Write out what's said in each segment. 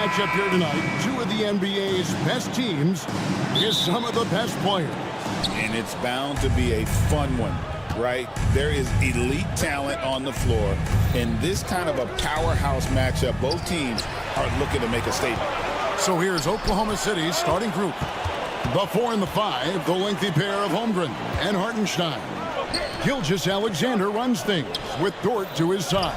matchup here tonight. Two of the NBA's best teams is some of the best players. And it's bound to be a fun one, right? There is elite talent on the floor. In this kind of a powerhouse matchup, both teams are looking to make a statement. So here's Oklahoma City's starting group. The 4 and the 5, the lengthy pair of Holmgren and Hartenstein. Gilgeous-Alexander runs things with Dort to his side.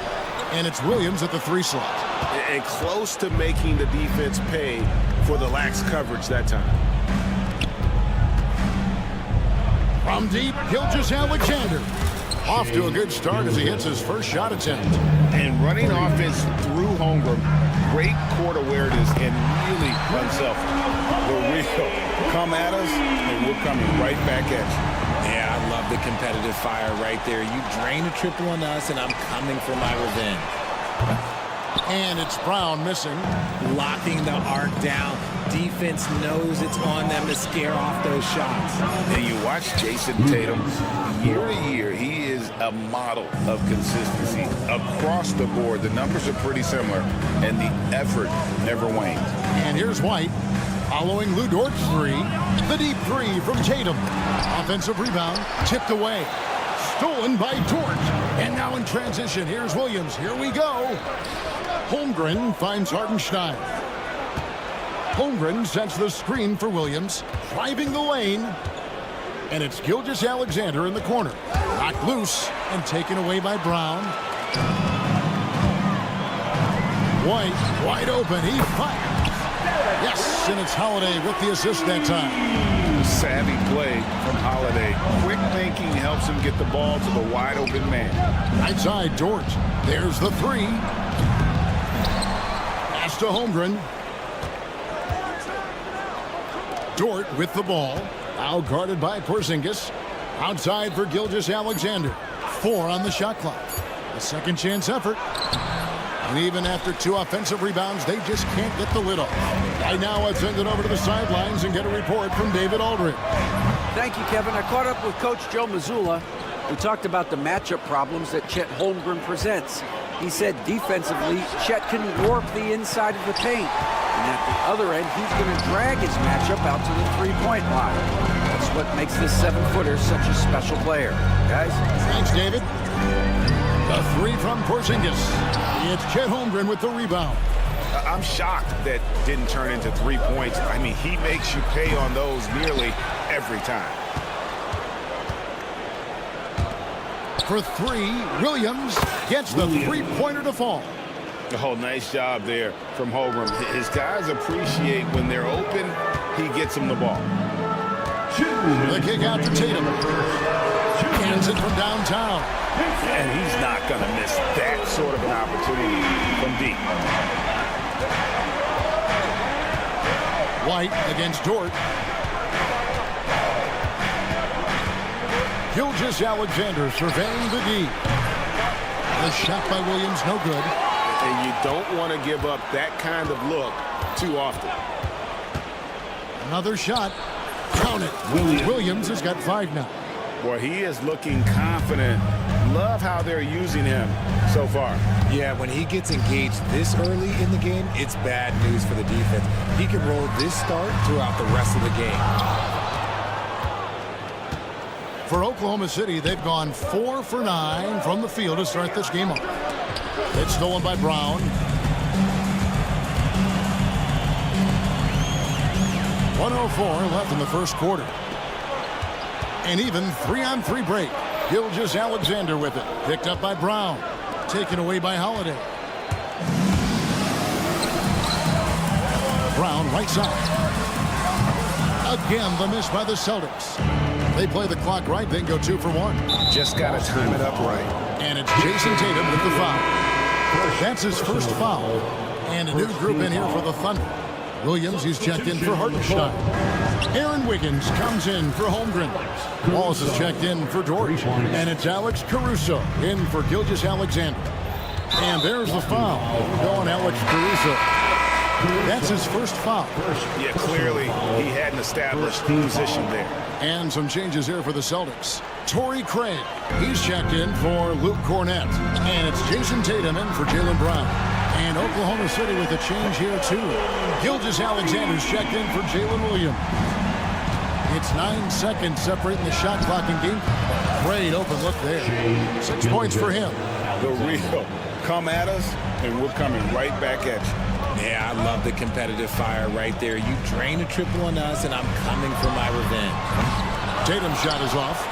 And it's Williams at the 3 slot. And close to making the defense pay for the lax coverage that time. From deep, Gilgeous-Alexander. Off to a good start as he hits his first shot attempt. And running offense through Holmgren, great court awareness and really unselfish. The real come at us, and we're coming right back at you. Yeah, I love the competitive fire right there. You drain a triple on us, and I'm coming for my revenge. And it's Brown missing. Locking the arc down. Defense knows it's on them to scare off those shots. And you watch Jason Tatum, year to year, he is a model of consistency. Across the board, the numbers are pretty similar, and the effort never wanes. And here's White. Following Lou Dort's 3, the deep 3 from Tatum. Offensive rebound, tipped away. Stolen by Dort. And now in transition, here's Williams. Here we go. Holmgren finds Hartenstein. Holmgren sets the screen for Williams, driving the lane. And it's Gilgeous-Alexander in the corner. Knocked loose and taken away by Brown. White, wide open, he fires. Yes, and it's Holiday with the assist that time. Savvy play from Holiday. Quick thinking helps him get the ball to the wide open man. Right side, Dort. There's the 3. Pass to Holmgren. Dort with the ball. Now guarded by Porzingis. Outside for Gilgeous-Alexander. 4 on the shot clock. A second chance effort. And even after 2 offensive rebounds, they just can't get the lid off. Right now, let's send it over to the sidelines and get a report from David Aldridge. Thank you, Kevin. I caught up with Coach Joe Mazzulla. We talked about the matchup problems that Chet Holmgren presents. He said defensively, Chet can warp the inside of the paint. And at the other end, he's going to drag his matchup out to the three-point line. That's what makes this 7-footer such a special player. Guys? Thanks, David. The 3 from Porzingis. It's Chet Holmgren with the rebound. I'm shocked that didn't turn into 3 points. I mean, he makes you pay on those nearly every time. For 3, Williams gets the three-pointer to fall. Oh, nice job there from Holmgren. His guys appreciate when they're open, he gets them the ball. The kick out to Tatum. Cans it from downtown. And he's not going to miss that sort of an opportunity from deep. White against Dort. Gilgeous-Alexander surveying the D. The shot by Williams, no good. And you don't want to give up that kind of look too often. Another shot. Count it. Williams has got 5 now. Boy, he is looking confident. Love how they're using him so far. Yeah, when he gets engaged this early in the game, it's bad news for the defense. He can roll this start throughout the rest of the game. For Oklahoma City, they've gone 4 for 9 from the field to start this game off. It's stolen by Brown. 1:04 left in the first quarter. And even 3-on-3 break. Gilgeous-Alexander with it. Picked up by Brown. Taken away by Holiday. Brown right side. Again, the miss by the Celtics. They play the clock right, then go 2 for 1. Just got to time it up right. And it's Jason Tatum with the foul. That's his first foul. And a new group in here for the Thunder. Williams, he's checked in for Hartenstein. Aaron Wiggins comes in for Holmgren. Walls is checked in for Dort. And it's Alex Caruso in for Gilgeous-Alexander. And there's the foul. Going Alex Caruso. That's his first foul. Yeah, clearly he hadn't established position there. And some changes here for the Celtics. Torrey Craig, he's checked in for Luke Cornett. And it's Jason Tatum in for Jaylen Brown. And Oklahoma City with a change here, too. Gilgeous-Alexander's checked in for Jalen Williams. It's 9 seconds separating the shot clock and game. Great open look there. 6 points for him. The real come at us, and we're coming right back at you. Yeah, I love the competitive fire right there. You drain a triple on us, and I'm coming for my revenge. Tatum's shot is off.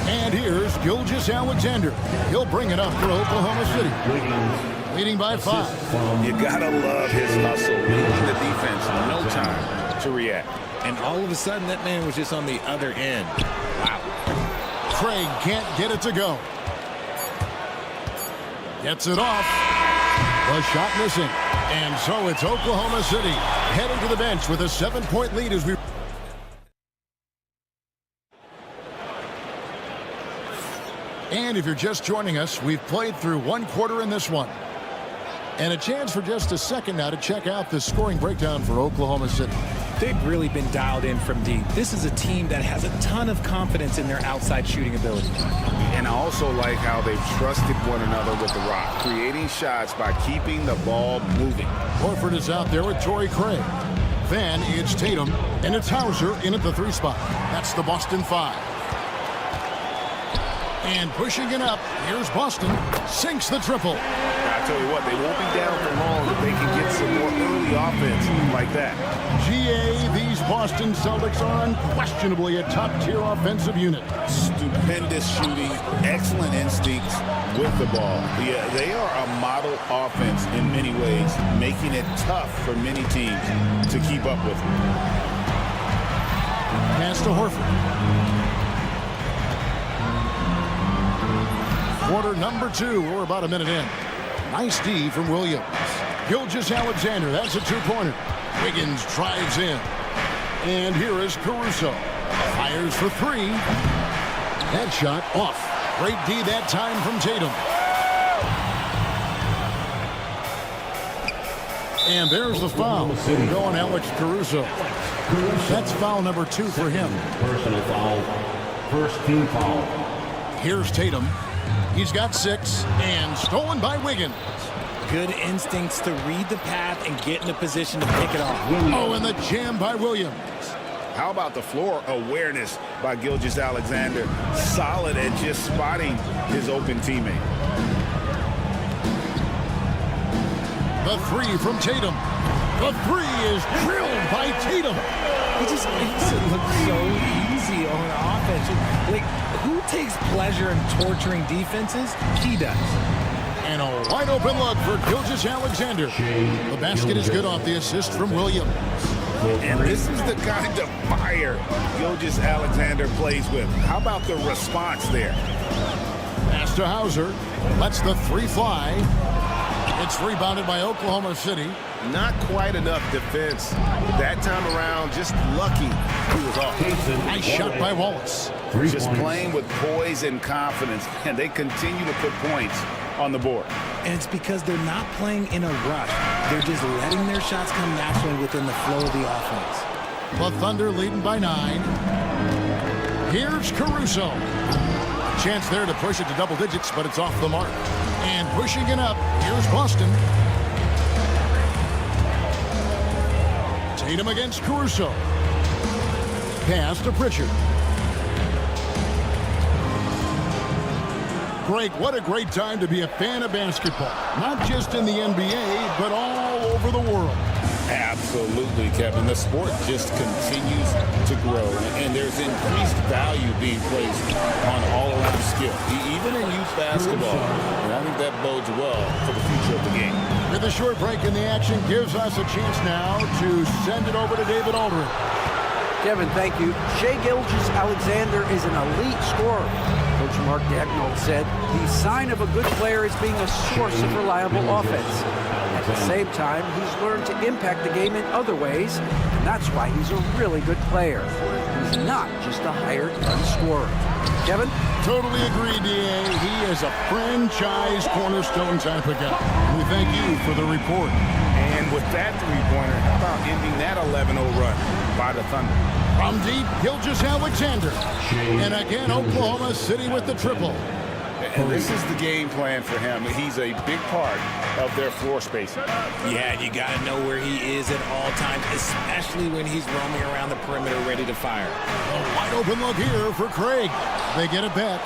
And here's Gilgeous-Alexander. He'll bring it up for Oklahoma City. Leading by 5. You gotta love his hustle, leaving the defense no time to react. And all of a sudden, that man was just on the other end. Wow. Craig can't get it to go. Gets it off. The shot missing. And so it's Oklahoma City heading to the bench with a 7-point lead as we... And if you're just joining us, we've played through 1 quarter in this one. And a chance for just a second now to check out the scoring breakdown for Oklahoma City. They've really been dialed in from deep. This is a team that has a ton of confidence in their outside shooting ability. And I also like how they've trusted one another with the rock, creating shots by keeping the ball moving. Horford is out there with Torrey Craig. Then it's Tatum, and it's Hauser in at the 3 spot. That's the Boston 5. And pushing it up, here's Boston. Sinks the triple. I tell you what, they won't be down for long if they can get some more early offense like that. GA, these Boston Celtics are unquestionably a top-tier offensive unit. Stupendous shooting, excellent instincts with the ball. Yeah, they are a model offense in many ways, making it tough for many teams to keep up with them. Pass to Horford. Quarter number 2. We're about a minute in. Nice D from Williams. Gilgeous-Alexander, that's a 2-pointer. Wiggins drives in. And here is Caruso. Fires for 3. That shot off. Great D that time from Tatum. And there's the foul. Going Alex Caruso. That's foul number 2 for him. Personal foul. First team foul. Here's Tatum. He's got 6, and stolen by Wiggins. Good instincts to read the path and get in a position to pick it off. Oh, and the jam by Williams. How about the floor awareness by Gilgeous-Alexander? Solid at just spotting his open teammate. The 3 from Tatum. The 3 is drilled by Tatum. He just makes it look so easy on offense. Like, who takes pleasure in torturing defenses? He does. And a wide open look for Gilgeous-Alexander. The basket is good off the assist from Williams. And this is the kind of fire Gilgeous-Alexander plays with. How about the response there? Pass to Hauser. Lets the 3 fly. It's rebounded by Oklahoma City. Not quite enough defense. That time around, just lucky he was off. Nice shot by Wallace. Just playing with poise and confidence, and they continue to put points on the board. And it's because they're not playing in a rush. They're just letting their shots come naturally within the flow of the offense. The Thunder leading by 9. Here's Caruso. Chance there to push it to double digits, but it's off the mark. And pushing it up, here's Boston. Tatum against Caruso. Pass to Pritchard. Greg, what a great time to be a fan of basketball. Not just in the NBA, but all over the world. Absolutely, Kevin. The sport just continues to grow, and there's increased value being placed on all-around skill, even in youth basketball. And I think that bodes well for the future of the game. With a short break in the action, gives us a chance now to send it over to David Aldridge. Kevin, thank you. Shai Gilgeous-Alexander is an elite scorer. Coach Mark Daigneault said the sign of a good player is being a source of reliable offense. At the same time, he's learned to impact the game in other ways, and that's why he's a really good player. He's not just a hired gun scorer. Kevin? Totally agree, D.A. He is a franchise cornerstone type of guy. We thank you for the report. And with that three-pointer, how about ending that 11-0 run by the Thunder? From deep, Gilgeous-Alexander. And again, Oklahoma City with the triple. And this is the game plan for him. He's a big part of their floor spacing. Yeah, you got to know where he is at all times, especially when he's roaming around the perimeter ready to fire. A wide open look here for Craig. They get it back.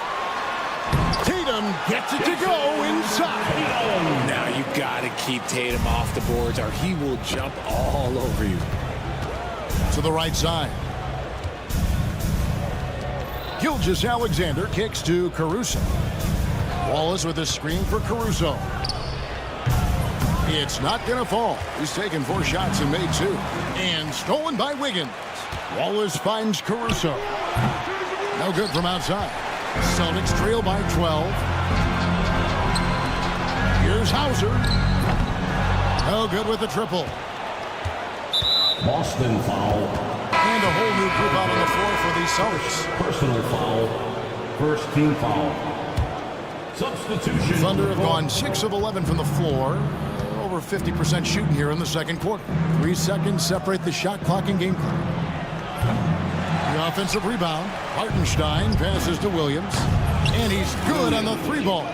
Tatum gets it to go inside. Now you got to keep Tatum off the boards or he will jump all over you. To the right side. Gilgeous-Alexander kicks to Caruso. Wallace with a screen for Caruso. It's not going to fall. He's taken 4 shots and made 2. And stolen by Wiggins. Wallace finds Caruso. No good from outside. Celtics trail by 12. Here's Hauser. No good with the triple. Boston foul. And a whole new group out on the floor for the Celtics. Personal foul. First team foul. Substitution. Thunder have gone 6 of 11 from the floor. Over 50% shooting here in the second quarter. 3 seconds separate the shot clock and game clock. The offensive rebound. Hartenstein passes to Williams. And he's good on the 3 ball.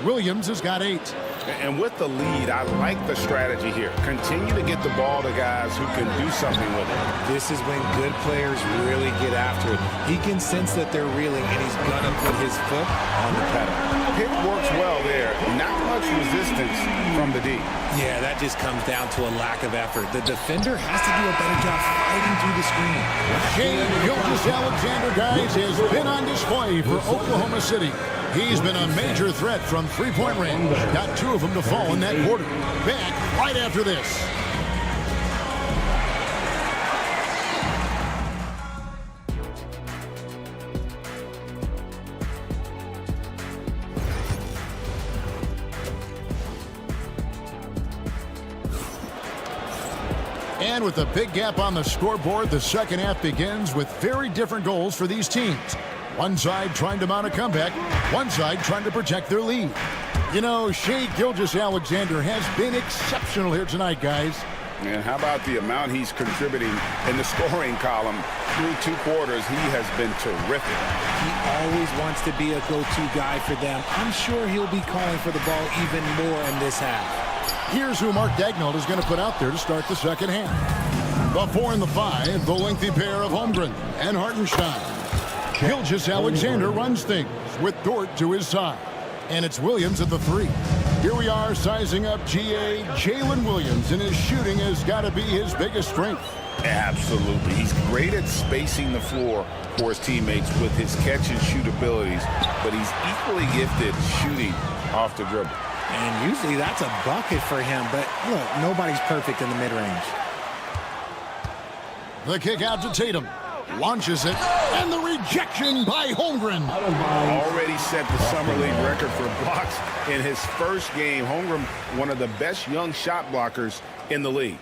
Williams has got 8. And with the lead, I like the strategy here. Continue to get the ball to guys who can do something with it. This is when good players really get after it. He can sense that they're reeling, and he's going to put his foot on the pedal. Pick works well there. Not much resistance from the D. Yeah, that just comes down to a lack of effort. The defender has to do a better job fighting through the screen. Shane Gilgeous-Alexander, guys, has been on display for Oklahoma City. He's been a major threat from three-point range. Got 2 of them to fall in that quarter. Back right after this. And with a big gap on the scoreboard, the second half begins with very different goals for these teams. One side trying to mount a comeback, one side trying to protect their lead. You know, Shai Gilgeous-Alexander has been exceptional here tonight, guys. And how about the amount he's contributing in the scoring column? Through 2 quarters, he has been terrific. He always wants to be a go-to guy for them. I'm sure he'll be calling for the ball even more in this half. Here's who Mark Daigneault is going to put out there to start the second half. The 4 and the 5, the lengthy pair of Holmgren and Hartenstein. Gilgeous-Alexander runs things with Dort to his side. And it's Williams at the 3. Here we are sizing up GA. Jalen Williams, and his shooting has got to be his biggest strength. Absolutely. He's great at spacing the floor for his teammates with his catch-and-shoot abilities, but he's equally gifted shooting off the dribble. And usually that's a bucket for him, but look, nobody's perfect in the mid-range. The kick out to Tatum. Launches it, and the rejection by Holmgren. Already set the Summer League record for blocks in his first game. Holmgren, one of the best young shot blockers in the league.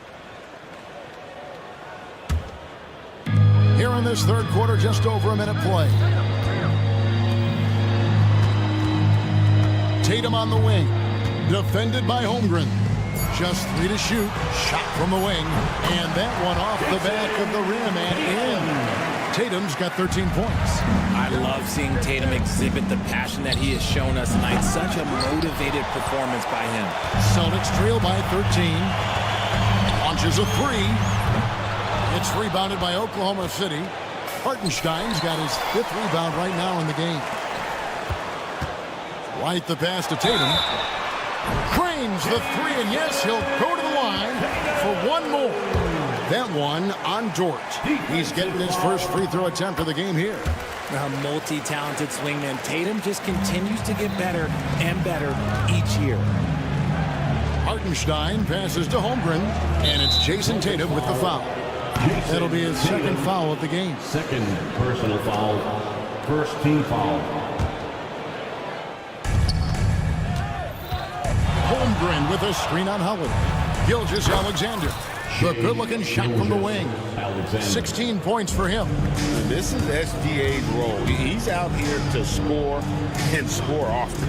Here in this third quarter, just over a minute play. Tatum on the wing, defended by Holmgren. Just 3 to shoot, shot from the wing, and that one off the back of the rim and in. Tatum's got 13 points. I love seeing Tatum exhibit the passion that he has shown us tonight. Such a motivated performance by him. Celtics trail by 13. Launches a 3. It's rebounded by Oklahoma City. Hartenstein's got his 5th rebound right now in the game. Right the pass to Tatum. Cranes the 3, and yes, he'll go to the line for one more. That one on Dort. He's getting his first free throw attempt of the game here. A multi-talented swingman. Tatum just continues to get better and better each year. Hartenstein passes to Holmgren, and it's Jason Tatum with the foul. That'll be his second foul of the game. Second personal foul. First team foul. Holmgren with a screen on Holiday. Gilgeous-Alexander. The good-looking shot from the wing. 16 points for him. This is SGA's role. He's out here to score and score often.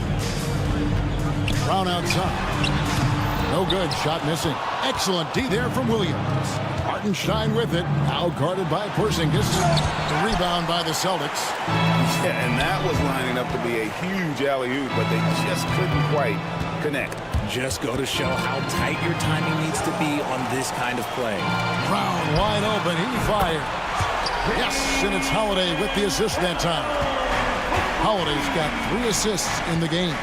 Brown outside. No good. Shot missing. Excellent D there from Williams. Hartenstein with it. Now guarded by Porzingis. The rebound by the Celtics. Yeah, and that was lining up to be a huge alley-oop, but they just couldn't quite connect. Just go to show how tight your timing needs to be on this kind of play. Brown wide open. He fires. Yes, and it's Holiday with the assist that time. Holiday's got 3 assists in the game.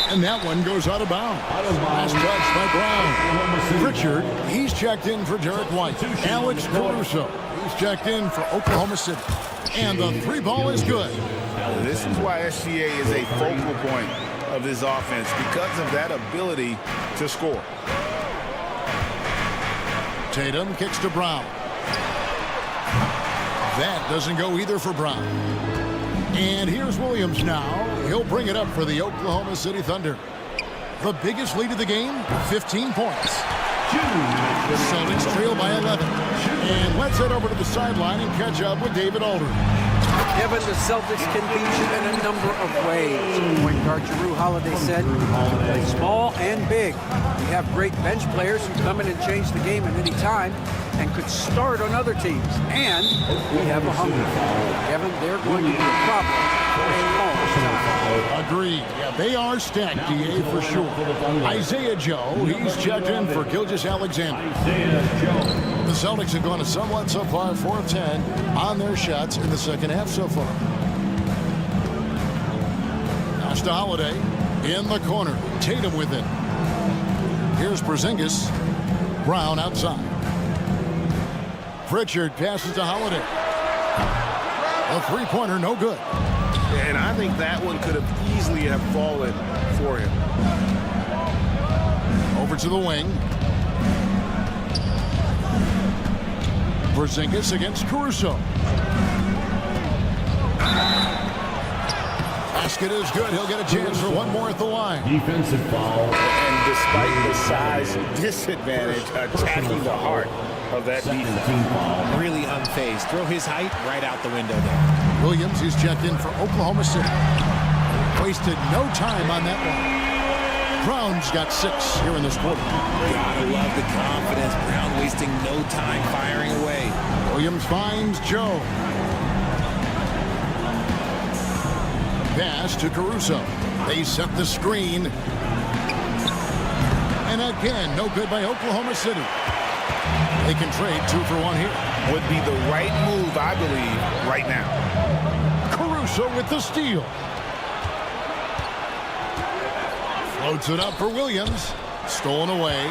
And that one goes out of bounds. Last touch by Brown. Pritchard, he's checked in for Derek White. Alex Caruso, he's checked in for Oklahoma City. And the 3 ball is good. This is why SGA is a focal point of this offense, because of that ability to score. Tatum kicks to Brown. That doesn't go either for Brown. And here's Williams now. He'll bring it up for the Oklahoma City Thunder. The biggest lead of the game, 15 points. The Celtics trail by 11. And let's head over to the sideline and catch up with David Aldridge. Kevin, the Celtics can beat you in a number of ways. Point guard Jrue Holiday said, play small and big. We have great bench players who come in and change the game at any time and could start on other teams. And we have a hunger. Kevin, they're going to be a problem for a long time. Agreed. Yeah, they are stacked, DA, for sure. Isaiah Joe, he's checked in for Gilgeous-Alexander. The Celtics have gone somewhat so far, 4 of 10 on their shots in the second half so far. Pass to Holiday in the corner. Tatum with it. Here's Porzingis. Brown outside. Pritchard passes to Holiday. A 3-pointer, no good. And I think that one could have easily have fallen for him. Over to the wing. Porzingis against Caruso. Basket is good. He'll get a chance for one more at the line. Defensive foul. And despite the size disadvantage, attacking the heart of that defense. Team foul. Really unfazed. Throw his height right out the window there. Williams, he's checked in for Oklahoma City. Wasted no time on that one. Brown's got 6 here in this quarter. Gotta love the confidence. Brown wasting no time firing away. Williams finds Joe. Pass to Caruso. They set the screen. And again, no good by Oklahoma City. They can trade 2 for 1 here. Would be the right move, I believe, right now. Caruso with the steal. Floats it up for Williams. Stolen away.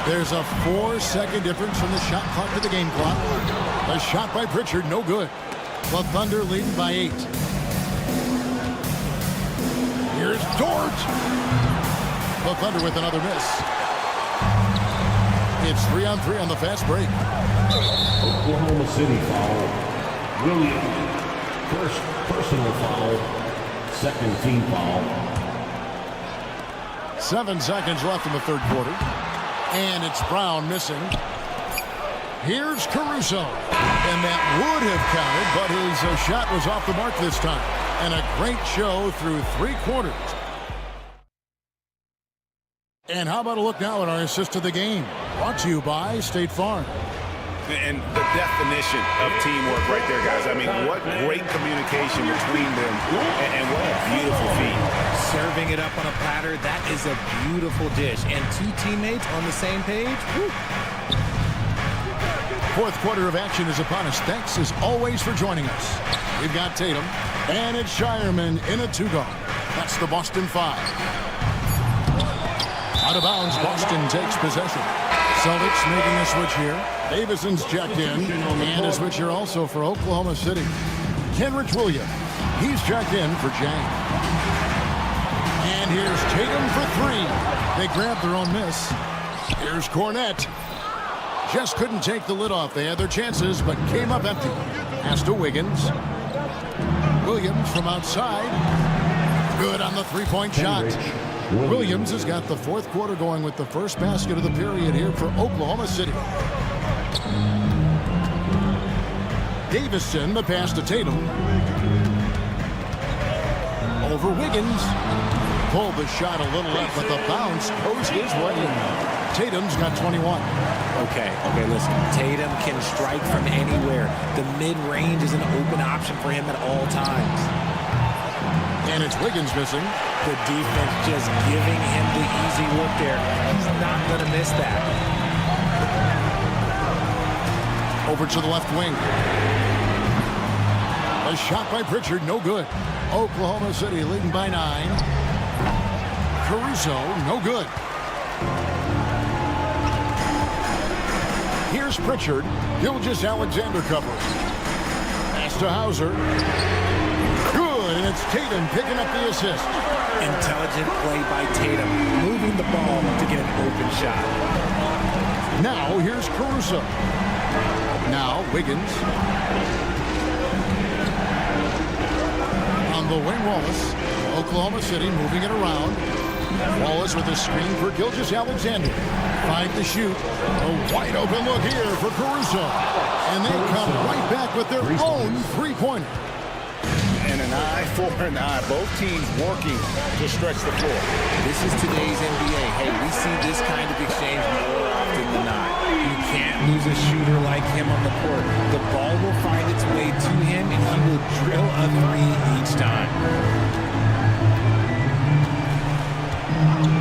There's a 4-second difference from the shot clock to the game clock. A shot by Pritchard, no good. The Thunder leading by 8. Here's Dort. The Thunder with another miss. It's 3-on-3 on the fast break. Oklahoma City foul. Williams. First personal foul. Second team foul. 7 seconds left in the third quarter. And it's Brown missing. Here's Caruso. And that would have counted, but his shot was off the mark this time. And a great show through 3 quarters. And how about a look now at our assist of the game? Brought to you by State Farm. And the definition of teamwork right there, guys. I mean, what great communication between them, and what a beautiful feat. Serving it up on a platter, that is a beautiful dish. And 2 teammates on the same page. Woo. Fourth quarter of action is upon us. Thanks, as always, for joining us. We've got Tatum, and it's Shireman in a 2-guard. That's the Boston 5. Out of bounds, Boston takes possession. Celtics making a switch here. Davison's checked in, and a switch here also for Oklahoma City. Kenrich Williams, he's checked in for Jang. And here's Tatum for 3. They grabbed their own miss. Here's Cornette. Just couldn't take the lid off. They had their chances, but came up empty. Pass to Wiggins. Williams from outside. Good on the 3-point shot. Williams has got the fourth quarter going with the first basket of the period here for Oklahoma City. Davison, the pass to Tatum. Over Wiggins. Pulled the shot a little up, but the bounce goes his way. Tatum's got 21. Okay, listen. Tatum can strike from anywhere. The mid-range is an open option for him at all times. And it's Wiggins missing. The defense just giving him the easy look there. He's not going to miss that. Over to the left wing. A shot by Pritchard, no good. Oklahoma City leading by 9. Caruso, no good. Here's Pritchard. Gilgeous-Alexander covers. Pass to Hauser. Good, and it's Tatum picking up the assist. Intelligent play by Tatum, moving the ball to get an open shot. Now here's Caruso. Now Wiggins. On the wing, Wallace. Oklahoma City moving it around. Wallace with a screen for Gilgeous-Alexander. 5 to shoot. A wide open look here for Caruso. And they come right back with their own three-pointer. And an eye for an eye. Both teams working to stretch the floor. This is today's NBA. Hey, we see this kind of exchange more often than not. You can't lose a shooter like him on the court. The ball will find its way to him, and he will drill a three each time.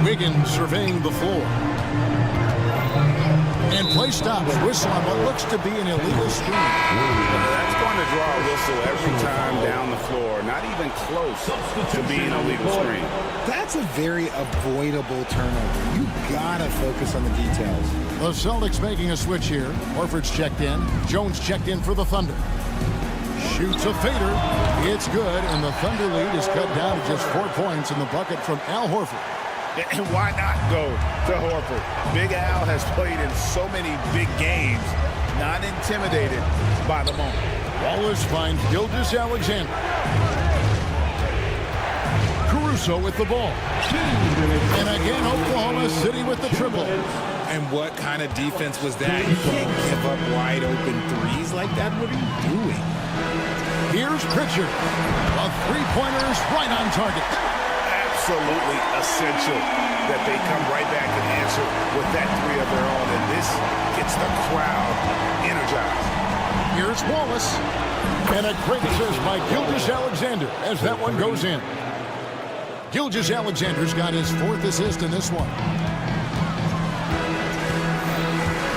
Wiggins surveying the floor. And play stops. Whistle on what looks to be an illegal screen. That's going to draw a whistle every time down the floor. Not even close to being a legal screen. That's a very avoidable turnover. You gotta focus on the details. The Celtics making a switch here. Horford's checked in. Jones checked in for the Thunder. Shoots a fader. It's good, and the Thunder lead is cut down to just 4 points in the bucket from Al Horford. And why not go to Horford? Big Al has played in so many big games, not intimidated by the moment. Wallace finds Gilgeous-Alexander. Caruso with the ball. And again, Oklahoma City with the triple. And what kind of defense was that? You can't give up wide open threes like that. What are you doing? Here's Pritchard. A three-pointer is right on target. Absolutely essential that they come right back and answer with that three of their own, and this gets the crowd energized. Here's Wallace, and a great assist by Gilgeous-Alexander as that one goes in. Gilgeous-Alexander's got his 4th assist in this one.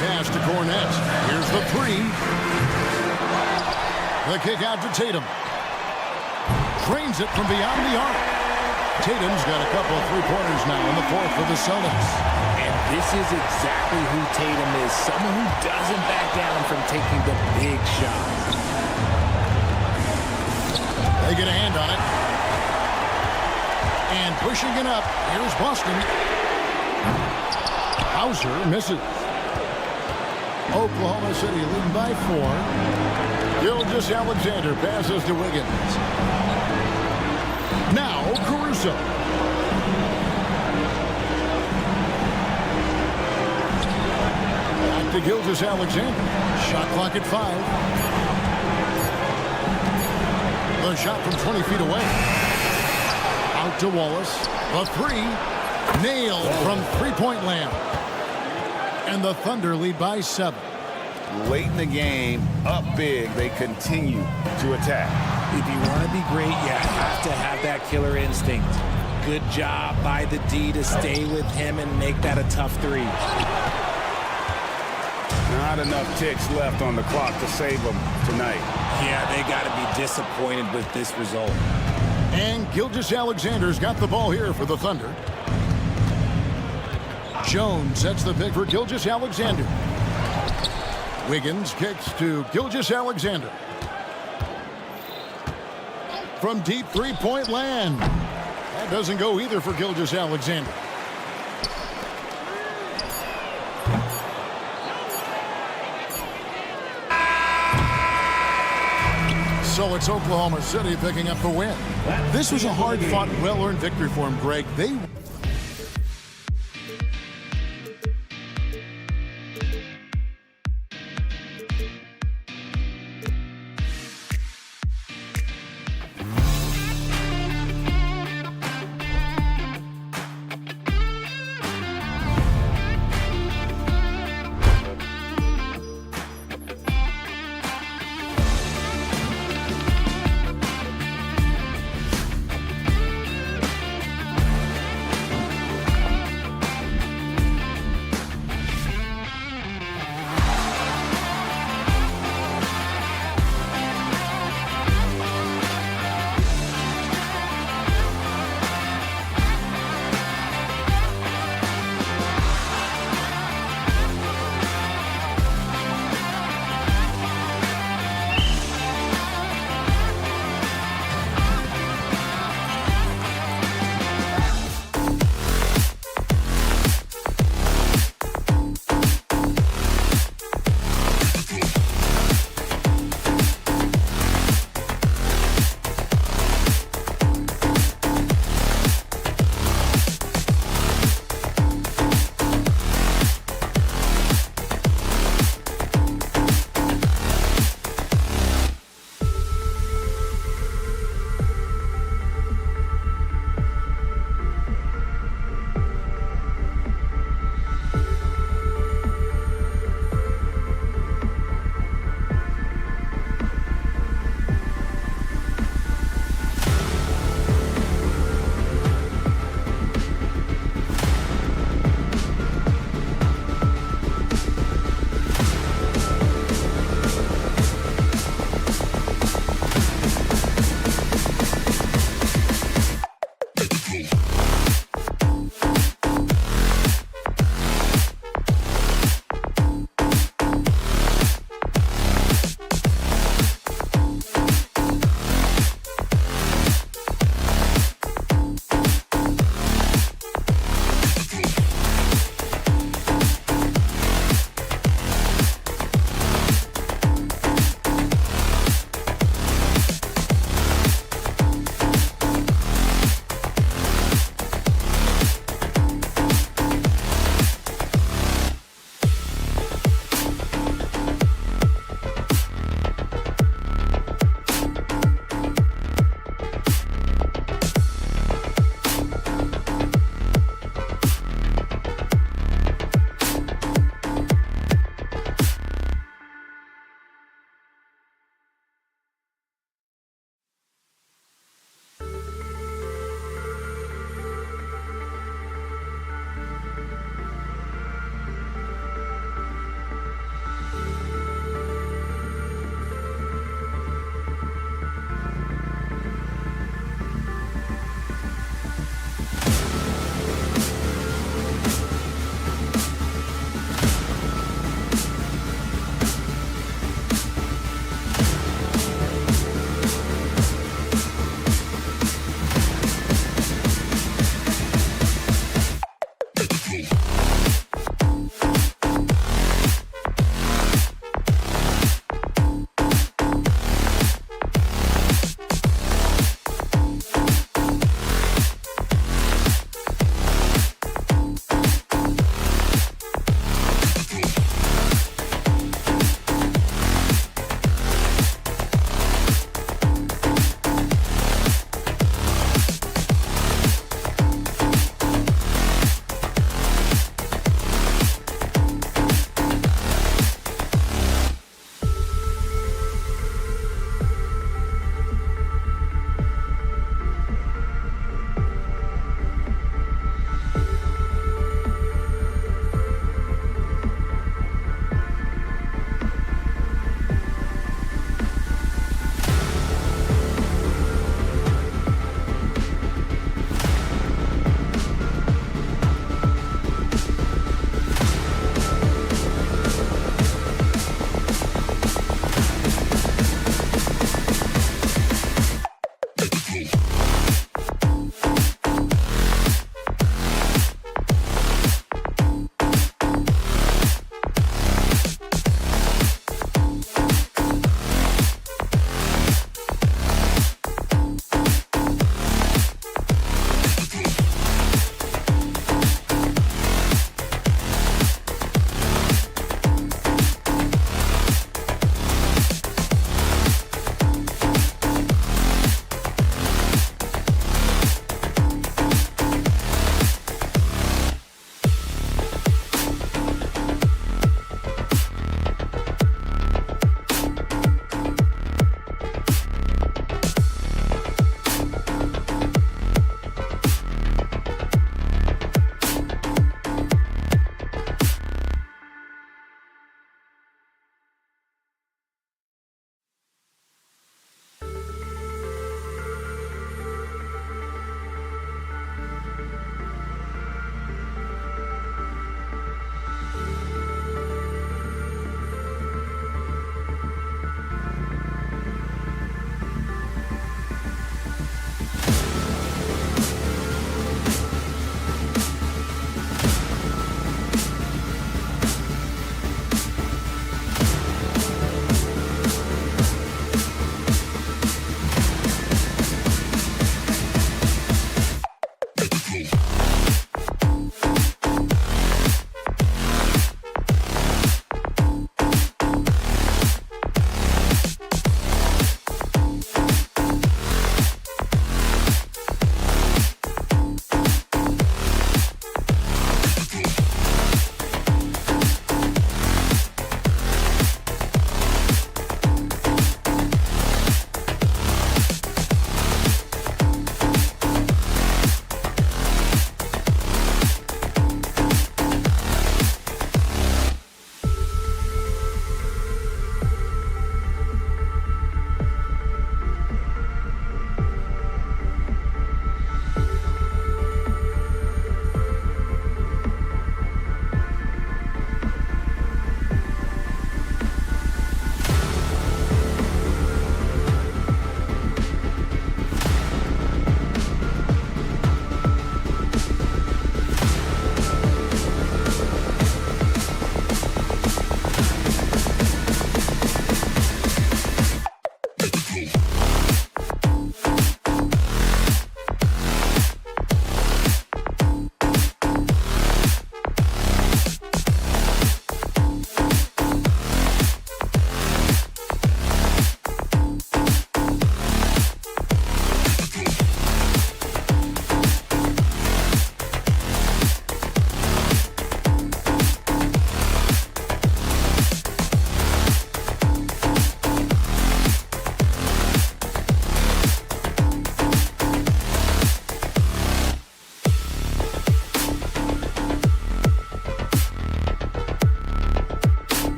Pass to Cornette. Here's the 3. The kick out to Tatum. Trains it from beyond the arc. Tatum's got a couple of three-pointers now in the 4th for the Celtics. And this is exactly who Tatum is. Someone who doesn't back down from taking the big shots. They get a hand on it. And pushing it up, here's Boston. Hauser misses. Oklahoma City leading by 4. Gilgeous-Alexander passes to Wiggins. Now Caruso. Back to Gilgeous-Alexander. Shot clock at 5. The shot from 20 feet away. Out to Wallace. The 3. Nailed from three-point land. And the Thunder lead by 7. Late in the game, up big, they continue to attack. If you want to be great, you have to have that killer instinct. Good job by the D to stay with him and make that a tough 3. Not enough ticks left on the clock to save them tonight. Yeah, they got to be disappointed with this result. And Gilgeous-Alexander's got the ball here for the Thunder. Jones sets the pick for Gilgeous-Alexander. Wiggins kicks to Gilgeous-Alexander. From deep three-point land. That doesn't go either for Gilgeous-Alexander. So it's Oklahoma City picking up the win. This was a hard-fought, well-earned victory for him, Greg. They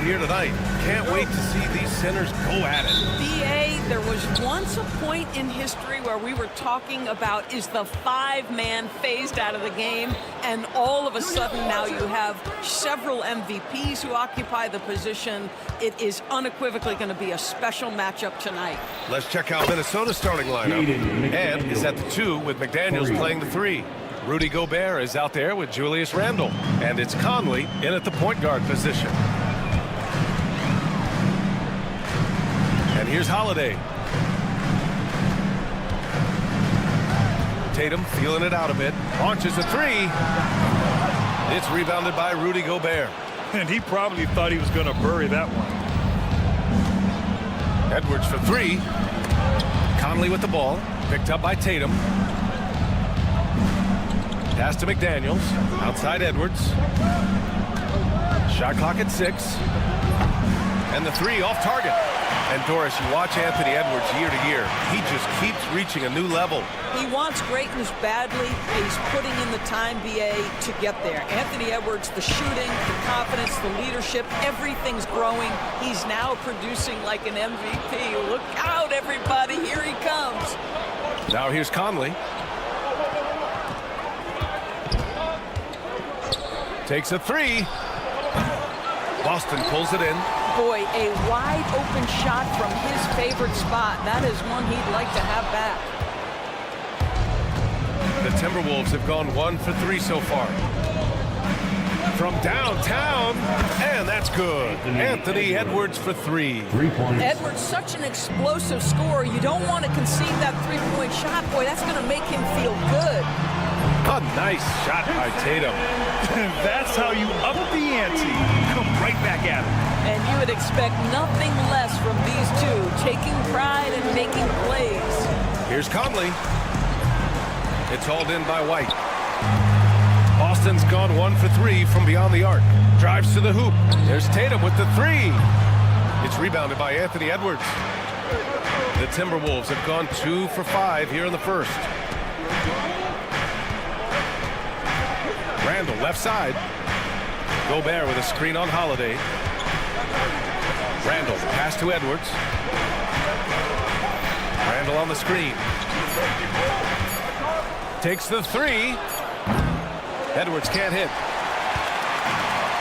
here tonight. Can't wait to see these centers go at it. B.A., there was once a point in history where we were talking about, is the 5-man phased out of the game? And all of a sudden now you have several MVPs who occupy the position. It is unequivocally going to be a special matchup tonight. Let's check out Minnesota's starting lineup. Ed is at the 2 with McDaniels playing the 3. Rudy Gobert is out there with Julius Randle. And it's Conley in at the point guard position. And here's Holiday. Tatum feeling it out a bit. Launches a 3. It's rebounded by Rudy Gobert. And he probably thought he was going to bury that one. Edwards for 3. Conley with the ball. Picked up by Tatum. Pass to McDaniels. Outside Edwards. Shot clock at 6. And the 3 off target. And Doris, you watch Anthony Edwards year to year. He just keeps reaching a new level. He wants greatness badly. He's putting in the time, B.A., to get there. Anthony Edwards, the shooting, the confidence, the leadership, everything's growing. He's now producing like an MVP. Look out, everybody. Here he comes. Now here's Conley. Takes a 3. Boston pulls it in. Boy, a wide open shot from his favorite spot. That is one he'd like to have back. The Timberwolves have gone 1 for 3 so far. From downtown, and that's good. Anthony Edwards for 3. 3 points. Edwards, such an explosive scorer. You don't want to concede that three-point shot. Boy, that's going to make him feel good. A nice shot by Tatum. That's how you up the ante. Come right back at him. And you would expect nothing less from these two, taking pride and making plays. Here's Conley. It's hauled in by White. Boston's gone 1 for 3 from beyond the arc. Drives to the hoop. There's Tatum with the 3. It's rebounded by Anthony Edwards. The Timberwolves have gone 2 for 5 here in the first. Randle left side. Gobert with a screen on Holiday. Randle pass to Edwards. Randle on the screen. Takes the 3. Edwards can't hit.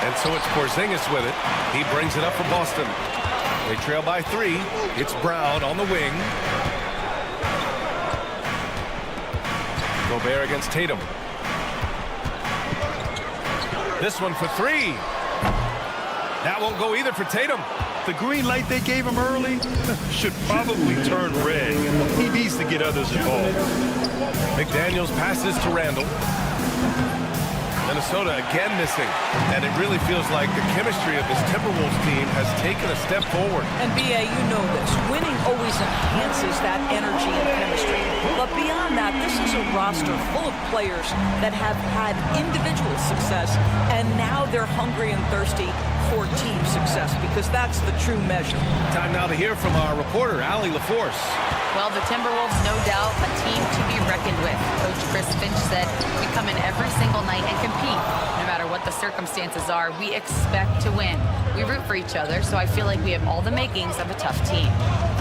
And so it's Porzingis with it. He brings it up for Boston. They trail by 3. It's Brown on the wing. Gobert against Tatum. This one for 3. That won't go either for Tatum. The green light they gave him early should probably turn red. He needs to get others involved. McDaniels passes to Randle. Minnesota again missing. And it really feels like the chemistry of this Timberwolves team has taken a step forward. And B.A., you know this. Winning always enhances that energy and chemistry. But beyond that, this is a roster full of players that have had individual success, and now they're hungry and thirsty for team success, because that's the true measure. Time now to hear from our reporter, Allie LaForce. Well, the Timberwolves, no doubt, a team to be reckoned with. Coach Chris Finch said, we come in every single night and compete. No matter what the circumstances are, we expect to win. We root for each other, so I feel like we have all the makings of a tough team.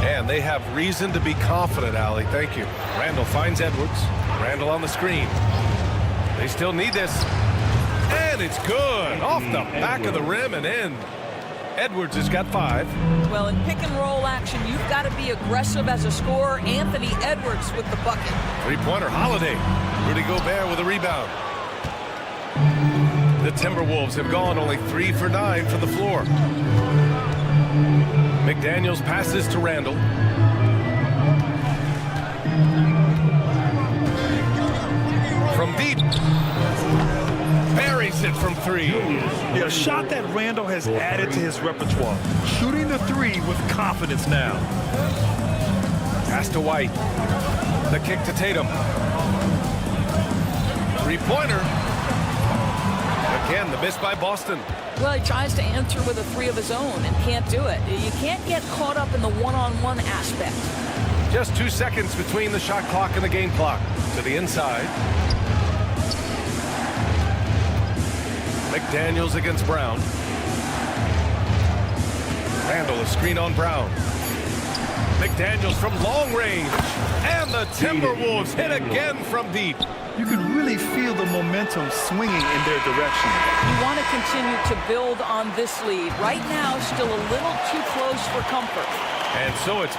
And they have reason to be confident, Allie. Thank you. Randle finds Edwards. Randle on the screen. They still need this. And it's good. Off the back of the rim and in. Edwards has got 5. Well, in pick and roll action, you've got to be aggressive as a scorer. Anthony Edwards with the bucket. Three-pointer, Holiday. Rudy Gobert with a rebound. The Timberwolves have gone only 3 for 9 from the floor. McDaniels passes to Randle. From deep. Buries it from 3. A shot that Randle has added to his repertoire. Shooting the 3 with confidence now. Pass to White. The kick to Tatum. Three-pointer. Again, the miss by Boston. Well, he tries to answer with a 3 of his own and can't do it. You can't get caught up in the one-on-one aspect. Just 2 seconds between the shot clock and the game clock. To the inside. McDaniels against Brown. Randall, a screen on Brown. McDaniels from long range. And the Timberwolves hit again from deep. You can really feel the momentum swinging in their direction. You want to continue to build on this lead. Right now, still a little too close for comfort. And so it's...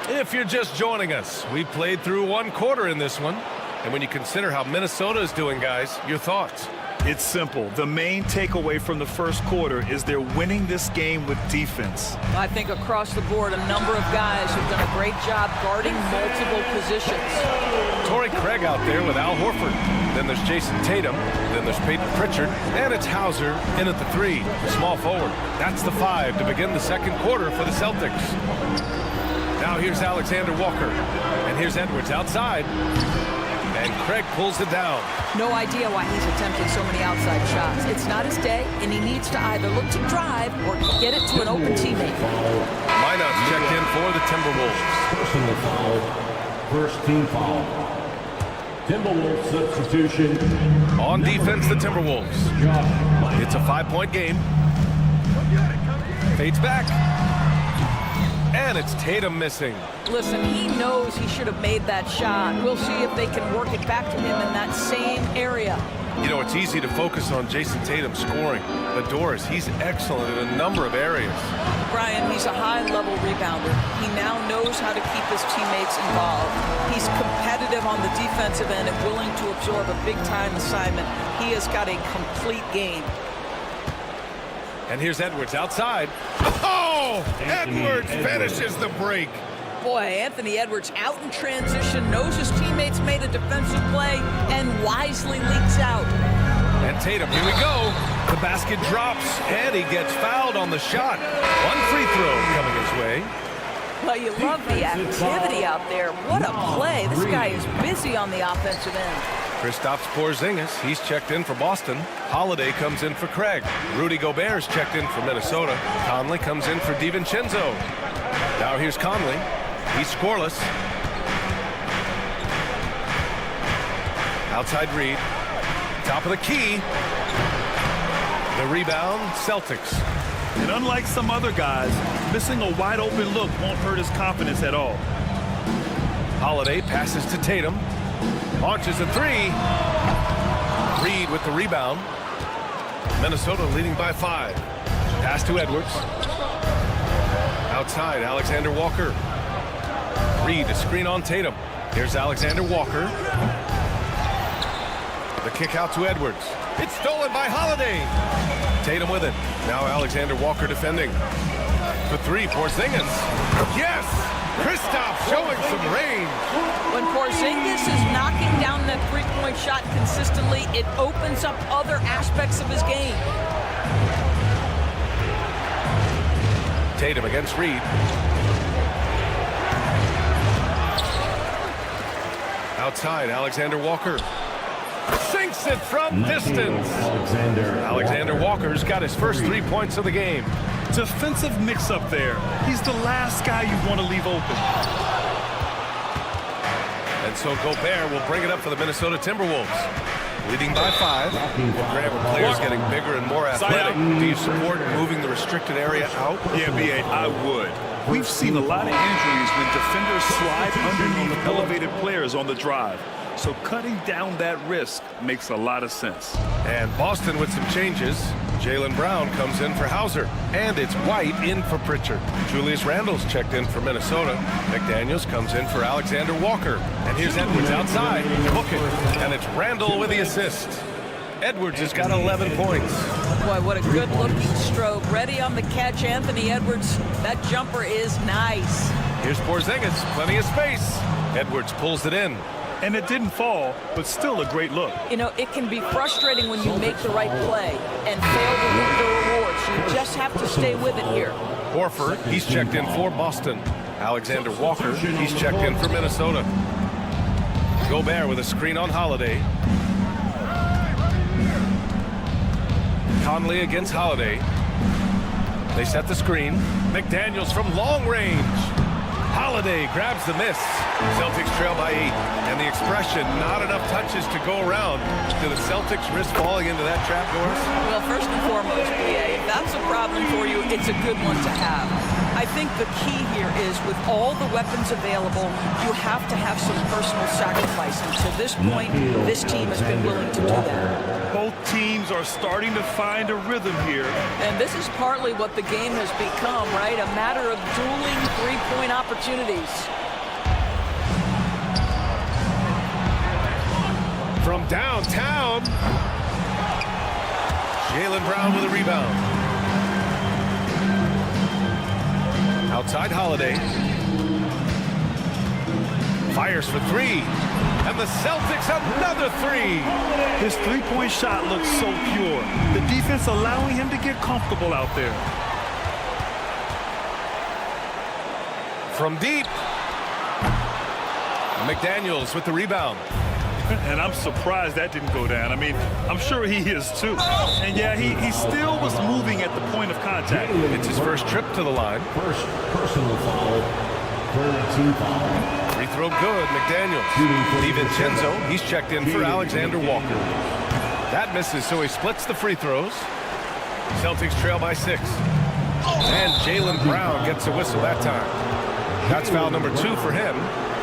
If you're just joining us, we played through one quarter in this one. And when you consider how Minnesota is doing, guys, your thoughts? It's simple. The main takeaway from the first quarter is they're winning this game with defense. I think across the board, a number of guys have done a great job guarding multiple positions. Torrey Craig out there with Al Horford. Then there's Jason Tatum. Then there's Peyton Pritchard. And it's Hauser in at the 3, small forward. That's the 5 to begin the second quarter for the Celtics. Now here's Alexander Walker. And here's Edwards outside. And Craig pulls it down. No idea why he's attempting so many outside shots. It's not his day, and he needs to either look to drive or get it to an open teammate. Lineouts checked in for the Timberwolves. Personal foul. First team foul. Timberwolves substitution. On defense, the Timberwolves. It's a 5-point game. Fades back. And it's Tatum missing. Listen, he knows he should have made that shot. We'll see if they can work it back to him in that same area. You know, it's easy to focus on Jason Tatum scoring. But Doris, he's excellent in a number of areas. Brian, he's a high-level rebounder. He now knows how to keep his teammates involved. He's competitive on the defensive end and willing to absorb a big-time assignment. He has got a complete game. And here's Edwards outside. Oh! Edwards finishes the break. Boy, Anthony Edwards out in transition, knows his teammates made a defensive play, and wisely leaks out. And Tatum, here we go. The basket drops, and he gets fouled on the shot. One free throw coming his way. Well, you love the activity out there. What a play. This guy is busy on the offensive end. Kristaps Porzingis, he's checked in for Boston. Holiday comes in for Craig. Rudy Gobert's checked in for Minnesota. Conley comes in for DiVincenzo. Now here's Conley. He's scoreless. Outside Reed. Top of the key. The rebound, Celtics. And unlike some other guys, missing a wide open look won't hurt his confidence at all. Holiday passes to Tatum. Launches a 3. Reed with the rebound. Minnesota leading by 5. Pass to Edwards. Outside, Alexander Walker. Reed, a screen on Tatum. Here's Alexander Walker. The kick out to Edwards. It's stolen by Holiday. Tatum with it. Now Alexander Walker defending. The 3, Porzingis. Yes! Kristaps showing some range. When Porzingis is knocking down that three-point shot consistently, it opens up other aspects of his game. Tatum against Reed. Outside, Alexander Walker. Sinks it from distance. Alexander Walker's got his first 3 points of the game. Defensive mix-up there. He's the last guy you want to leave open. And so Gobert will bring it up for the Minnesota Timberwolves. Leading by 5. Graham, players getting bigger and more athletic. Do you support moving the restricted area out? Yeah, B.A., I would. We've seen a lot of injuries when defenders slide underneath elevated players on the drive. So cutting down that risk makes a lot of sense. And Boston with some changes. Jaylen Brown comes in for Hauser. And it's White in for Pritchard. Julius Randle's checked in for Minnesota. McDaniels comes in for Alexander Walker. And here's Edwards outside. Book it. And it's Randle with the assist. Edwards has got 11 points. Boy, what a good-looking stroke. Ready on the catch, Anthony Edwards. That jumper is nice. Here's Porzingis. Plenty of space. Edwards pulls it in. And it didn't fall, but still a great look. You know, it can be frustrating when you make the right play and fail to reap the rewards. You just have to stay with it here. Horford, he's checked in for Boston. Alexander Walker, he's checked in for Minnesota. Gobert with a screen on Holiday. Conley against Holiday. They set the screen. McDaniels from long range. Holiday grabs the miss. Celtics trail by 8. And the expression, not enough touches to go around. Do the Celtics risk falling into that trap, Doris? Well, first and foremost, BA, if that's a problem for you, it's a good one to have. I think the key here is with all the weapons available, you have to have some personal sacrifice. And to this point, this team has been willing to do that. Both teams are starting to find a rhythm here. And this is partly what the game has become, right? A matter of dueling three-point opportunities. From downtown, Jaylen Brown with a rebound. Outside Holiday. Fires for 3. And the Celtics another 3. His three-point shot looks so pure. The defense allowing him to get comfortable out there. From deep. McDaniels with the rebound. And I'm surprised that didn't go down. I mean, I'm sure he is too. And yeah, he still was moving at the point of contact. It's his first trip to the line. First personal foul. Third team foul. Free throw good, McDaniels. DiVincenzo, he's checked in for Alexander Walker. That misses, so he splits the free throws. Celtics trail by 6. And Jaylen Brown gets a whistle that time. That's foul number 2 for him.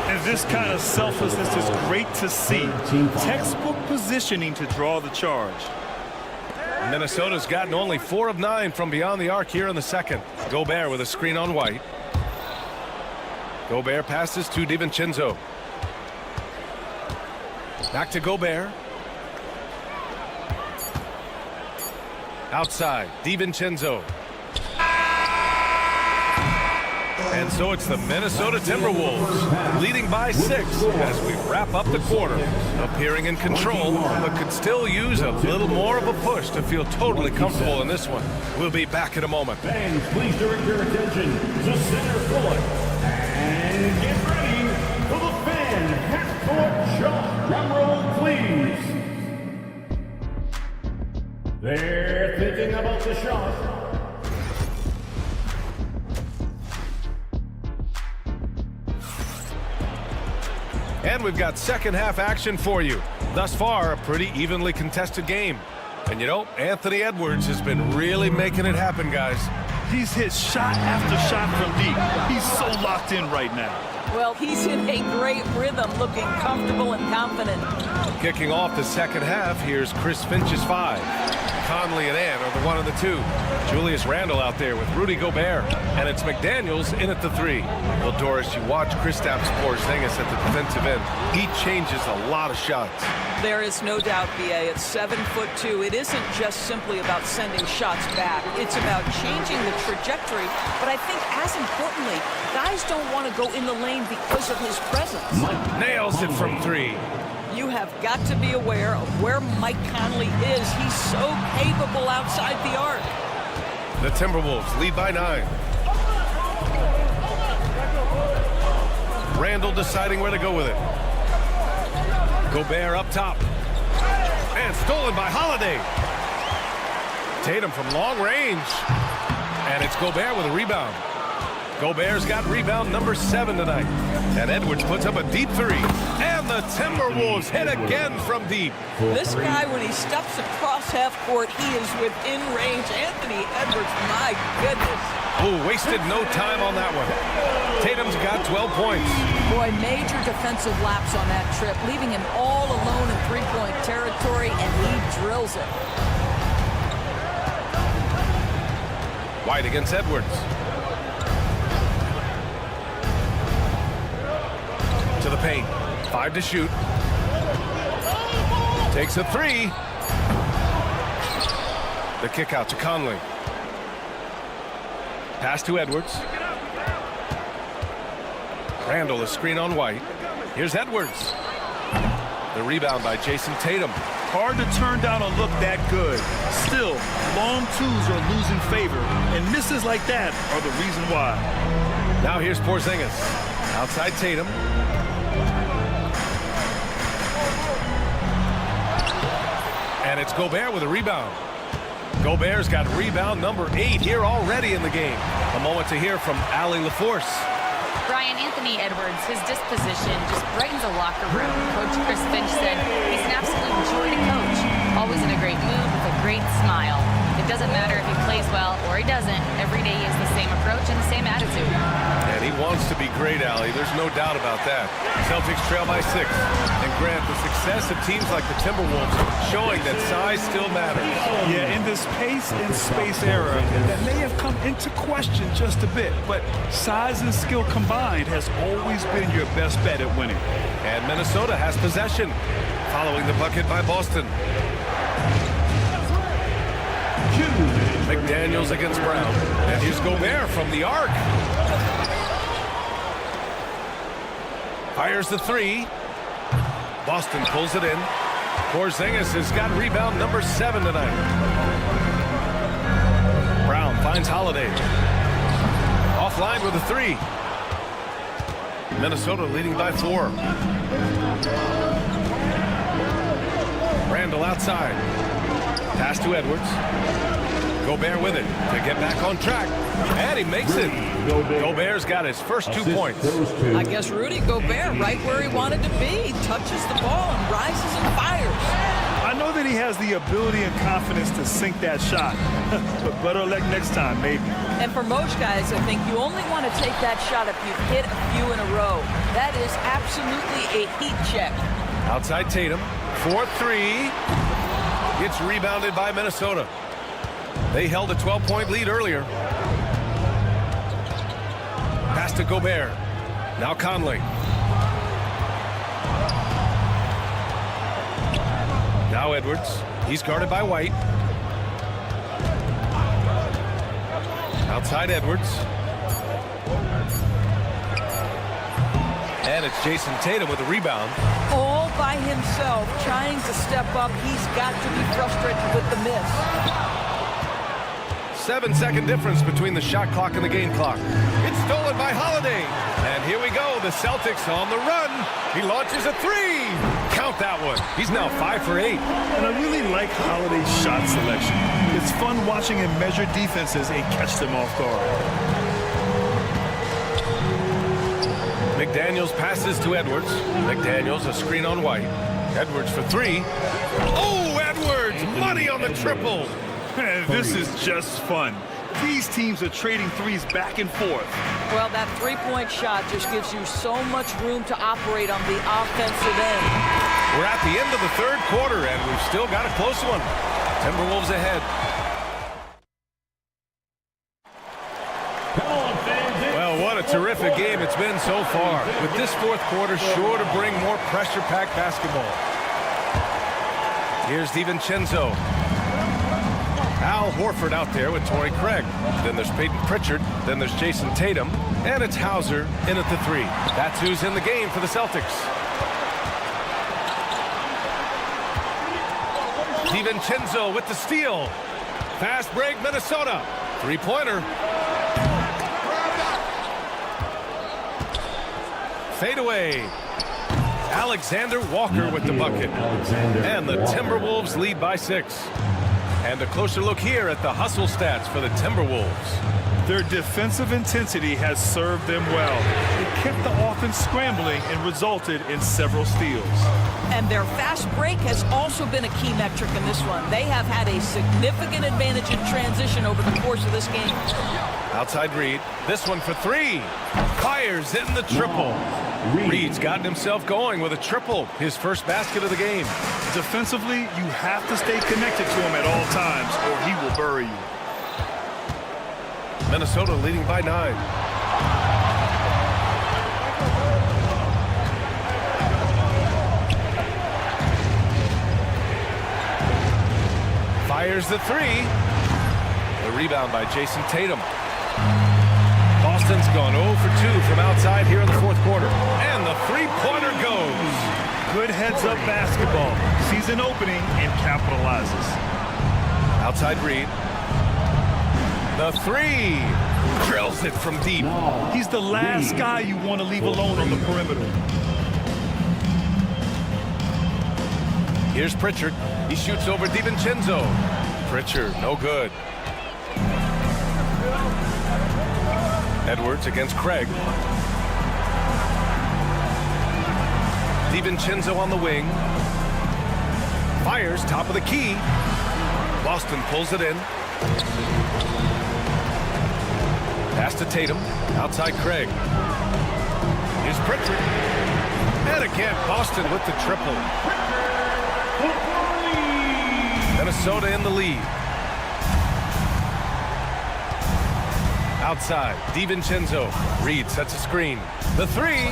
And this kind of selflessness is great to see. Textbook positioning to draw the charge. Minnesota's gotten only 4 of 9 from beyond the arc here in the second. Gobert with a screen on White. Gobert passes to DiVincenzo. Back to Gobert. Outside, DiVincenzo. And so it's the Minnesota Timberwolves leading by 6 as we wrap up the quarter. Appearing in control, but could still use a little more of a push to feel totally comfortable in this one. We'll be back in a moment. Fans, please direct your attention to center court. And get ready for the fan half-court shot. Drum roll, please. They're thinking about the shot. And we've got second half action for you. Thus far, a pretty evenly contested game. And you know, Anthony Edwards has been really making it happen, guys. He's hit shot after shot from deep. He's so locked in right now. Well, he's in a great rhythm, looking comfortable and confident. Kicking off the second half, here's Chris Finch's 5. Conley and Ann are the 1 and the 2. Julius Randle out there with Rudy Gobert. And it's McDaniels in at the 3. Well, Doris, you watch Kristaps Porzingis at the defensive end. He changes a lot of shots. There is no doubt, BA, at 7'2", it isn't just simply about sending shots back. It's about changing the trajectory. But I think, as importantly, guys don't want to go in the lane because of his presence. Nails it from 3. You have got to be aware of where Mike Conley is. He's so capable outside the arc. The Timberwolves lead by 9. Randle deciding where to go with it. Gobert up top. And stolen by Holiday. Tatum from long range. And it's Gobert with a rebound. Gobert's got rebound number 7 tonight. And Edwards puts up a deep 3. And the Timberwolves hit again from deep. This guy, when he steps across half court, he is within range. Anthony Edwards, my goodness. Oh, wasted no time on that one. Tatum's got 12 points. Boy, major defensive lapse on that trip, leaving him all alone in three-point territory, and he drills it. White against Edwards. To the paint. 5 to shoot. Takes a 3. The kick out to Conley. Pass to Edwards. Randle, a screen on White. Here's Edwards. The rebound by Jason Tatum. Hard to turn down a look that good. Still, long twos are losing favor, and misses like that are the reason why. Now here's Porzingis. Outside Tatum. And it's Gobert with a rebound. Gobert's got rebound number 8 here already in the game. A moment to hear from Allie LaForce. Brian Anthony Edwards, his disposition just brightens a locker room. Coach Chris Finch said he's an absolute joy to coach. Always in a great mood with a great smile. It doesn't matter if he plays well or he doesn't. Every day he has the same approach and the same attitude. And he wants to be great, Allie. There's no doubt about that. Celtics trail by 6. And Grant, the success of teams like the Timberwolves showing that size still matters. Yeah, in this pace and space era, that may have come into question just a bit, but size and skill combined has always been your best bet at winning. And Minnesota has possession, following the bucket by Boston. McDaniels against Brown. And here's Gobert from the arc. Fires the 3. Boston pulls it in. Porzingis has got rebound number 7 tonight. Brown finds Holiday. Offline with a 3. Minnesota leading by 4. Randall outside. Pass to Edwards. Gobert with it to get back on track. And he makes it. Gobert's got his first 2 points. I guess Rudy Gobert right where he wanted to be. Touches the ball and rises and fires. I know that he has the ability and confidence to sink that shot, but better luck next time, maybe. And for most guys, I think you only want to take that shot if you've hit a few in a row. That is absolutely a heat check. Outside Tatum. 4-3. Gets rebounded by Minnesota. They held a 12-point lead earlier. Pass to Gobert. Now Conley. Now Edwards. He's guarded by White. Outside Edwards. And it's Jason Tatum with a rebound. All by himself, trying to step up. He's got to be frustrated with the miss. 7-second difference between the shot clock and the game clock. It's stolen by Holiday. And here we go. The Celtics on the run. He launches a 3. Count that one. He's now 5 for 8. And I really like Holiday's shot selection. It's fun watching him measure defenses and catch them off guard. McDaniels passes to Edwards. McDaniels a screen on White. Edwards for 3. Oh, Edwards! Money on the triple. This is just fun. These teams are trading threes back and forth. Well, that three-point shot just gives you so much room to operate on the offensive end. We're at the end of the third quarter, and we've still got a close one. Timberwolves ahead. Well, what a terrific game it's been so far. With this fourth quarter sure to bring more pressure-packed basketball. Here's DiVincenzo. Al Horford out there with Torrey Craig. Then there's Peyton Pritchard. Then there's Jason Tatum. And it's Hauser in at the 3. That's who's in the game for the Celtics. DiVincenzo with the steal. Fast break, Minnesota. Three-pointer. Fade away. Alexander Walker with the bucket. And the Timberwolves lead by 6. And a closer look here at the hustle stats for the Timberwolves. Their defensive intensity has served them well. It kept the offense scrambling and resulted in several steals. And their fast break has also been a key metric in this one. They have had a significant advantage in transition over the course of this game. Outside Reed. This one for 3. Fires in the triple. Reed's gotten himself going with a triple. His first basket of the game. Defensively, you have to stay connected to him at all times or he will bury you. Minnesota leading by 9. Fires the 3. The rebound by Jason Tatum. Boston's gone 0 for 2 from outside here in the fourth quarter. And the three-pointer goes. Good heads-up basketball. Sees an opening and capitalizes. Outside Reed. The 3. Drills it from deep. He's the last guy you want to leave alone on the perimeter. Here's Pritchard. He shoots over DiVincenzo. Pritchard, no good. Edwards against Craig. DiVincenzo on the wing. Fires, top of the key. Boston pulls it in. Pass to Tatum. Outside Craig. Here's Pritchard. And again, Boston with the triple. Minnesota in the lead. Outside, DiVincenzo. Reed sets a screen. The three.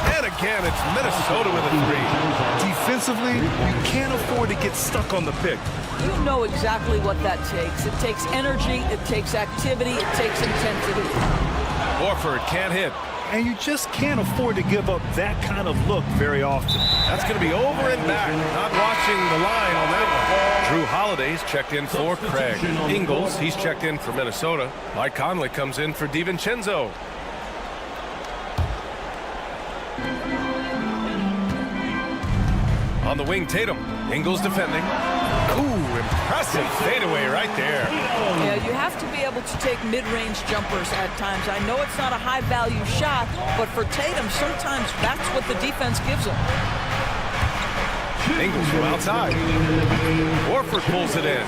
And again, it's Minnesota with a three. Defensively, you can't afford to get stuck on the pick. You know exactly what that takes. It takes energy, it takes activity, it takes intensity. Horford can't hit. And you just can't afford to give up that kind of look very often. That's going to be over and back. Not watching the line on that one. Drew Holiday's checked in for Craig. Ingles, he's checked in for Minnesota. Mike Conley comes in for DiVincenzo. On the wing, Tatum. Ingles defending. Ooh, impressive fadeaway right there. Yeah, you have to be able to take mid-range jumpers at times. I know it's not a high-value shot, but for Tatum, sometimes that's what the defense gives him. Ingles from outside. Horford pulls it in.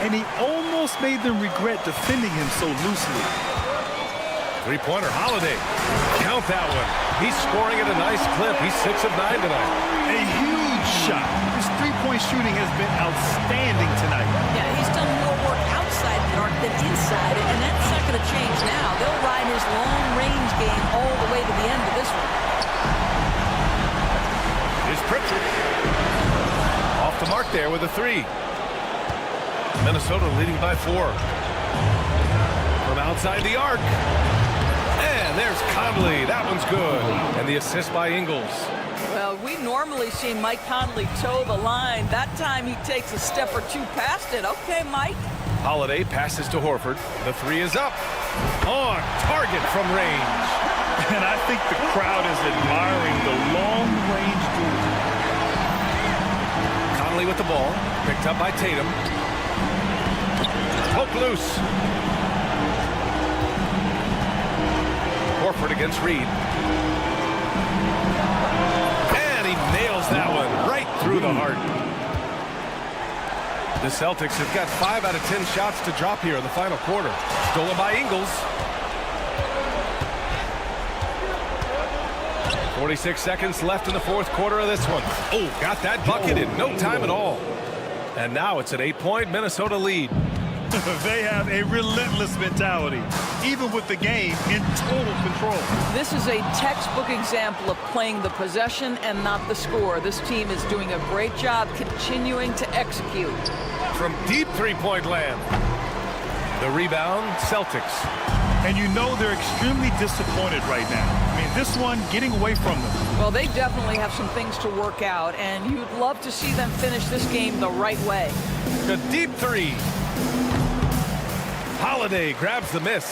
And he almost made them regret defending him so loosely. Three-pointer, Holiday. Count that one. He's scoring at a nice clip. He's 6 of 9 tonight. A huge shot. His three-point shooting has been outstanding tonight. Yeah, he's done more work outside the arc than inside, and that's not going to change now. They'll ride his long-range game all the way to the end of this one. Here's Pritchard. Off the mark there with a three. Minnesota leading by 4. From outside the arc. And there's Conley. That one's good. And the assist by Ingles. Well, we normally see Mike Conley toe the line. That time he takes a step or two past it. Okay, Mike. Holiday passes to Horford. The three is up. On target from range. And I think the crowd is admiring the long-range duel. Conley with the ball. Picked up by Tatum. Poke loose. Horford against Reed. And he nails that one right through the heart. The Celtics have got 5 out of 10 shots to drop here in the final quarter. Stolen by Ingles. 46 seconds left in the fourth quarter of this one. Oh, got that bucket in no time at all. And now it's an 8-point Minnesota lead. They have a relentless mentality, even with the game in total control. This is a textbook example of playing the possession and not the score. This team is doing a great job continuing to execute. From deep three-point land. The rebound, Celtics. And you know they're extremely disappointed right now. I mean, this one getting away from them. Well, they definitely have some things to work out, and you'd love to see them finish this game the right way. The deep three. Holiday grabs the miss.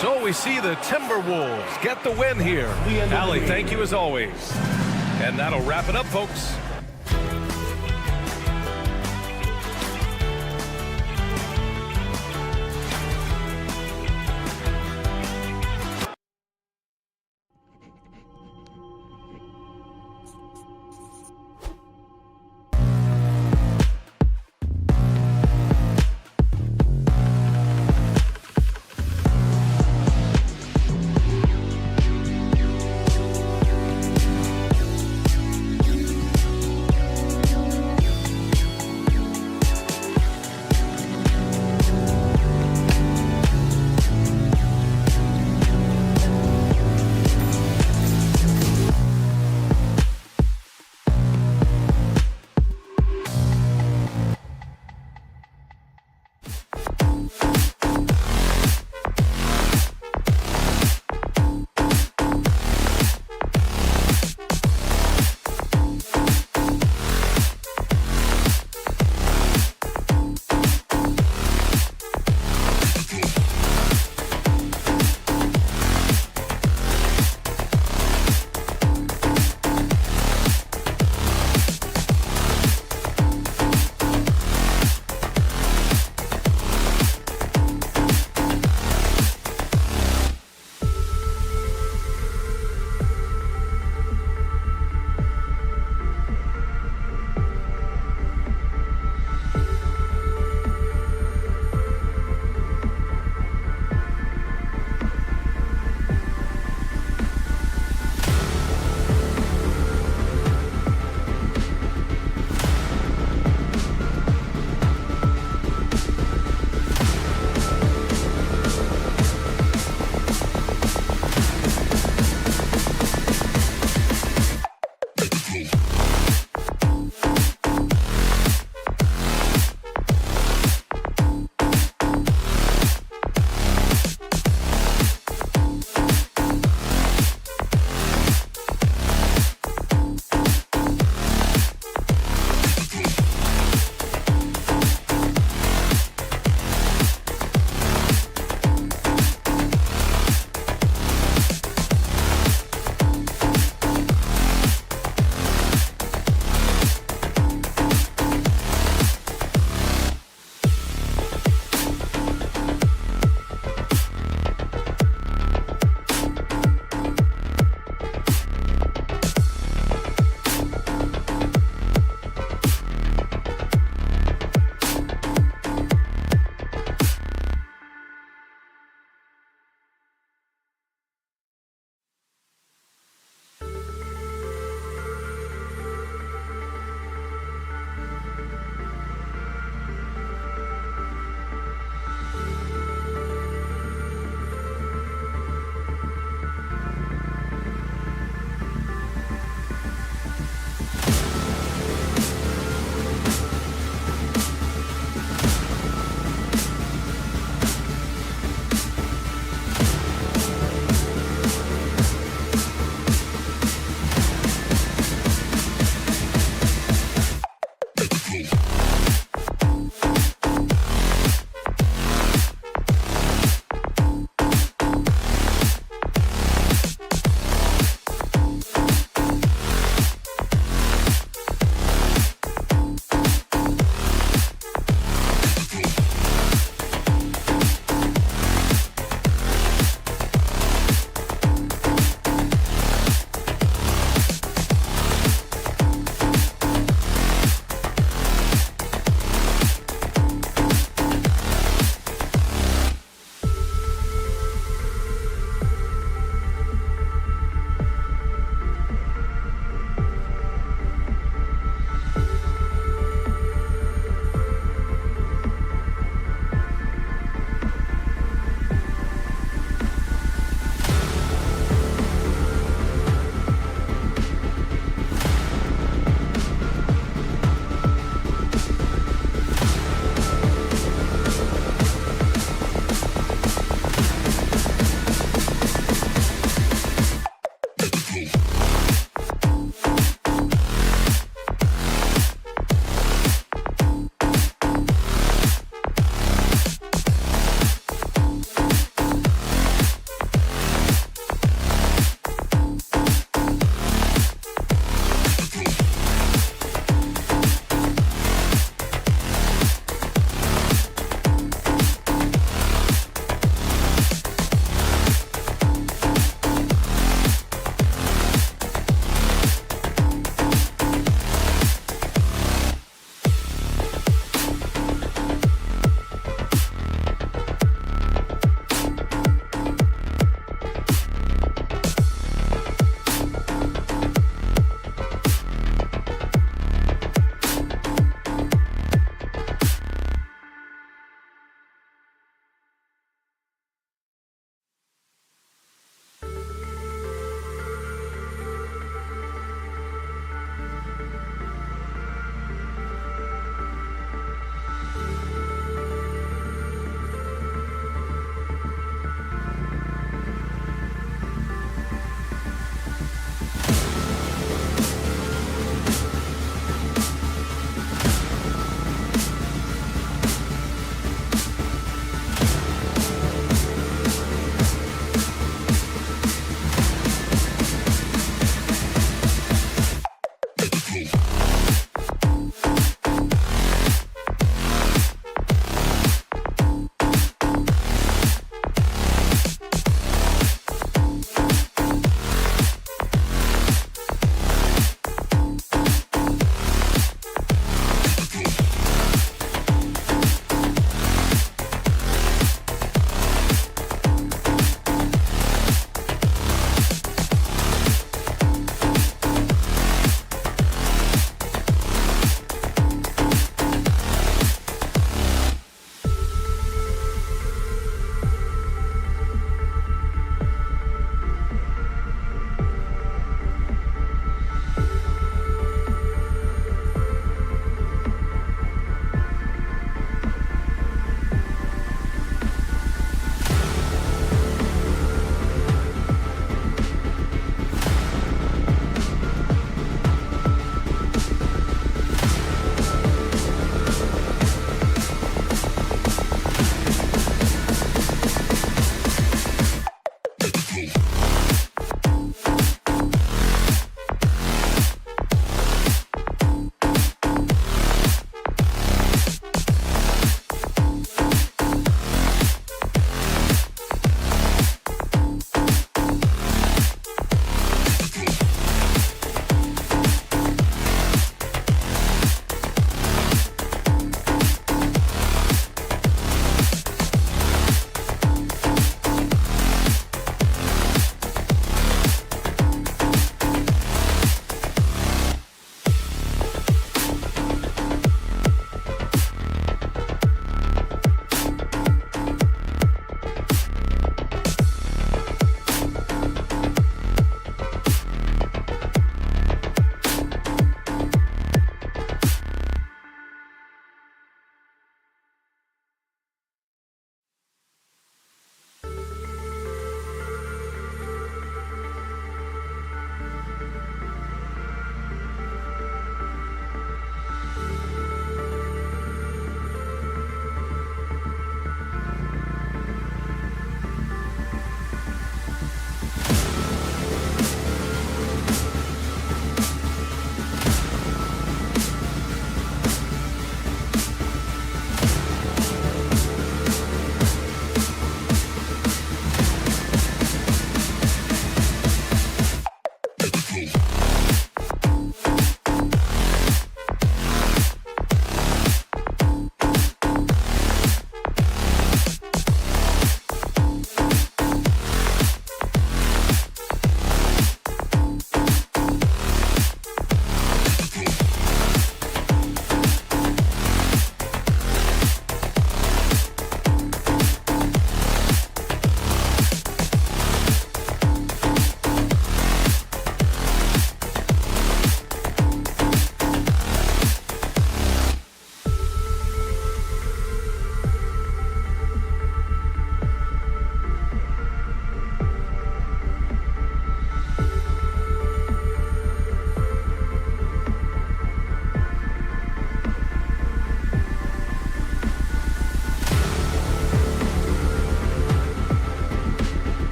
So we see the Timberwolves get the win here. Allie, thank you as always. And that'll wrap it up, folks.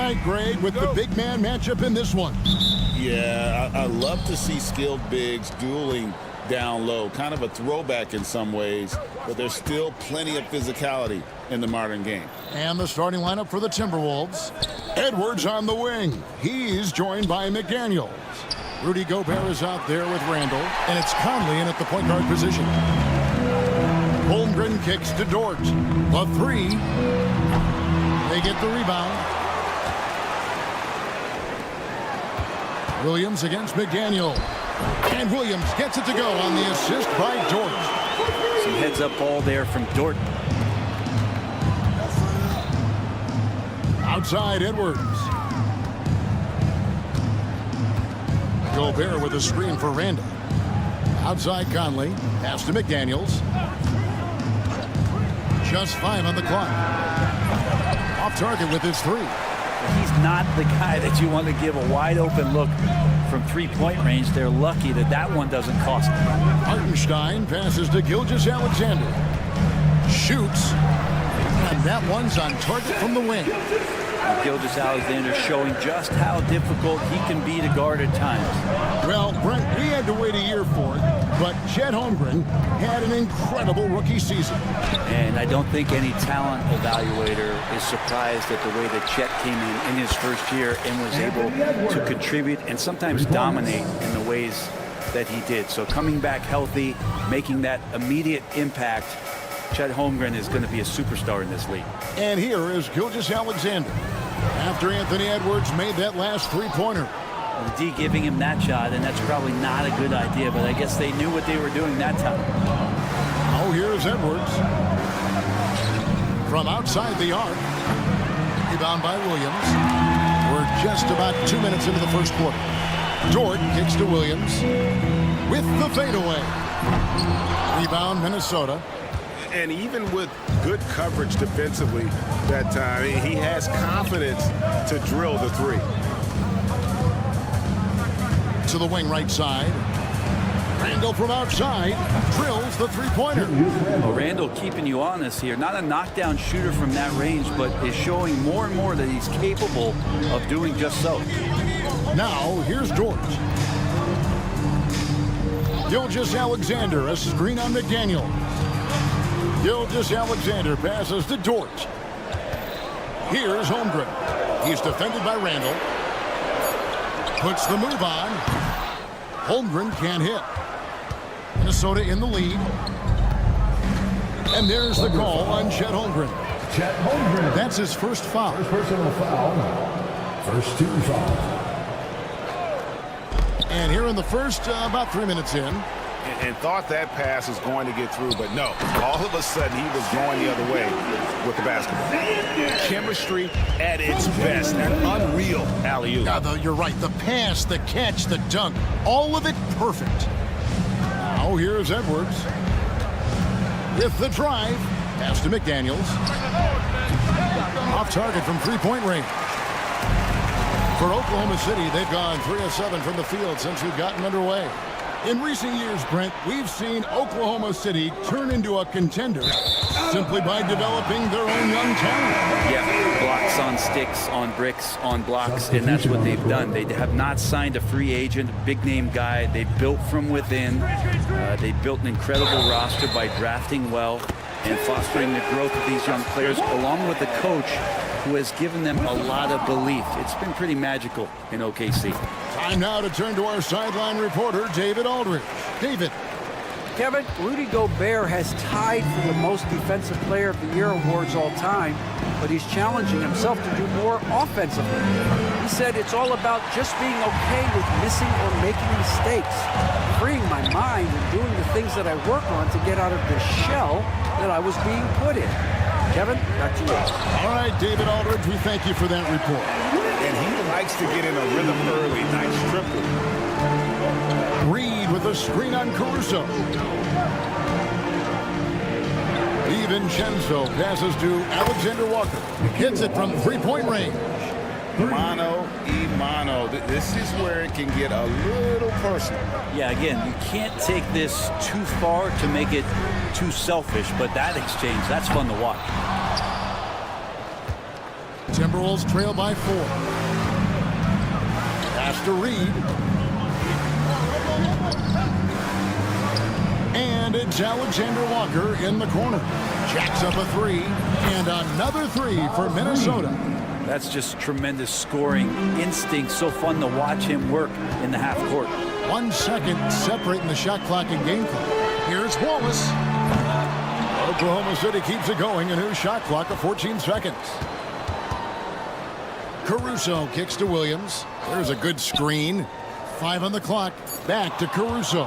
right, Greg, with the big man matchup in this one. Yeah, I love to see skilled bigs dueling down low. Kind of a throwback in some ways, but there's still plenty of physicality in the modern game. And the starting lineup for the Timberwolves. Edwards on the wing. He's joined by McDaniels. Rudy Gobert is out there with Randall, and it's Conley in at the point guard position. Holmgren kicks to Dort. The three. They get the rebound. Williams against McDaniel. And Williams gets it to go on the assist by Dort. Some heads-up ball there from Dort. Outside Edwards. Gobert with a screen for Randall. Outside Conley. Pass to McDaniels. Just 5 on the clock. Off target with his three. He's not the guy that you want to give a wide open look from three-point range. They're lucky that that one doesn't cost them. Hartenstein passes to Gilgeous-Alexander. Shoots. And that one's on target from the wing. Gilgeous-Alexander showing just how difficult he can be to guard at times. Well, Brent, we had to wait a year for it, but Chet Holmgren had an incredible rookie season. And I don't think any talent evaluator is surprised at the way that Chet came in his first year and was able to contribute and sometimes dominate in the ways that he did. So coming back healthy, making that immediate impact, Chet Holmgren is going to be a superstar in this league. And here is Gilgeous-Alexander after Anthony Edwards made that last three-pointer. The D giving him that shot, and that's probably not a good idea, but I guess they knew what they were doing that time. Oh, here's Edwards. From outside the arc. Rebound by Williams. We're just about 2 minutes into the first quarter. Dort kicks to Williams with the fadeaway. Rebound Minnesota. And even with good coverage defensively that time, he has confidence to drill the three. To the wing right side. Randall from outside drills the three-pointer. Well, Randall keeping you honest here. Not a knockdown shooter from that range, but is showing more and more that he's capable of doing just so. Now, here's Dort. Gilgeous-Alexander, a screen on McDaniel. Gilgeous-Alexander passes to Dort. Here's Holmgren. He's defended by Randall. Puts the move on. Holmgren can't hit. Minnesota in the lead. And there's the call on Chet Holmgren. Chet Holmgren. That's his first foul. First personal foul. First two fouls. And here in the first, about 3 minutes in. And thought that pass was going to get through, but no. All of a sudden, he was going the other way with the basketball. Chemistry at its best. An unreal alley-oop. Yeah, you're right. The pass, the catch, the dunk, all of it perfect. Now here's Edwards with the drive. Pass to McDaniels. Off target from three-point range. For Oklahoma City, they've gone 3 of 7 from the field since we've gotten underway. In recent years, Brent, we've seen Oklahoma City turn into a contender simply by developing their own young talent. Yeah, blocks on sticks, on bricks, on blocks, and that's what they've done. They have not signed a free agent, big-name guy. They built from within. They built an incredible roster by drafting well and fostering the growth of these young players, along with a coach who has given them a lot of belief. It's been pretty magical in OKC. Time now to turn to our sideline reporter, David Aldridge. David. Kevin, Rudy Gobert has tied for the most defensive player of the year awards all time, but he's challenging himself to do more offensively. He said it's all about just being okay with missing or making mistakes, freeing my mind and doing the things that I work on to get out of the shell that I was being put in. Kevin, back to you. All right, David Aldridge, we thank you for that report. And he likes to get in a rhythm early. Nice triple. Reed with a screen on Caruso. DiVincenzo passes to Alexander Walker. Hits it from three-point range. Mano y mano. This is where it can get a little personal. Yeah, again, you can't take this too far to make it too selfish, but that exchange, that's fun to watch. Timberwolves trail by 4. Pass to Reed. And it's Alexander Walker in the corner. Jacks up a 3. And another 3 for Minnesota. That's just tremendous scoring instinct. So fun to watch him work in the half court. 1 second separating the shot clock and game clock. Here's Wallace. Oklahoma City keeps it going. A new shot clock of 14 seconds. Caruso kicks to Williams. There's a good screen. 5 on the clock. Back to Caruso.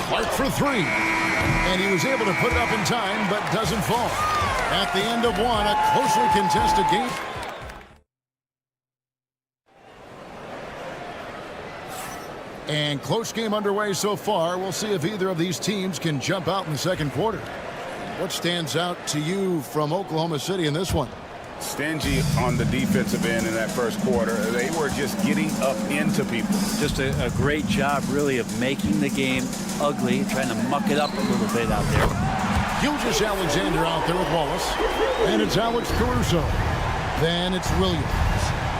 Clark for 3. And he was able to put it up in time, but doesn't fall. At the end of 1, a closely contested game. And close game underway so far. We'll see if either of these teams can jump out in the second quarter. What stands out to you from Oklahoma City in this one? Stingy on the defensive end in that first quarter. They were just getting up into people. Just a great job, really, of making the game ugly, trying to muck it up a little bit out there. Gilgeous-Alexander out there with Wallace. And it's Alex Caruso. Then it's Williams.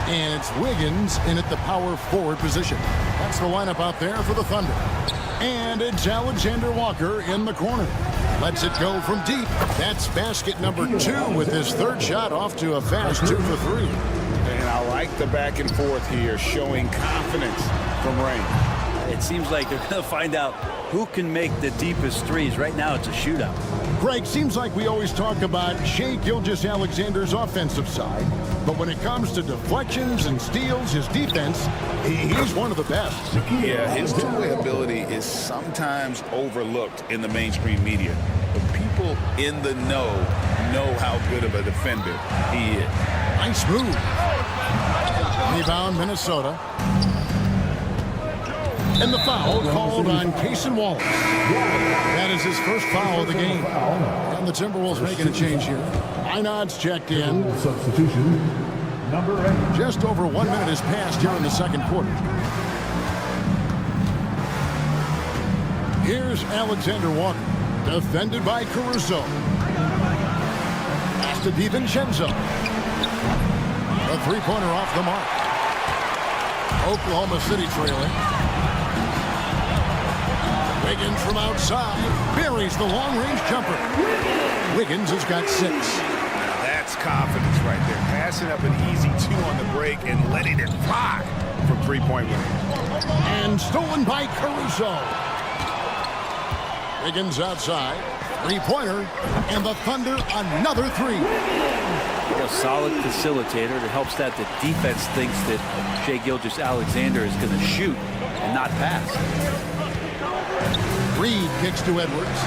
And it's Wiggins in at the power forward position. That's the lineup out there for the Thunder. And it's Alexander Walker in the corner. Lets it go from deep. That's basket number 2 with his third shot off to a fast 2 for 3. And I like the back and forth here, showing confidence from Rain. It seems like they're going to find out who can make the deepest threes. Right now, it's a shootout. Greg, seems like we always talk about Shai Gilgeous-Alexander's offensive side, but when it comes to deflections and steals, his defense, he's one of the best. Yeah, his two-way ability is sometimes overlooked in the mainstream media, but people in the know how good of a defender he is. Nice move. Rebound, Minnesota. And the foul called on Cason Wallace. That is his first foul of the game. And the Timberwolves making a change here. Inod's checked in. Substitution number 8. Just over 1 minute has passed here in the second quarter. Here's Alexander Walker, defended by Caruso. Pass to DiVincenzo. A three-pointer off the mark. Oklahoma City trailing. Wiggins from outside buries the long-range jumper. Wiggins has got 6. Now that's confidence right there. Passing up an easy 2 on the break and letting it fly from three-point range. And stolen by Caruso. Wiggins outside. Three-pointer. And the Thunder another 3. A solid facilitator that helps that the defense thinks that Shai Gilgeous-Alexander is going to shoot and not pass. Reed kicks to Edwards.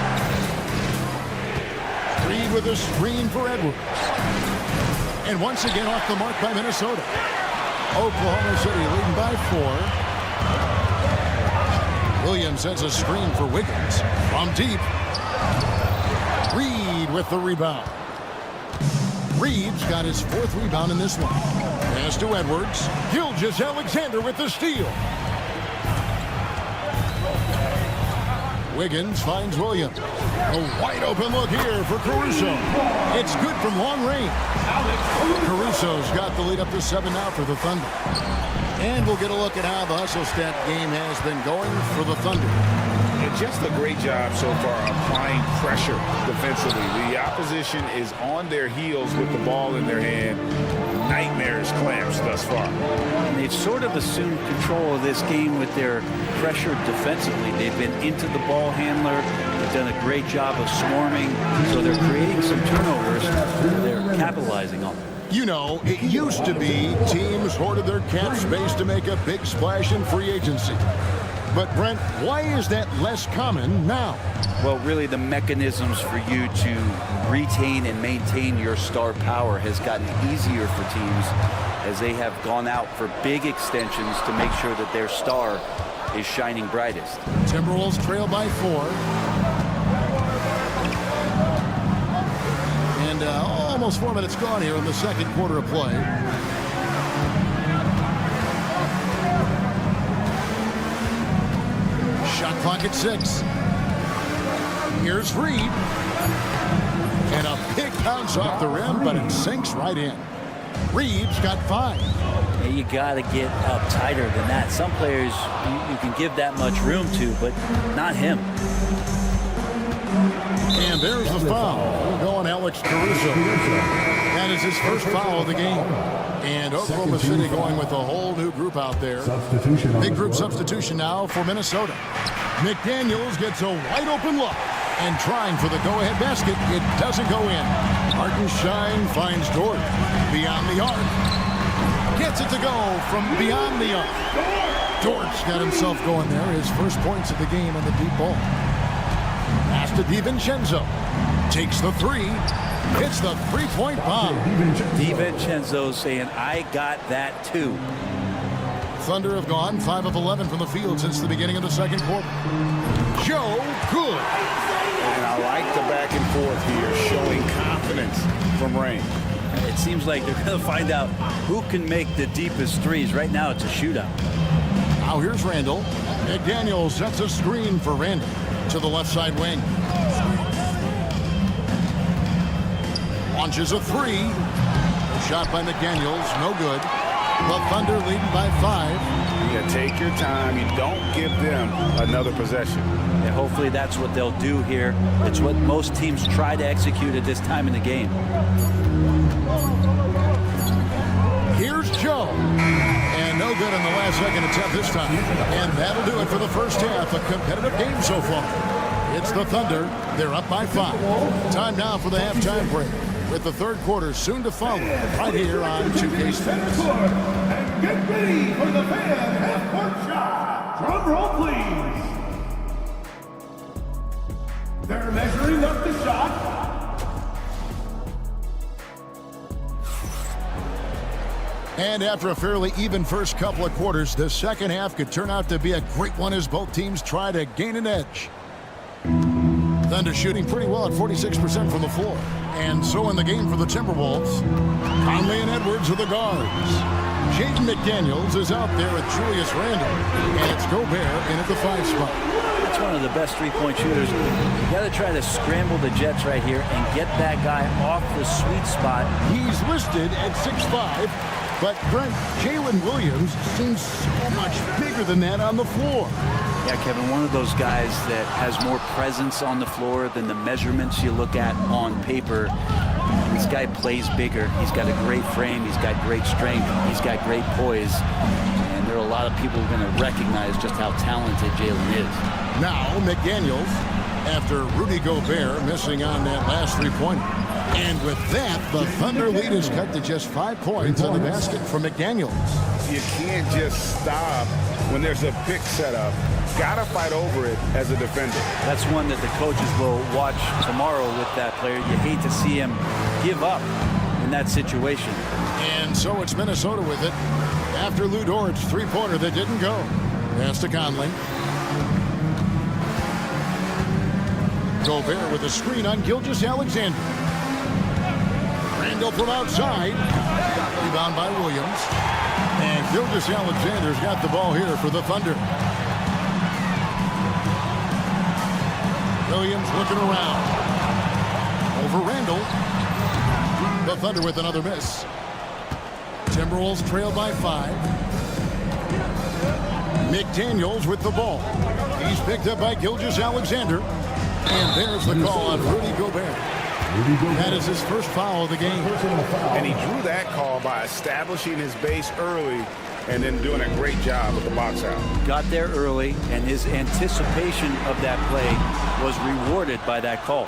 Reed with a screen for Edwards. And once again off the mark by Minnesota. Oklahoma City leading by 4. Williams sets a screen for Wiggins from deep. Reed with the rebound. Reed's got his 4th rebound in this one. Pass to Edwards. Gilgeous-Alexander with the steal. Wiggins finds Williams. A wide open look here for Caruso. It's good from long range. Caruso's got the lead up to 7 now for the Thunder. And we'll get a look at how the hustle stat game has been going for the Thunder. And just a great job so far applying pressure defensively. The opposition is on their heels with the ball in their hand. Nightmarish clamps thus far. And they've sort of assumed control of this game with their pressure defensively. They've been into the ball handler. They've done a great job of swarming. So they're creating some turnovers. They're capitalizing on them. You know, it used to be teams hoarded their cap space to make a big splash in free agency. But, Brent, why is that less common now? Well, really, the mechanisms for you to retain and maintain your star power has gotten easier for teams as they have gone out for big extensions to make sure that their star is shining brightest. Timberwolves trail by 4. And almost 4 minutes gone here in the second quarter of play. Shot clock at 6. Here's Reed. And a pick Bounce off the rim, but it sinks right in. Reeves got 5. Yeah, you got to get up tighter than that. Some players you can give that much room to, but not him. And there's the foul. Going Alex Caruso. That is his first foul of the game. And Oklahoma City going with a whole new group out there. Big group substitution now for Minnesota. McDaniels gets a wide open look. And trying for the go-ahead basket, it doesn't go in. Hartenstein finds Dort beyond the arc. Gets it to go from beyond the arc. Dort's got himself going there. His first points of the game on the deep ball. Pass to DiVincenzo. Takes the 3. Hits the three-point bomb. DiVincenzo saying, I got that too. Thunder have gone 5 of 11 from the field since the beginning of the second quarter. Joe Good. And I like the back and forth here, showing confidence from Rain. It seems like they're going to find out who can make the deepest threes. Right now, it's a shootout. Now here's Randall. McDaniels sets a screen for Randall to the left side wing. Launches a 3. Shot by McDaniels, no good. The Thunder leading by 5. Yeah, take your time. You don't give them another possession. And hopefully that's what they'll do here. It's what most teams try to execute at this time in the game. Here's Joe. And no good on the last second attempt this time. And that'll do it for the first half. A competitive game so far. It's the Thunder. They're up by 5. Time now for the halftime break, with the third quarter soon to follow right here on 2K Sports. And get ready for the fan half-court shot. Drum roll, please. They're measuring up the shot. And after a fairly even first couple of quarters, the second half could turn out to be a great one as both teams try to gain an edge. Thunder shooting pretty well at 46% from the floor. And so in the game for the Timberwolves, Conley and Edwards are the guards. Jaden McDaniels is out there with Julius Randle. And it's Gobert in at the 5 spot. That's one of the best three-point shooters. You got to try to scramble the Jets right here and get that guy off the sweet spot. He's listed at 6'5", but Brent, Jalen Williams seems so much bigger than that on the floor. Yeah, Kevin, one of those guys that has more presence on the floor than the measurements you look at on paper. This guy plays bigger. He's got a great frame. He's got great strength. He's got great poise. And there are a lot of people who are going to recognize just how talented Jalen is. Now McDaniels, after Rudy Gobert missing on that last three-pointer. And with that, the Thunder lead is cut to just 5 points on the basket from McDaniels. You can't just stop when there's a pick set up. Gotta fight over it as a defender. That's one that the coaches will watch tomorrow with that player. You hate to see him give up in that situation. And so it's Minnesota with it. After Lou Dort's three-pointer that didn't go. Pass to Conley. Gobert with a screen on Gilgeous-Alexander. Randall from outside. Rebound by Williams. And Gilgeous-Alexander's got the ball here for the Thunder. Williams looking around. Over Randall. The Thunder with another miss. Timberwolves trail by 5. McDaniels with the ball. He's picked up by Gilgeous-Alexander. And there's the call on Rudy Gobert. That is his first foul of the game. And he drew that call by establishing his base early and then doing a great job with the box out. Got there early, and his anticipation of that play was rewarded by that call.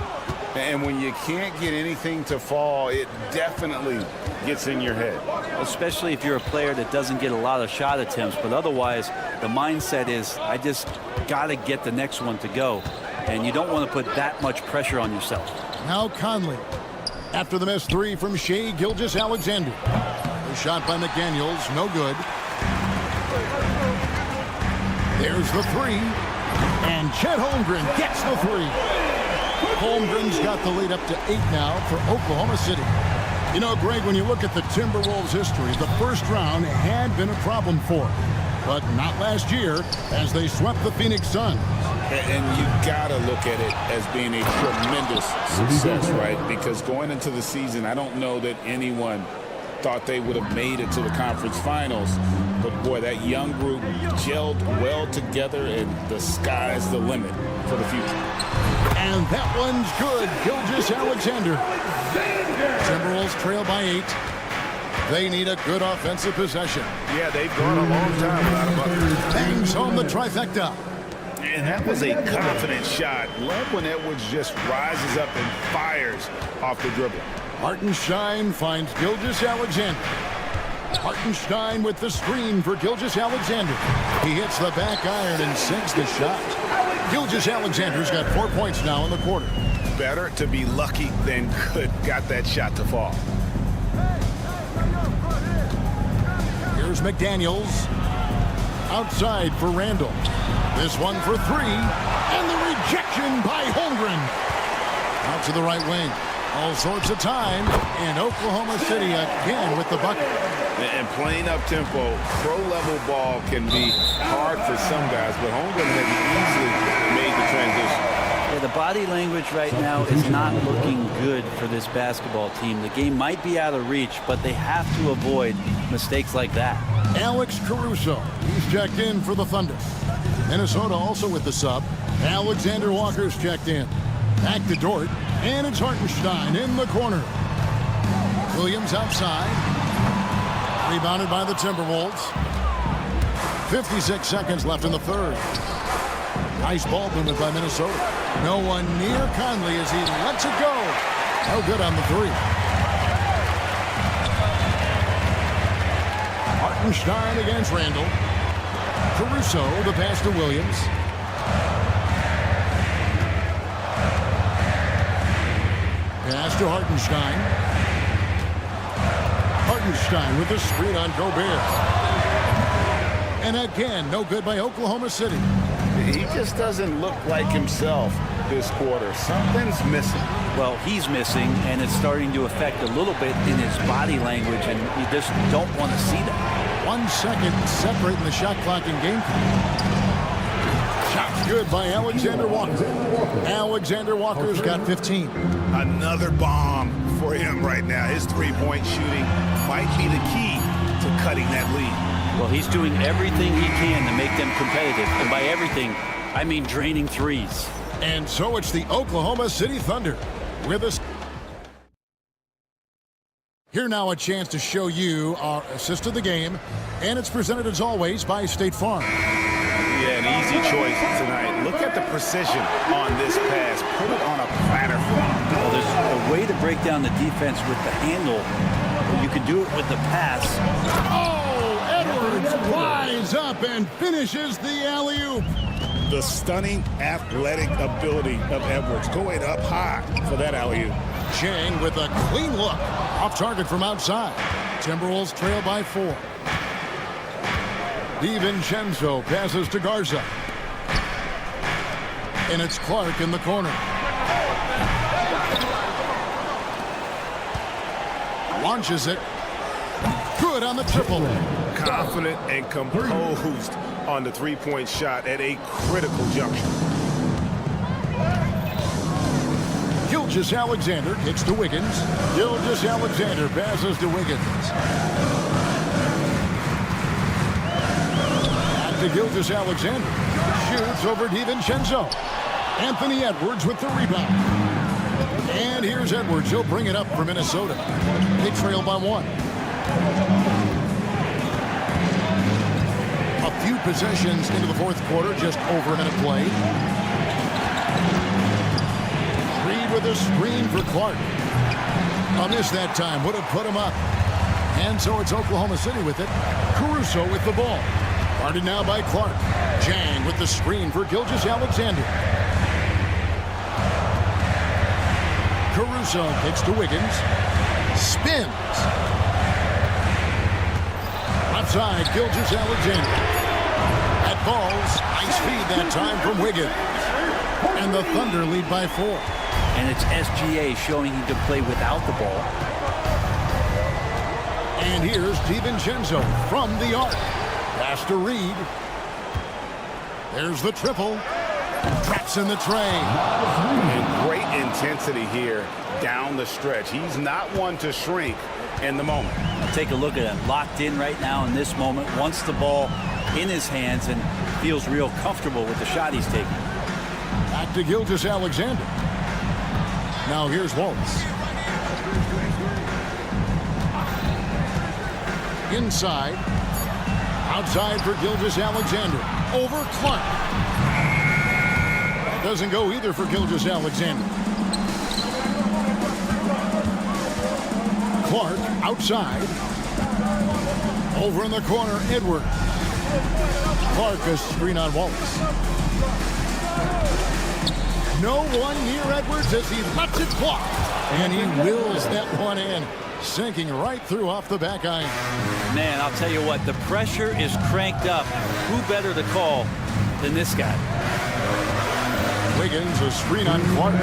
And when you can't get anything to fall, it definitely gets in your head. Especially if you're a player that doesn't get a lot of shot attempts. But otherwise, the mindset is, I just got to get the next one to go. And you don't want to put that much pressure on yourself. Now Conley. After the missed 3 from Shai Gilgeous-Alexander. The shot by McDaniels, no good. There's the 3. And Chet Holmgren gets the 3. Holmgren's got the lead up to 8 now for Oklahoma City. You know, Greg, when you look at the Timberwolves' history, the first round had been a problem for them. But not last year, as they swept the Phoenix Suns. And you got to look at it as being a tremendous success, right? Because going into the season, I don't know that anyone thought they would have made it to the conference finals. But, boy, that young group gelled well together, and the sky's the limit for the future. And that one's good. Gilgeous-Alexander. Timberwolves trail by 8. They need a good offensive possession. Yeah, they've gone a long time without a bucket. Bangs home the trifecta. And that was a confident shot. Love when Edwards just rises up and fires off the dribble. Hartenstein finds Gilgeous-Alexander. Hartenstein with the screen for Gilgeous-Alexander. He hits the back iron and sinks the shot. Gilgeous-Alexander's got 4 points now in the quarter. Better to be lucky than good. Got that shot to fall. Here's McDaniels. Outside for Randall. This one for 3. And the rejection by Holmgren. Out to the right wing. All sorts of time. And Oklahoma City again with the bucket. And playing up-tempo, pro-level ball can be hard for some guys, but Holmgren has easily made the transition. Yeah, the body language right now is not looking good for this basketball team. The game might be out of reach, but they have to avoid mistakes like that. Alex Caruso. He's checked in for the Thunder. Minnesota also with the sub. Alexander Walker's checked in. Back to Dort. And it's Hartenstein in the corner. Williams outside. Rebounded by the Timberwolves. 56 seconds left in the third. Nice ball movement by Minnesota. No one near Conley as he lets it go. No good on the 3. Hartenstein against Randall. Caruso, the pass to Williams. Pass to Hartenstein. Hartenstein with the screen on Gobert. And again, no good by Oklahoma City. He just doesn't look like himself this quarter. Something's missing. Well, he's missing, and it's starting to affect a little bit in his body language, and you just don't want to see that. 1 second separating the shot clock and game clock. Shot's good by Alexander Walker. Alexander Walker's got 15. Another bomb for him right now. His three-point shooting might be the key to cutting that lead. Well, he's doing everything he can to make them competitive. And by everything, I mean draining threes. And so it's the Oklahoma City Thunder with us. Here now a chance to show you our assist of the game. And it's presented as always by State Farm. Yeah, an easy choice tonight. Look at the precision on this pass. Put it on a platter for him. Well, there's a way to break down the defense with the handle. You can do it with the pass. Oh, Edwards flies up and finishes the alley-oop. The stunning athletic ability of Edwards going up high for that alley-oop. Chang with a clean look. Off target from outside. Timberwolves trail by 4. DiVincenzo passes to Garza. And it's Clark in the corner. Launches it. Good on the triple. Confident and composed on the three-point shot at a critical juncture. Gilgeous-Alexander kicks to Wiggins. Gilgeous-Alexander passes to Wiggins. Back to Gilgeous-Alexander. Shoots over DiVincenzo. Anthony Edwards with the rebound. And here's Edwards. He'll bring it up for Minnesota. They trail by 1. A few possessions into the fourth quarter, just over a minute played. Reed with a screen for Clark. A miss that time would have put him up. And so it's Oklahoma City with it. Caruso with the ball. Guarded now by Clark. Jang with the screen for Gilgeous-Alexander. Caruso kicks to Wiggins. Spins. Left side, Gilgeous-Alexander. That ball's nice feed that time from Wiggins. And the Thunder lead by 4. And it's SGA showing he can play without the ball. And here's DiVincenzo from the arc. Pass to Reed. There's the triple. Traps in the tray. And great intensity here down the stretch. He's not one to shrink in the moment. Take a look at him. Locked in right now in this moment. Wants the ball in his hands and feels real comfortable with the shot he's taking. Back to Gilgeous-Alexander. Now here's Wallace. Inside. Outside for Gilgeous-Alexander. Over Clark. That doesn't go either for Gilgeous-Alexander. Clark outside. Over in the corner, Edwards. Clark a screen on Wallace. No one near Edwards as he lets it block. And he wills that one in. Sinking right through off the back iron. Man, I'll tell you what, the pressure is cranked up. Who better to call than this guy? Wiggins a screen on Clark.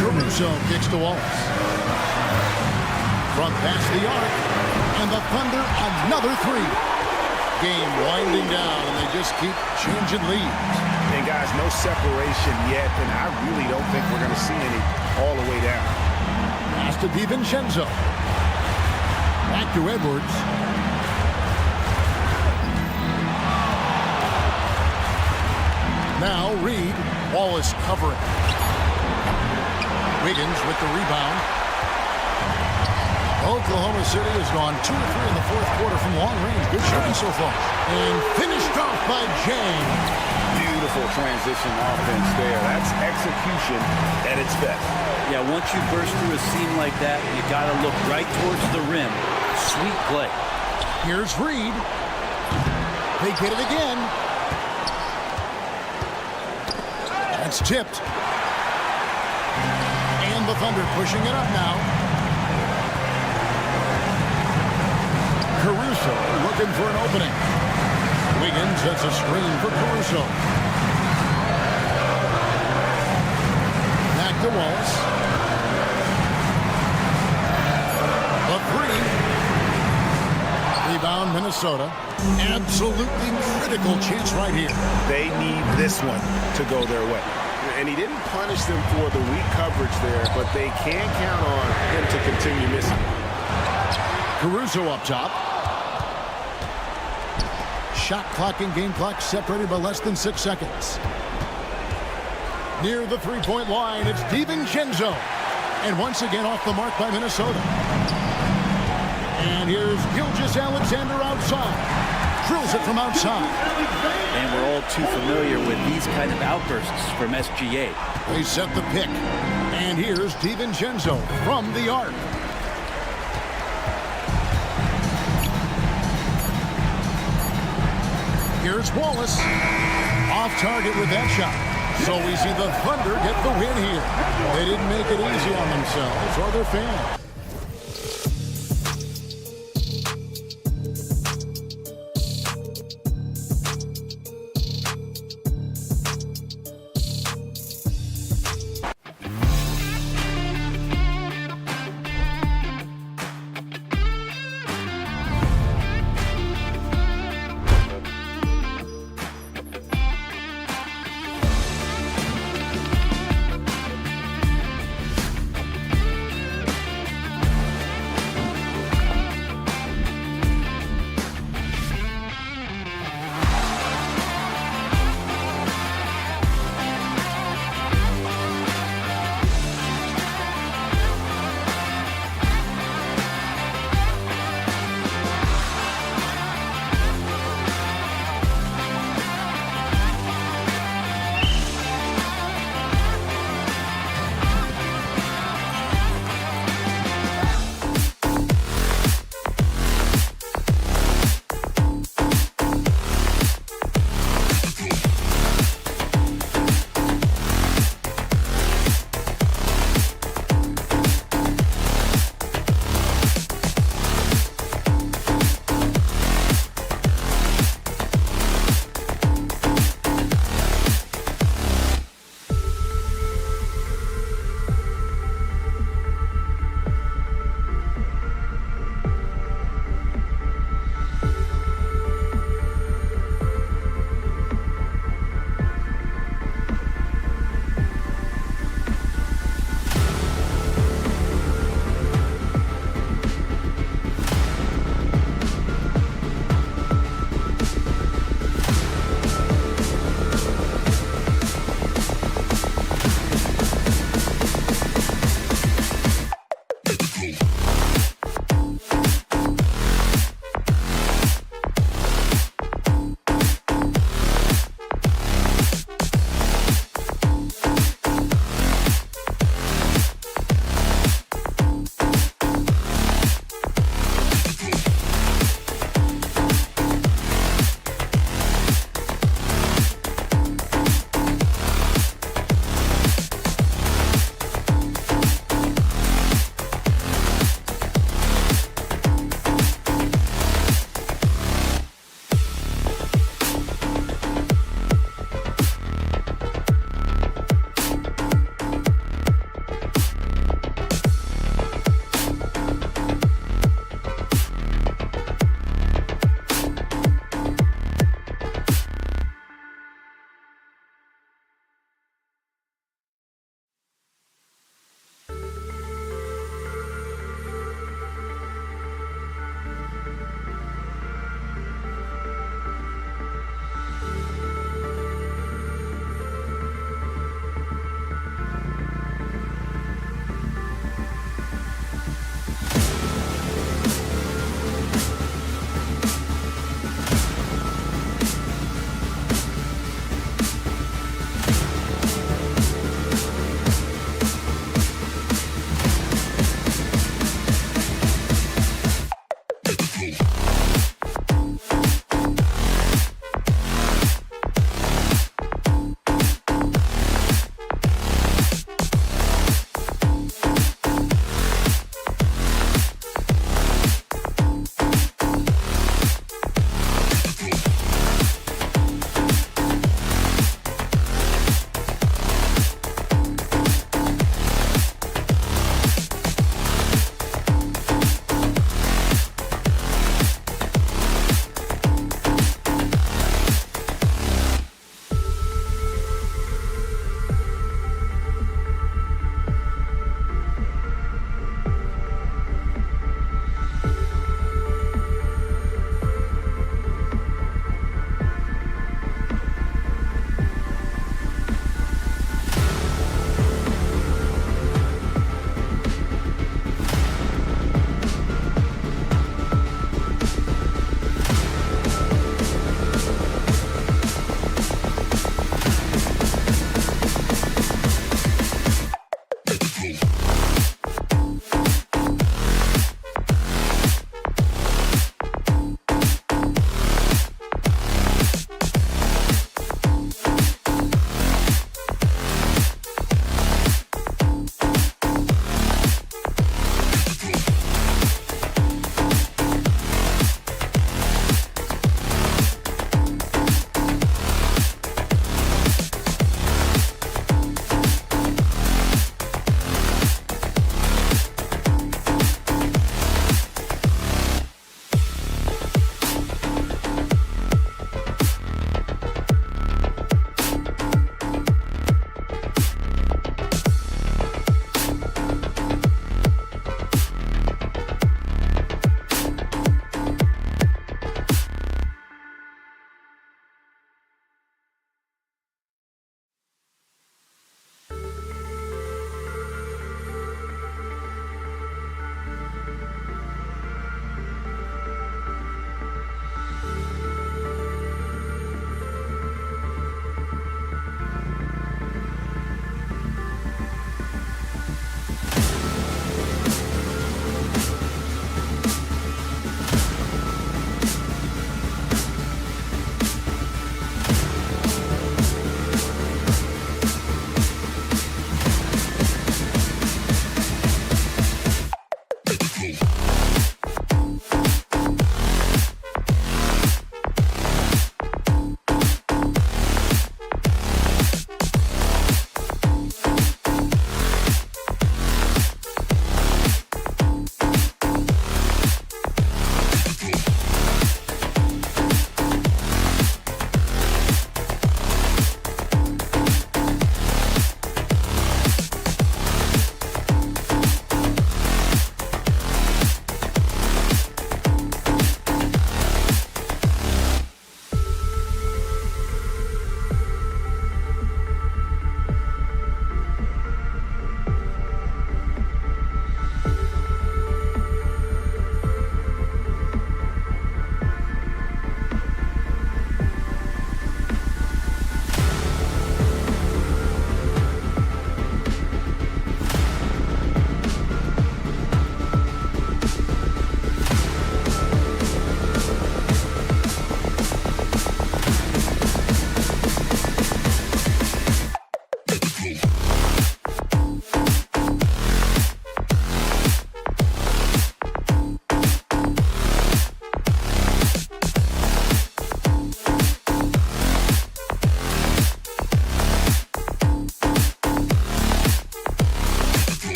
Caruso kicks to Wallace. From past the arc. And the Thunder another three. Game winding down and they just keep changing leads. And guys, no separation yet, and I really don't think we're going to see any all the way down. Pass to DiVincenzo. Back to Edwards. Now Reed. Wallace covering. Wiggins with the rebound. Oklahoma City has gone 2 of 3 in the fourth quarter from long range. Good shooting so far. And finished off by Jang. Beautiful transition offense there. That's execution at its best. Yeah, once you burst through a seam like that, you got to look right towards the rim. Sweet play. Here's Reed. They get it again. That's tipped. And the Thunder pushing it up now. Caruso looking for an opening. Wiggins sets a screen for Caruso. Back to Wallace. A three. Rebound Minnesota. Absolutely critical chance right here. They need this one to go their way. And he didn't punish them for the weak coverage there, but they can count on him to continue missing. Caruso up top. Shot clock and game clock separated by less than 6 seconds. Near the three-point line, it's DiVincenzo. And once again off the mark by Minnesota. And here's Gilgeous-Alexander outside. Drills it from outside. And we're all too familiar with these kind of outbursts from SGA. They set the pick. And here's DiVincenzo from the arc. Here's Wallace. Off target with that shot. So we see the Thunder get the win here. They didn't make it easy on themselves or their fans.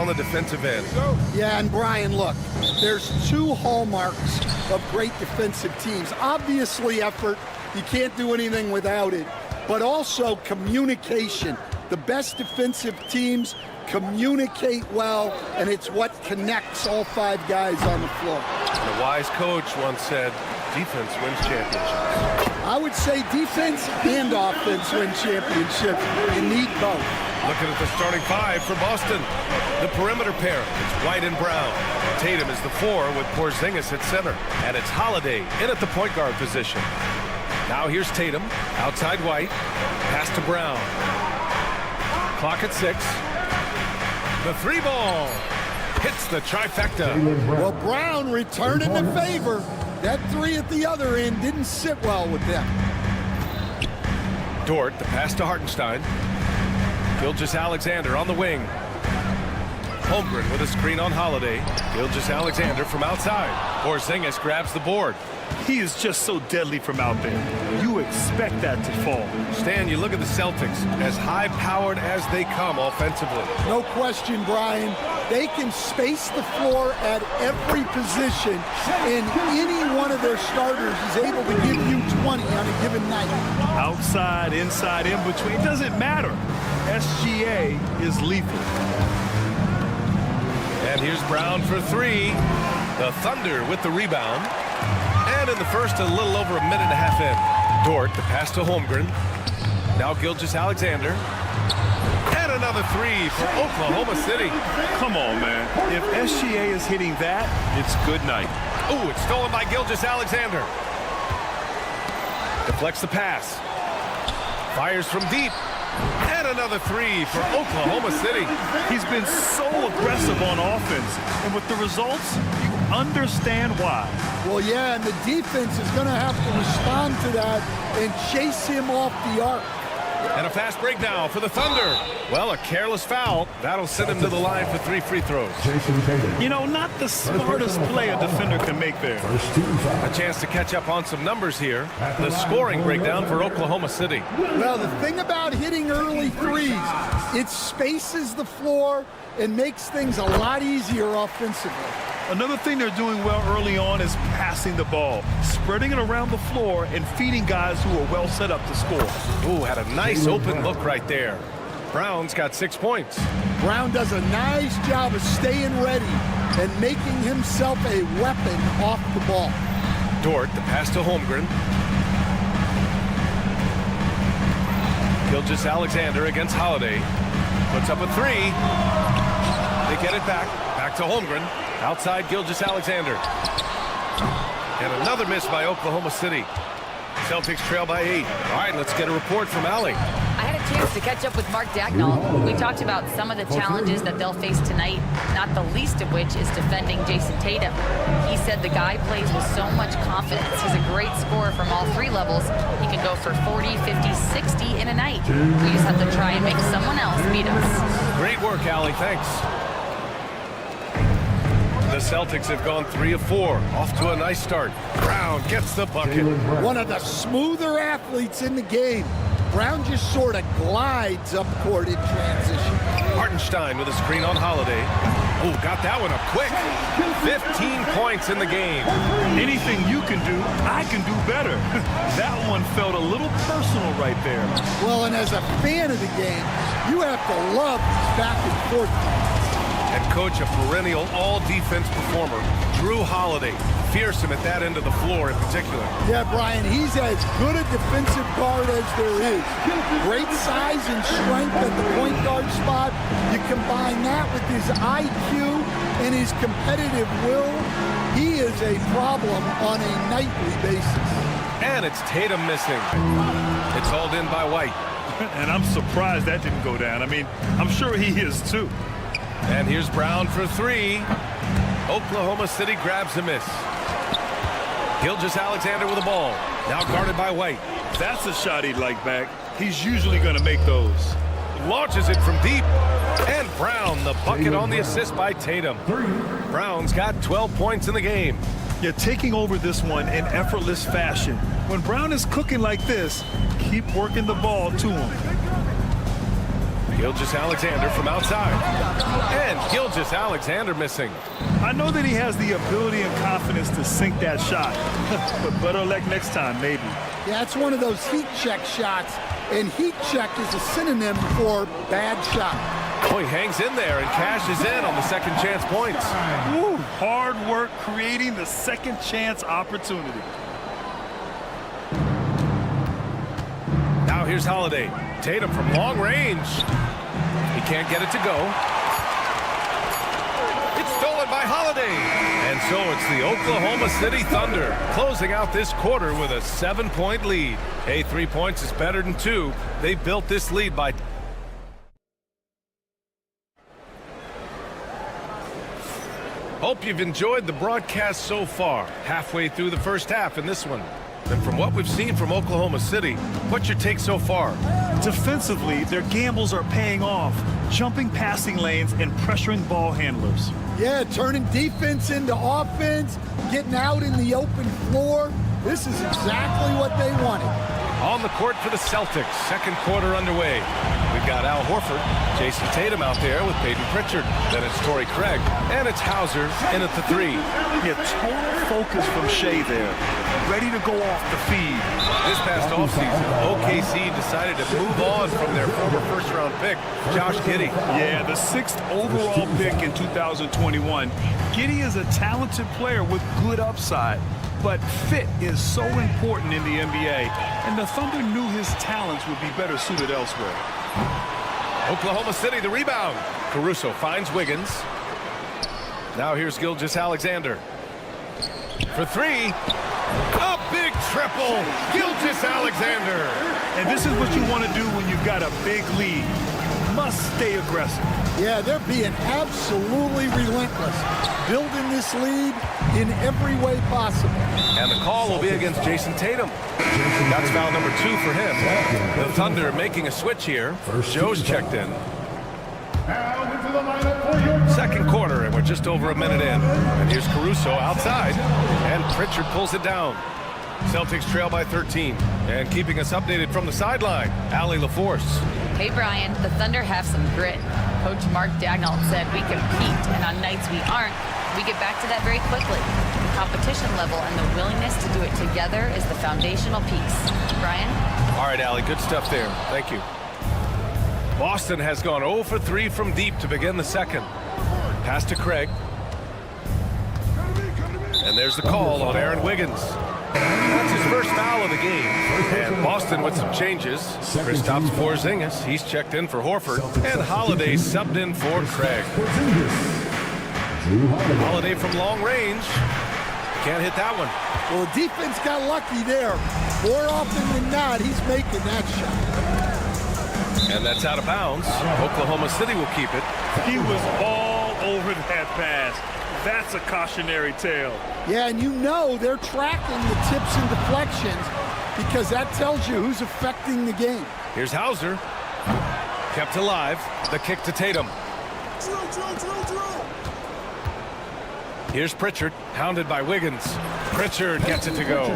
on the defensive end. Yeah, and Brian, look, there's two hallmarks of great defensive teams. Obviously effort, you can't do anything without it, but also communication. The best defensive teams communicate well, and it's what connects all five guys on the floor. And a wise coach once said, defense wins championships. I would say defense and offense win championships. You need both. Looking at the starting five for Boston. The perimeter pair, it's White and Brown. Tatum is the 4 with Porzingis at center. And it's Holiday in at the point guard position. Now here's Tatum, outside White, pass to Brown. Clock at 6. The 3-ball hits the trifecta. Well, Brown returning the favor. That 3 at the other end didn't sit well with them. Dort, the pass to Hartenstein. Gilgeous-Alexander on the wing. Holmgren with a screen on Holiday. Gilgeous-Alexander from outside. Porzingis grabs the board. He is just so deadly from out there. You expect that to fall. Stan, you look at the Celtics, as high-powered as they come offensively. No question, Brian. They can space the floor at every position, and any one of their starters is able to give you 20 on a given night. Outside, inside, in between, doesn't matter. SGA is lethal. And here's Brown for 3. The Thunder with the rebound. And in the first, a little over a minute and a half in. Dort, the pass to Holmgren. Now Gilgeous-Alexander. And another 3 for Oklahoma City. Come on, man. If SGA is hitting that, it's good night. Ooh, it's stolen by Gilgeous-Alexander. Deflects the pass. Fires from deep. And another 3 for Oklahoma City. He's been so aggressive on offense. And with the results, you understand why. Well, yeah, and the defense is going to have to respond to that and chase him off the arc. And a fast break now for the Thunder. Well, a careless foul. That'll send him to the line for 3 free throws. You know, not the smartest play a defender can make there. A chance to catch up on some numbers here. The scoring breakdown for Oklahoma City. Well, the thing about hitting early threes, it spaces the floor and makes things a lot easier offensively. Another thing they're doing well early on is passing the ball, spreading it around the floor and feeding guys who are well set up to score. Ooh, had a nice open look right there. Brown's got 6 points. Brown does a nice job of staying ready and making himself a weapon off the ball. Dort, the pass to Holmgren. Gilgeous-Alexander against Holiday. Puts up a 3. They get it back. Back to Holmgren. Outside Gilgeous-Alexander. And another miss by Oklahoma City. Celtics trail by 8. All right, let's get a report from Allie. I had a chance to catch up with Mark Dagnall. We talked about some of the challenges that they'll face tonight, not the least of which is defending Jason Tatum. He said the guy plays with so much confidence. He's a great scorer from all 3 levels. He can go for 40, 50, 60 in a night. We just have to try and make someone else beat us. Great work, Allie. Thanks. The Celtics have gone 3 of 4. Off to a nice start. Brown gets the bucket. One of the smoother athletes in the game. Brown just sort of glides up court in transition. Hartenstein with a screen on Holiday. Oh, got that one up quick. 15 points in the game. Anything you can do, I can do better. That one felt a little personal right there. Well, and as a fan of the game, you have to love these back and forth. And coach, a perennial all-defense performer, Drew Holiday. Fearsome at that end of the floor in particular. Yeah, Brian, he's as good a defensive guard as there is. Great size and strength at the point guard spot. You combine that with his IQ and his competitive will, he is a problem on a nightly basis. And it's Tatum missing. It's hauled in by White. And I'm surprised that didn't go down. I mean, I'm sure he is too. And here's Brown for 3. Oklahoma City grabs a miss. Gilgeous-Alexander with the ball. Now guarded by White. That's a shot he'd like back. He's usually going to make those. Launches it from deep. And Brown, the bucket on the assist by Tatum. Brown's got 12 points in the game. You're taking over this one in effortless fashion. When Brown is cooking like this, keep working the ball to him. Gilgeous-Alexander from outside. And Gilgeous-Alexander missing. I know that he has the ability and confidence to sink that shot, but better luck next time, maybe. Yeah, it's one of those heat check shots, and heat check is a synonym for bad shot. Oh, he hangs in there and cashes in on the second chance points. Woo, hard work creating the second chance opportunity. Now here's Holiday. Tatum from long range. He can't get it to go. It's stolen by Holiday. And so it's the Oklahoma City Thunder closing out this quarter with a 7-point lead. Hey, 3 points is better than 2. They built this lead by... Hope you've enjoyed the broadcast so far. Halfway through the first half in this one. And from what we've seen from Oklahoma City, what's your take so far? Defensively, their gambles are paying off, jumping passing lanes and pressuring ball handlers. Yeah, turning defense into offense, getting out in the open floor. This is exactly what they wanted. On the court for the Celtics, second quarter underway. We've got Al Horford, Jason Tatum out there with Peyton Pritchard. Then it's Torrey Craig, and it's Hauser in at the 3. Yeah, total focus from Shea there. Ready to go off the feed. This past offseason, OKC decided to move on from their former first-round pick, Josh Giddey. Yeah, the 6th overall pick in 2021. Giddey is a talented player with good upside. But fit is so important in the NBA, and the Thunder knew his talents would be better suited elsewhere. Oklahoma City, the rebound. Caruso finds Wiggins. Now here's Gilgeous-Alexander. For 3. A big triple. Gilgeous-Alexander. And this is what you want to do when you've got a big lead. You must stay aggressive. Yeah, they're being absolutely relentless, building this lead in every way possible. And the call will be against Jason Tatum. That's foul number 2 for him. The Thunder making a switch here. Joe's checked in. Second quarter, and we're just over a minute in. And here's Caruso outside, and Pritchard pulls it down. Celtics trail by 13. And keeping us updated from the sideline, Allie LaForce. Hey, Brian, the Thunder have some grit. Coach Mark Daigneault said we compete, and on nights we aren't, we get back to that very quickly. The competition level and the willingness to do it together is the foundational piece. Brian? All right, Allie, good stuff there. Thank you. Boston has gone 0 for 3 from deep to begin the second. Pass to Craig. And there's the call on Aaron Wiggins. That's his first foul of the game. And Boston with some changes. Kristaps Porzingis, he's checked in for Horford. And Holiday subbed in for Craig. Holiday from long range. Can't hit that one. Well, the defense got lucky there. More often than not, he's making that shot. And that's out of bounds. Oklahoma City will keep it. He was all over that pass. That's a cautionary tale. Yeah, and you know they're tracking the tips and deflections because that tells you who's affecting the game. Here's Hauser. Kept alive. The kick to Tatum. Here's Pritchard, hounded by Wiggins. Pritchard gets it to go.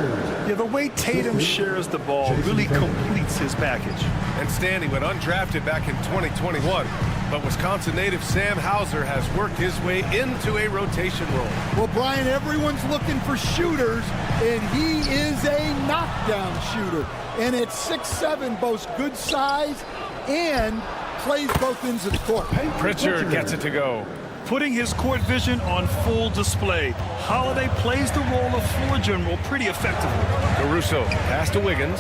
Yeah, the way Tatum shares the ball really completes his package. And Stanley went undrafted back in 2021. But Wisconsin native Sam Hauser has worked his way into a rotation role. Well, Brian, everyone's looking for shooters, and he is a knockdown shooter. And at 6'7", boasts good size and plays both ends of the court. Pritchard gets it to go. Putting his court vision on full display. Holiday plays the role of floor general pretty effectively. Caruso, pass to Wiggins.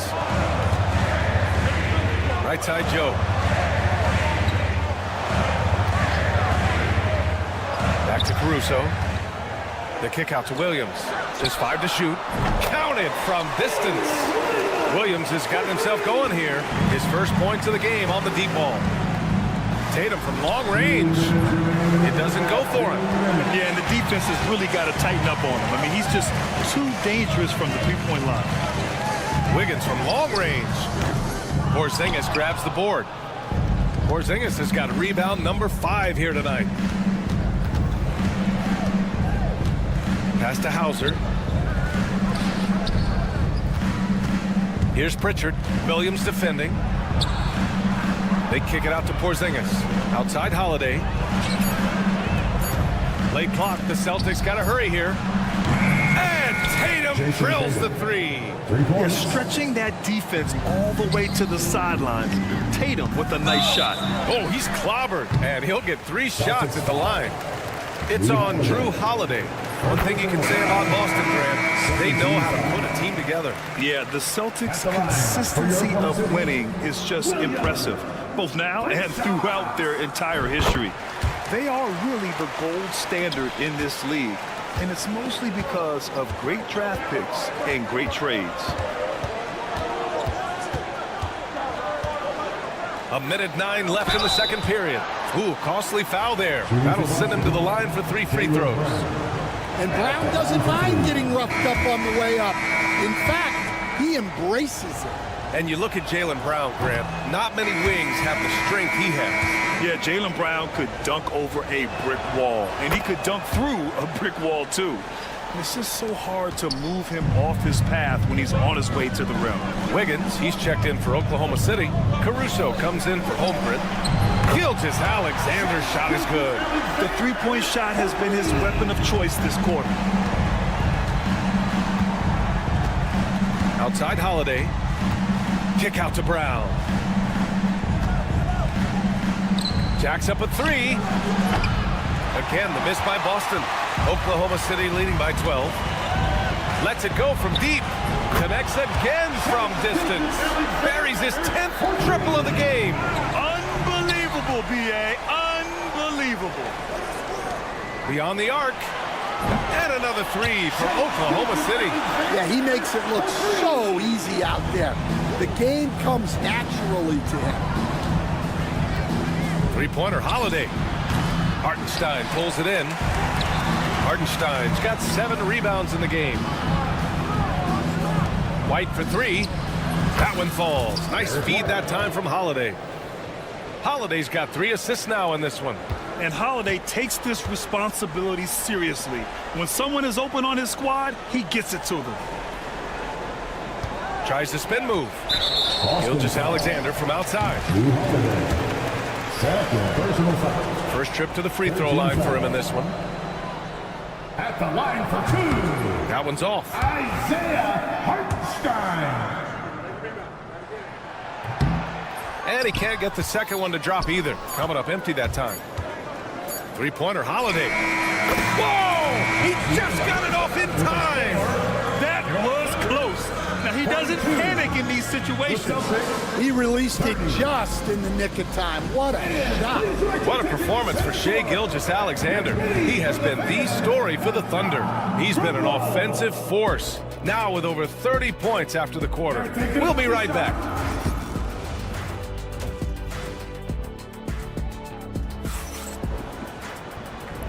Right side, Joe. Back to Caruso. The kick out to Williams. Just 5 to shoot. Counted from distance. Williams has gotten himself going here. His first points of the game on the deep ball. Tatum from long range. It doesn't go for him. Yeah, and the defense has really got to tighten up on him. I mean, he's just too dangerous from the three-point line. Wiggins from long range. Porzingis grabs the board. Porzingis has got rebound number 5 here tonight. Pass to Hauser. Here's Pritchard. Williams defending. They kick it out to Porzingis. Outside Holiday. Late clock. The Celtics got to hurry here. And Tatum drills the three. They're stretching that defense all the way to the sidelines. Tatum with a nice shot. Oh, he's clobbered. And he'll get 3 shots at the line. It's on Drew Holiday. One thing you can say about Boston, Graham, they know how to put a team together. Yeah, the Celtics' consistency of winning is just impressive, both now and throughout their entire history. They are really the gold standard in this league, and it's mostly because of great draft picks and great trades. A minute 9 left in the second period. Ooh, costly foul there. That'll send him to the line for 3 free throws. And Brown doesn't mind getting roughed up on the way up. In fact, he embraces it. And you look at Jaylen Brown, Grant. Not many wings have the strength he has. Yeah, Jaylen Brown could dunk over a brick wall, and he could dunk through a brick wall, too. And it's just so hard to move him off his path when he's on his way to the rim. Wiggins, he's checked in for Oklahoma City. Caruso comes in for Holmgren. Gilgeous-Alexander's shot is good. The three-point shot has been his weapon of choice this quarter. Outside Holiday. Kick out to Brown. Jacks up a 3. Again, the miss by Boston. Oklahoma City leading by 12. Lets it go from deep. Connects again from distance. Buries his 10th triple of the game. Unbelievable, B.A. Unbelievable. Beyond the arc. And another 3 for Oklahoma City. Yeah, he makes it look so easy out there. The game comes naturally to him. 3-pointer Holiday. Hartenstein pulls it in. Hartenstein's got 7 rebounds in the game. White for 3. That one falls. Nice feed that time from Holiday. Holiday's got 3 assists now in this one. And Holiday takes this responsibility seriously. When someone is open on his squad, he gets it to them. Tries the spin move. Gilgeous-Alexander from outside. First trip to the free throw line for him in this one. At the line for 2. That one's off. Isaiah Hartenstein. And he can't get the second one to drop either. Coming up empty that time. 3-pointer Holiday. Whoa! He just got it off in time. That was close. Now, he doesn't panic in these situations. He released it just in the nick of time. What a shot. What a performance for Shai Gilgeous-Alexander. He has been the story for the Thunder. He's been an offensive force. Now with over 30 points after the quarter. We'll be right back.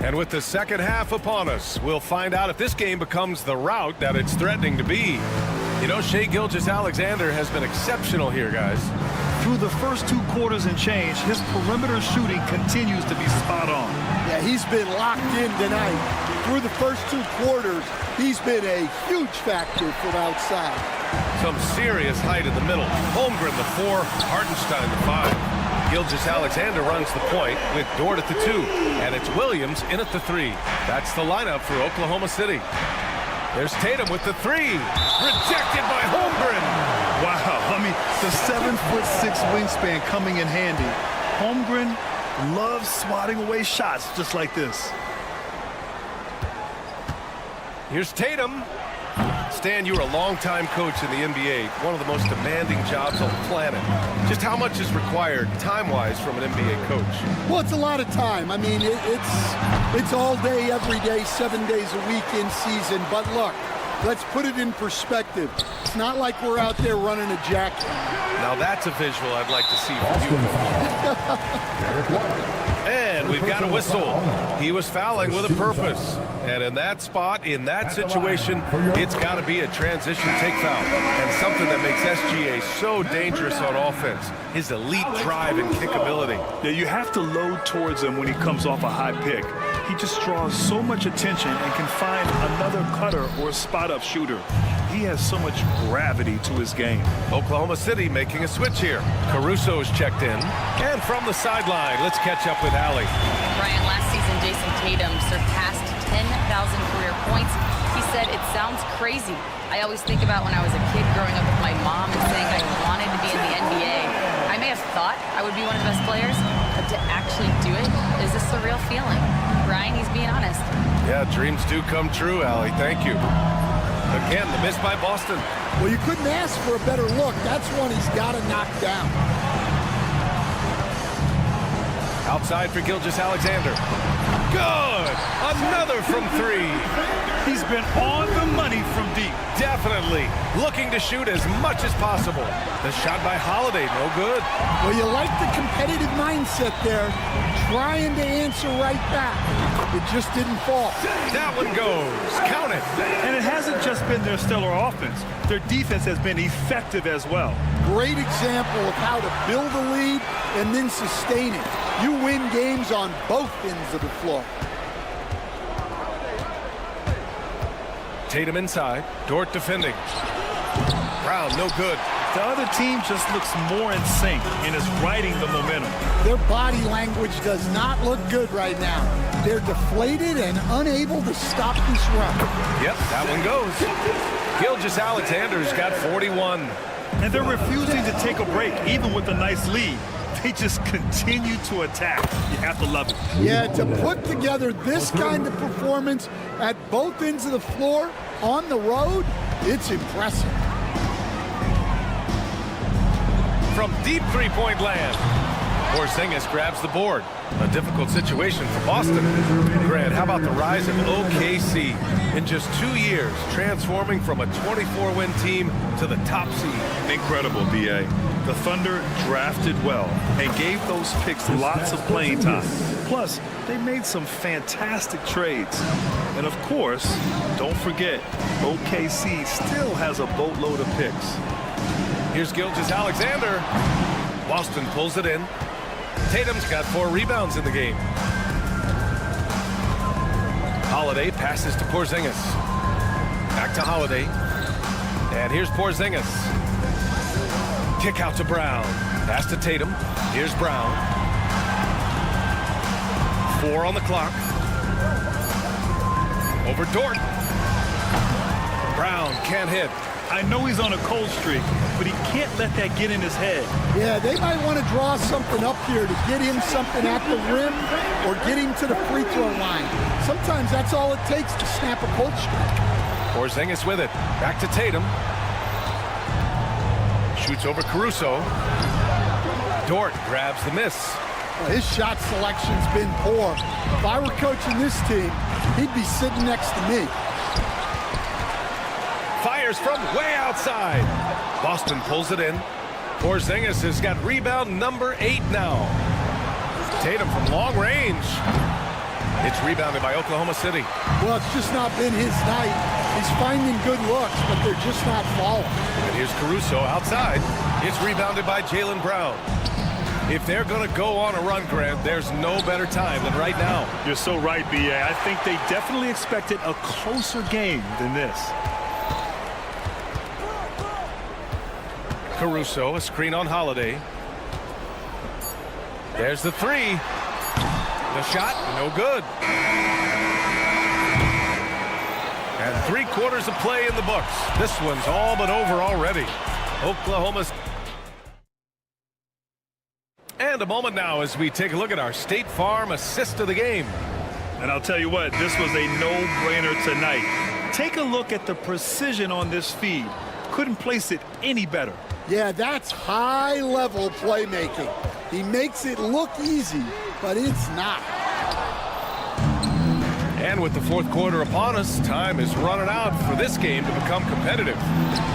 And with the second half upon us, we'll find out if this game becomes the rout that it's threatening to be. You know, Shai Gilgeous-Alexander has been exceptional here, guys. Through the first 2 quarters and change, his perimeter shooting continues to be spot on. Yeah, he's been locked in tonight. Through the first 2 quarters, he's been a huge factor from outside. Some serious height in the middle. Holmgren the 4, Hartenstein the 5. Gilgeous-Alexander runs the point with Dort at the 2, and it's Williams in at the 3. That's the lineup for Oklahoma City. There's Tatum with the 3. Rejected by Holmgren. Wow, I mean, the 7'6" wingspan coming in handy. Holmgren loves swatting away shots just like this. Here's Tatum. Stan, you were a longtime coach in the NBA, one of the most demanding jobs on the planet. Just how much is required time-wise from an NBA coach? Well, it's a lot of time. I mean, it's all day, every day, 7 days a week in season. But look, let's put it in perspective. It's not like we're out there running a jacket. Now that's a visual I'd like to see from you. And we've got a whistle. He was fouling with a purpose. And in that spot, in that situation, it's got to be a transition take foul. And something that makes SGA so dangerous on offense. His elite drive and kickability. Yeah, you have to load towards him when he comes off a high pick. He just draws so much attention and can find another cutter or spot-up shooter. he has so much gravity to his game. Oklahoma City making a switch here. Caruso's checked in. And from the sideline, let's catch up with Allie. Ryan, last season, Jason Tatum surpassed 10,000 career points. He said, "It sounds crazy. I always think about when I was a kid growing up with my mom and saying I wanted to be in the NBA. I may have thought I would be one of the best players, but to actually do it is a surreal feeling." Ryan, he's being honest. Yeah, dreams do come true, Allie. Thank you. Again, the miss by Boston. Well, you couldn't ask for a better look. That's one he's got to knock down. Outside for Gilgeous-Alexander. Good! Another from three. He's been on the money from deep. Definitely looking to shoot as much as possible. The shot by Holiday, no good. Well, you like the competitive mindset there, trying to answer right back. It just didn't fall. That one goes. Count it. And it hasn't just been their stellar offense. Their defense has been effective as well. Great example of how to build a lead and then sustain it. You win games on both ends of the floor. Tatum inside. Dort defending. Brown, no good. The other team just looks more in sync and is riding the momentum. Their body language does not look good right now. They're deflated and unable to stop this run. Yep, that one goes. Gilgeous-Alexander's got 41. And they're refusing to take a break, even with a nice lead. They just continue to attack. You have to love it. Yeah, to put together this kind of performance at both ends of the floor on the road, it's impressive. From deep three-point land, Porzingis grabs the board. A difficult situation for Boston. Grant, how about the rise of OKC? In just 2 years, transforming from a 24-win team to the top seed. Incredible, B.A. The Thunder drafted well and gave those picks lots of playing time. Plus, they made some fantastic trades. And of course, don't forget, OKC still has a boatload of picks. Here's Gilgeous-Alexander. Boston pulls it in. Tatum's got 4 rebounds in the game. Holiday passes to Porzingis. Back to Holiday. And here's Porzingis. Kick out to Brown. Pass to Tatum. Here's Brown. 4 on the clock. Over Dort. Brown can't hit. I know he's on a cold streak, but he can't let that get in his head. Yeah, they might want to draw something up here to get him something at the rim or get him to the free throw line. Sometimes that's all it takes to snap a cold streak. Porzingis with it. Back to Tatum. Shoots over Caruso. Dort grabs the miss. Well, his shot selection's been poor. If I were coaching this team, he'd be sitting next to me. Fires from way outside. Boston pulls it in. Porzingis has got rebound number 8 now. Tatum from long range. It's rebounded by Oklahoma City. Well, it's just not been his night. He's finding good looks, but they're just not falling. And here's Caruso outside. It's rebounded by Jaylen Brown. If they're going to go on a run, Grant, there's no better time than right now. You're so right, B.A. I think they definitely expected a closer game than this. Caruso, a screen on Holiday. There's the 3. The shot, no good. And 3/4 of play in the books. This one's all but over already. Oklahoma's. And a moment now as we take a look at our State Farm assist of the game. And I'll tell you what, this was a no-brainer tonight. Take a look at the precision on this feed. Couldn't place it any better. Yeah, that's high-level playmaking. He makes it look easy, but it's not. And with the 4th quarter upon us, time is running out for this game to become competitive.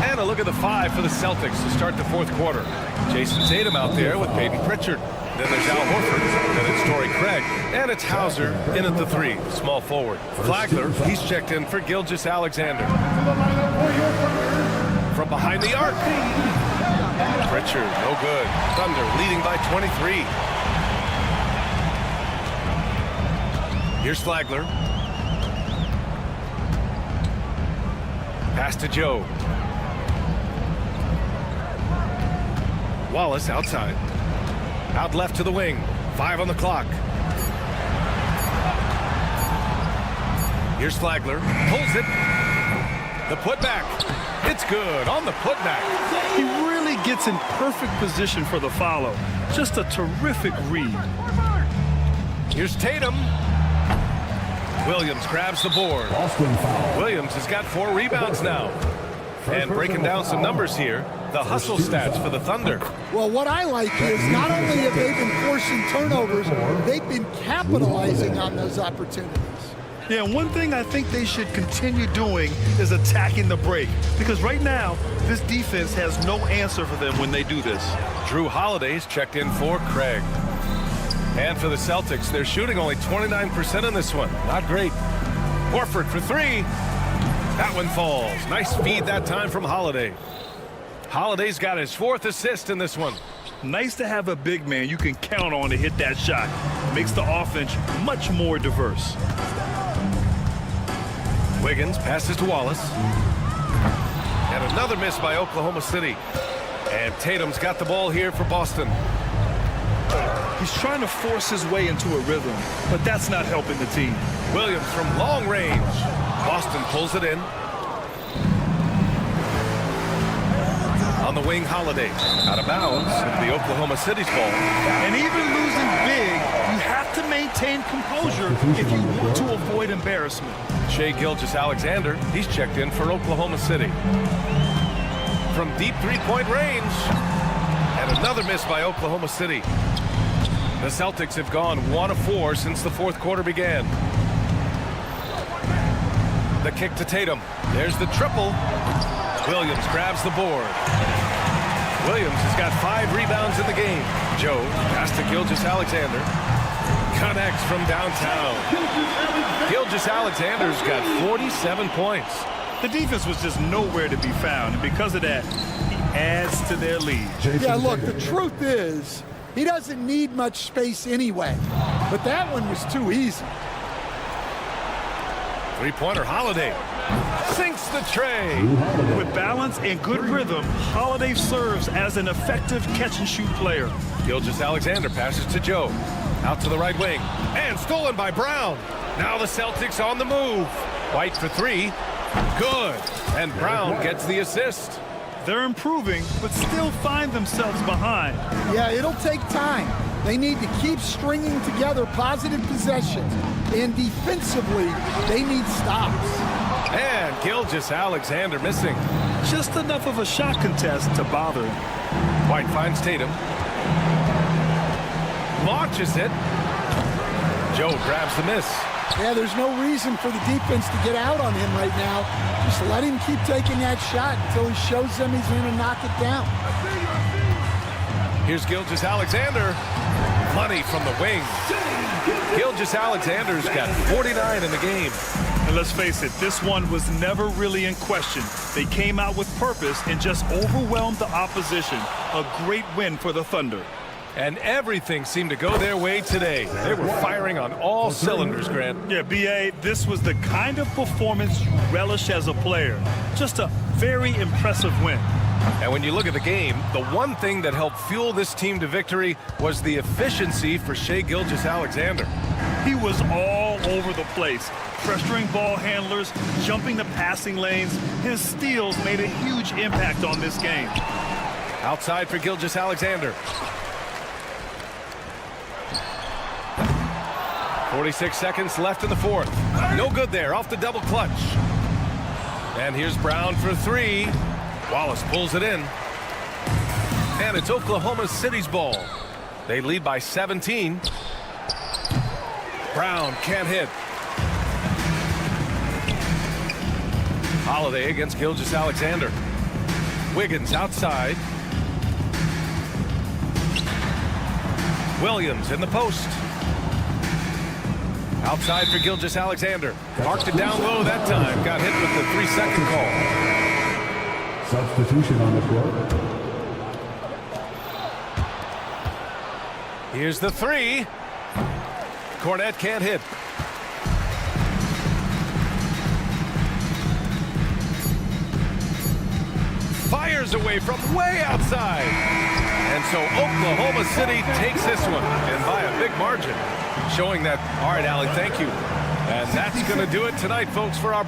And a look at the 5 for the Celtics to start the 4th quarter. Jason Tatum out there with Peyton Pritchard. Then there's Al Horford. Then it's Torrey Craig. And it's Hauser in at the 3, small forward. Flagler, he's checked in for Gilgeous-Alexander. From behind the arc. Pritchard, no good. Thunder leading by 23. Here's Flagler. Pass to Joe. Wallace outside. Out left to the wing. 5 on the clock. Here's Flagler. Pulls it. The putback. It's good on the putback. He really gets in perfect position for the follow. Just a terrific read. Here's Tatum. Williams grabs the board. Williams has got 4 rebounds now. And breaking down some numbers here, the hustle stats for the Thunder. Well, what I like is not only have they been forcing turnovers, they've been capitalizing on those opportunities. Yeah, one thing I think they should continue doing is attacking the break. Because right now, this defense has no answer for them when they do this. Drew Holiday's checked in for Craig. And for the Celtics, they're shooting only 29% in this one. Not great. Horford for 3. That one falls. Nice feed that time from Holiday. Holiday's got his 4th assist in this one. Nice to have a big man you can count on to hit that shot. Makes the offense much more diverse. Wiggins passes to Wallace. And another miss by Oklahoma City. And Tatum's got the ball here for Boston. He's trying to force his way into a rhythm, but that's not helping the team. Williams from long range. Boston pulls it in. On the wing, Holiday. Out of bounds. It'll be Oklahoma City's ball. And even losing big, you have to maintain composure if you want to avoid embarrassment. Shai Gilgeous-Alexander, he's checked in for Oklahoma City. From deep three-point range. And another miss by Oklahoma City. The Celtics have gone 1 of 4 since the 4th quarter began. The kick to Tatum. There's the triple. Williams grabs the board. Williams has got 5 rebounds in the game. Joe, pass to Gilgeous-Alexander. Connects from downtown. Gilgeous-Alexander's got 47 points. The defense was just nowhere to be found, and because of that, he adds to their lead. Yeah, look, the truth is, he doesn't need much space anyway. But that one was too easy. Three-pointer Holiday. Sinks the tray. With balance and good rhythm, Holiday serves as an effective catch-and-shoot player. Gilgeous-Alexander passes to Joe. Out to the right wing. And stolen by Brown. Now the Celtics on the move. White for 3. Good. And Brown gets the assist. They're improving, but still find themselves behind. Yeah, it'll take time. They need to keep stringing together positive possessions. And defensively, they need stops. And Gilgeous-Alexander missing. Just enough of a shot contest to bother him. White finds Tatum. Launches it. Joe grabs the miss. Yeah, there's no reason for the defense to get out on him right now. Just let him keep taking that shot until he shows them he's going to knock it down. Here's Gilgeous-Alexander. Money from the wing. Gilgeous-Alexander's got 49 in the game. And let's face it, this one was never really in question. They came out with purpose and just overwhelmed the opposition. A great win for the Thunder. And everything seemed to go their way today. They were firing on all cylinders, Grant. Yeah, B.A., this was the kind of performance you relish as a player. Just a very impressive win. And when you look at the game, the one thing that helped fuel this team to victory was the efficiency for Shai Gilgeous-Alexander. He was all over the place, pressuring ball handlers, jumping the passing lanes. His steals made a huge impact on this game. Outside for Gilgeous-Alexander. 46 seconds left in the 4th. No good there, off the double clutch. And here's Brown for 3. Wallace pulls it in. And it's Oklahoma City's ball. They lead by 17. Brown can't hit. Holiday against Gilgeous-Alexander. Wiggins outside. Williams in the post. Outside for Gilgeous-Alexander. Marked it down low that time. Got hit with the 3-second call. Substitution on the floor. Here's the 3. Cornette can't hit. fires away from way outside. And so Oklahoma City takes this one, and by a big margin, showing that, all right, Allie, thank you. And that's going to do it tonight, folks, for our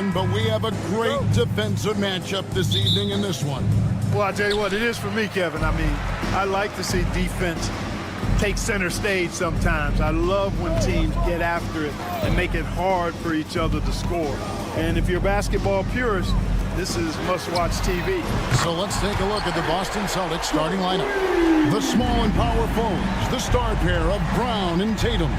Tatum, but we have a great defensive matchup this evening in this one. Well, I tell you what, it is for me, Kevin. I mean, I like to see defense take center stage sometimes. I love when teams get after it and make it hard for each other to score. And if you're a basketball purist, this is must-watch TV. So let's take a look at the Boston Celtics starting lineup. The small and power forwards, the star pair of Brown and Tatum.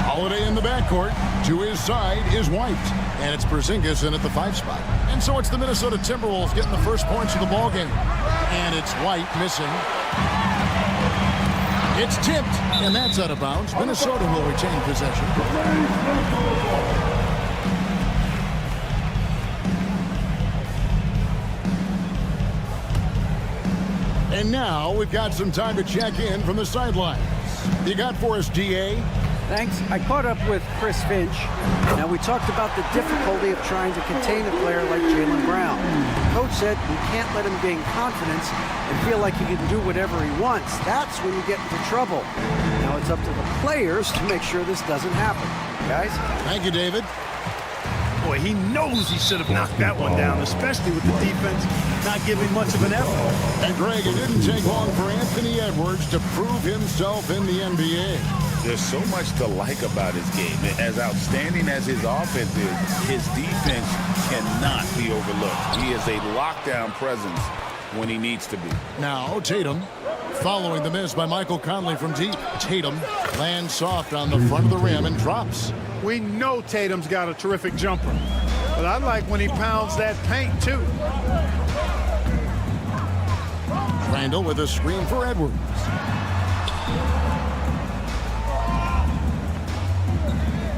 Holiday in the backcourt. To his side is White. And it's Porzingis in at the 5 spot. And so it's the Minnesota Timberwolves getting the first points of the ball game. And it's White missing. It's tipped, and that's out of bounds. Minnesota will retain possession. And now we've got some time to check in from the sidelines. You got for us, DA? Thanks. I caught up with Chris Finch. Now, we talked about the difficulty of trying to contain a player like Jaylen Brown. The coach said you can't let him gain confidence and feel like he can do whatever he wants. That's when you get into trouble. Now it's up to the players to make sure this doesn't happen. Guys? Thank you, David. Boy, he knows he should have knocked that one down, especially with the defense not giving much of an effort. And Greg, it didn't take long for Anthony Edwards to prove himself in the NBA. There's so much to like about his game. As outstanding as his offense is, his defense cannot be overlooked. He is a lockdown presence when he needs to be. Now Tatum, following the miss by Michael Conley from deep. Tatum lands soft on the front of the rim and drops. We know Tatum's got a terrific jumper, but I like when he pounds that paint too. Randall with a screen for Edwards.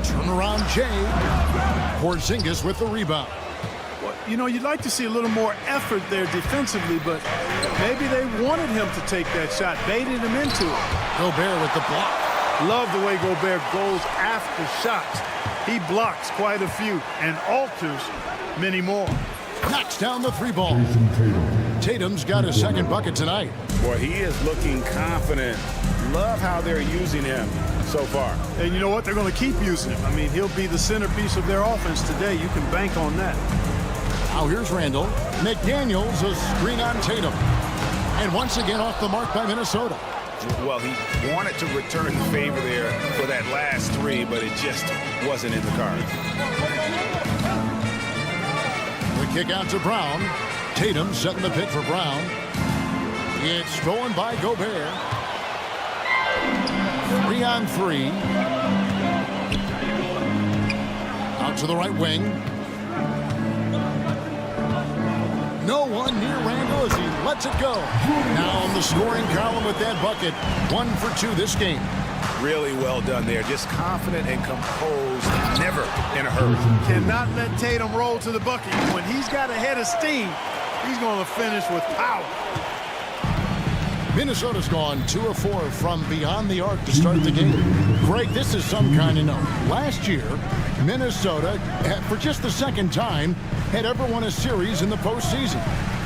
Turnaround Jay. Porzingis with the rebound. Well, you know, you'd like to see a little more effort there defensively, but maybe they wanted him to take that shot, baited him into it. Gobert with the block. Love the way Gobert goes after shots. He blocks quite a few and alters many more. Knocks down the 3 ball. Tatum's got his second bucket tonight. Boy, he is looking confident. Love how they're using him so far. And you know what? They're going to keep using him. I mean, he'll be the centerpiece of their offense today. You can bank on that. Now here's Randall. McDaniels a screen on Tatum. And once again off the mark by Minnesota. Well, he wanted to return the favor there for that last 3, but it just wasn't in the cards. The kick out to Brown. Tatum setting the pick for Brown. It's stolen by Gobert. 3 on 3. Out to the right wing. No one near Randall as he lets it go. Now in the scoring column with that bucket. 1 for 2 this game. Really well done there. Just confident and composed. Never in a hurry. Cannot let Tatum roll to the bucket. When he's got a head of steam, he's going to finish with power. Minnesota's gone 2 of 4 from beyond the arc to start the game. Greg, this is some kind of note. Last year, Minnesota, for just the second time, had ever won a series in the postseason.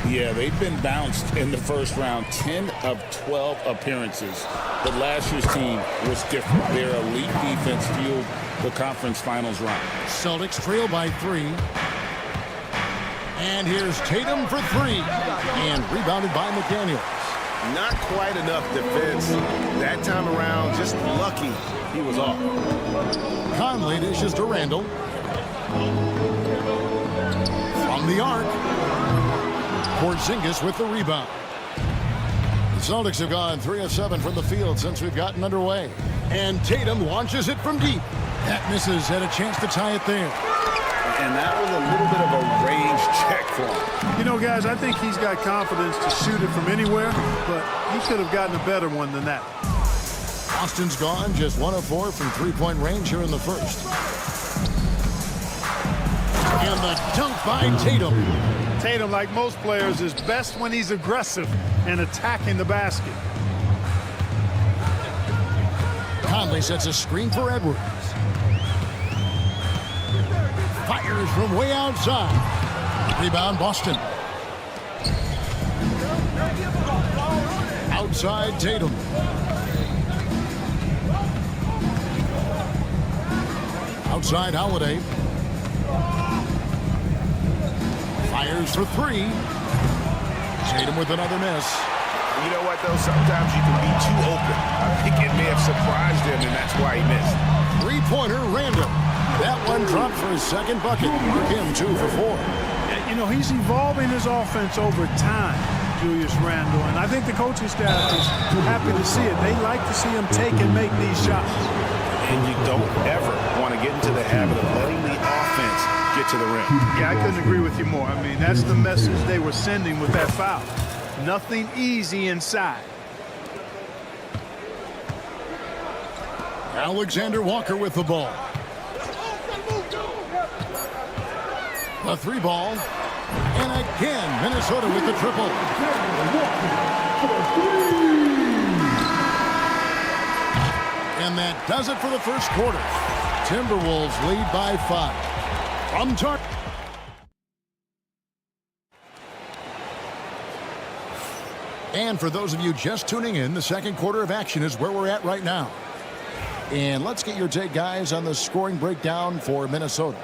Yeah, they've been bounced in the first round, 10 of 12 appearances. But last year's team was different. Their elite defense fueled the conference finals run. Celtics trail by 3. And here's Tatum for 3. And rebounded by McDaniels. Not quite enough defense. That time around, just lucky he was off. Conley dishes to Randall. From the arc. Porzingis with the rebound. The Celtics have gone 3 of 7 from the field since we've gotten underway. And Tatum launches it from deep. That misses. Had a chance to tie it there. And that was a little bit of a range check for him. You know, guys, I think he's got confidence to shoot it from anywhere, but he could have gotten a better one than that. Austin's gone just 1 of 4 from 3-point range here in the first. And the dunk by Tatum. Tatum, like most players, is best when he's aggressive and attacking the basket. Conley sets a screen for Edwards. Fires from way outside. Rebound Boston. Outside Tatum. Outside Holiday. Fires for three. Tatum with another miss. You know what, though? Sometimes you can be too open. I think it may have surprised him, and that's why he missed. Three-pointer, random. That one dropped for his second bucket. Mark him 2 for 4. You know, he's evolving his offense over time, Julius Randle, and I think the coaching staff is happy to see it. They like to see him take and make these shots. And you don't ever want to get into the habit of letting the offense get to the rim. Yeah, I couldn't agree with you more. I mean, that's the message they were sending with that foul. Nothing easy inside. Alexander Walker with the ball. The three ball. And again, Minnesota with the triple. And that does it for the first quarter. Timberwolves lead by 5. From Tark. And for those of you just tuning in, the second quarter of action is where we're at right now. And let's get your take, guys, on the scoring breakdown for Minnesota.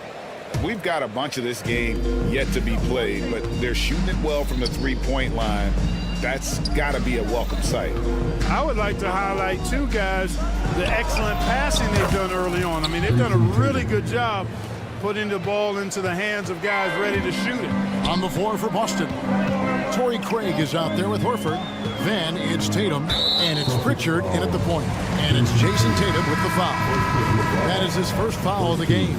We've got a bunch of this game yet to be played, but they're shooting it well from the three-point line. That's got to be a welcome sight. I would like to highlight, too, guys, the excellent passing they've done early on. I mean, they've done a really good job putting the ball into the hands of guys ready to shoot it. On the floor for Boston, Torrey Craig is out there with Horford. Then it's Tatum, and it's Pritchard in at the point. And it's Jason Tatum with the foul. That is his first foul of the game.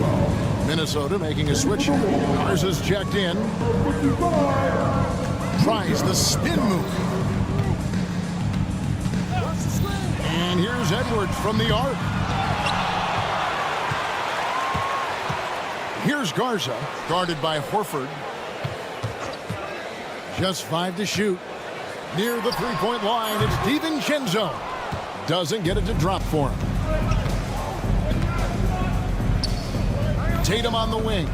Minnesota making a switch. Garza's checked in. Tries the spin move. And here's Edwards from the arc. Here's Garza, guarded by Horford. Just 5 to shoot. Near the three-point line, it's DiVincenzo. Doesn't get it to drop for him. Tatum on the wing.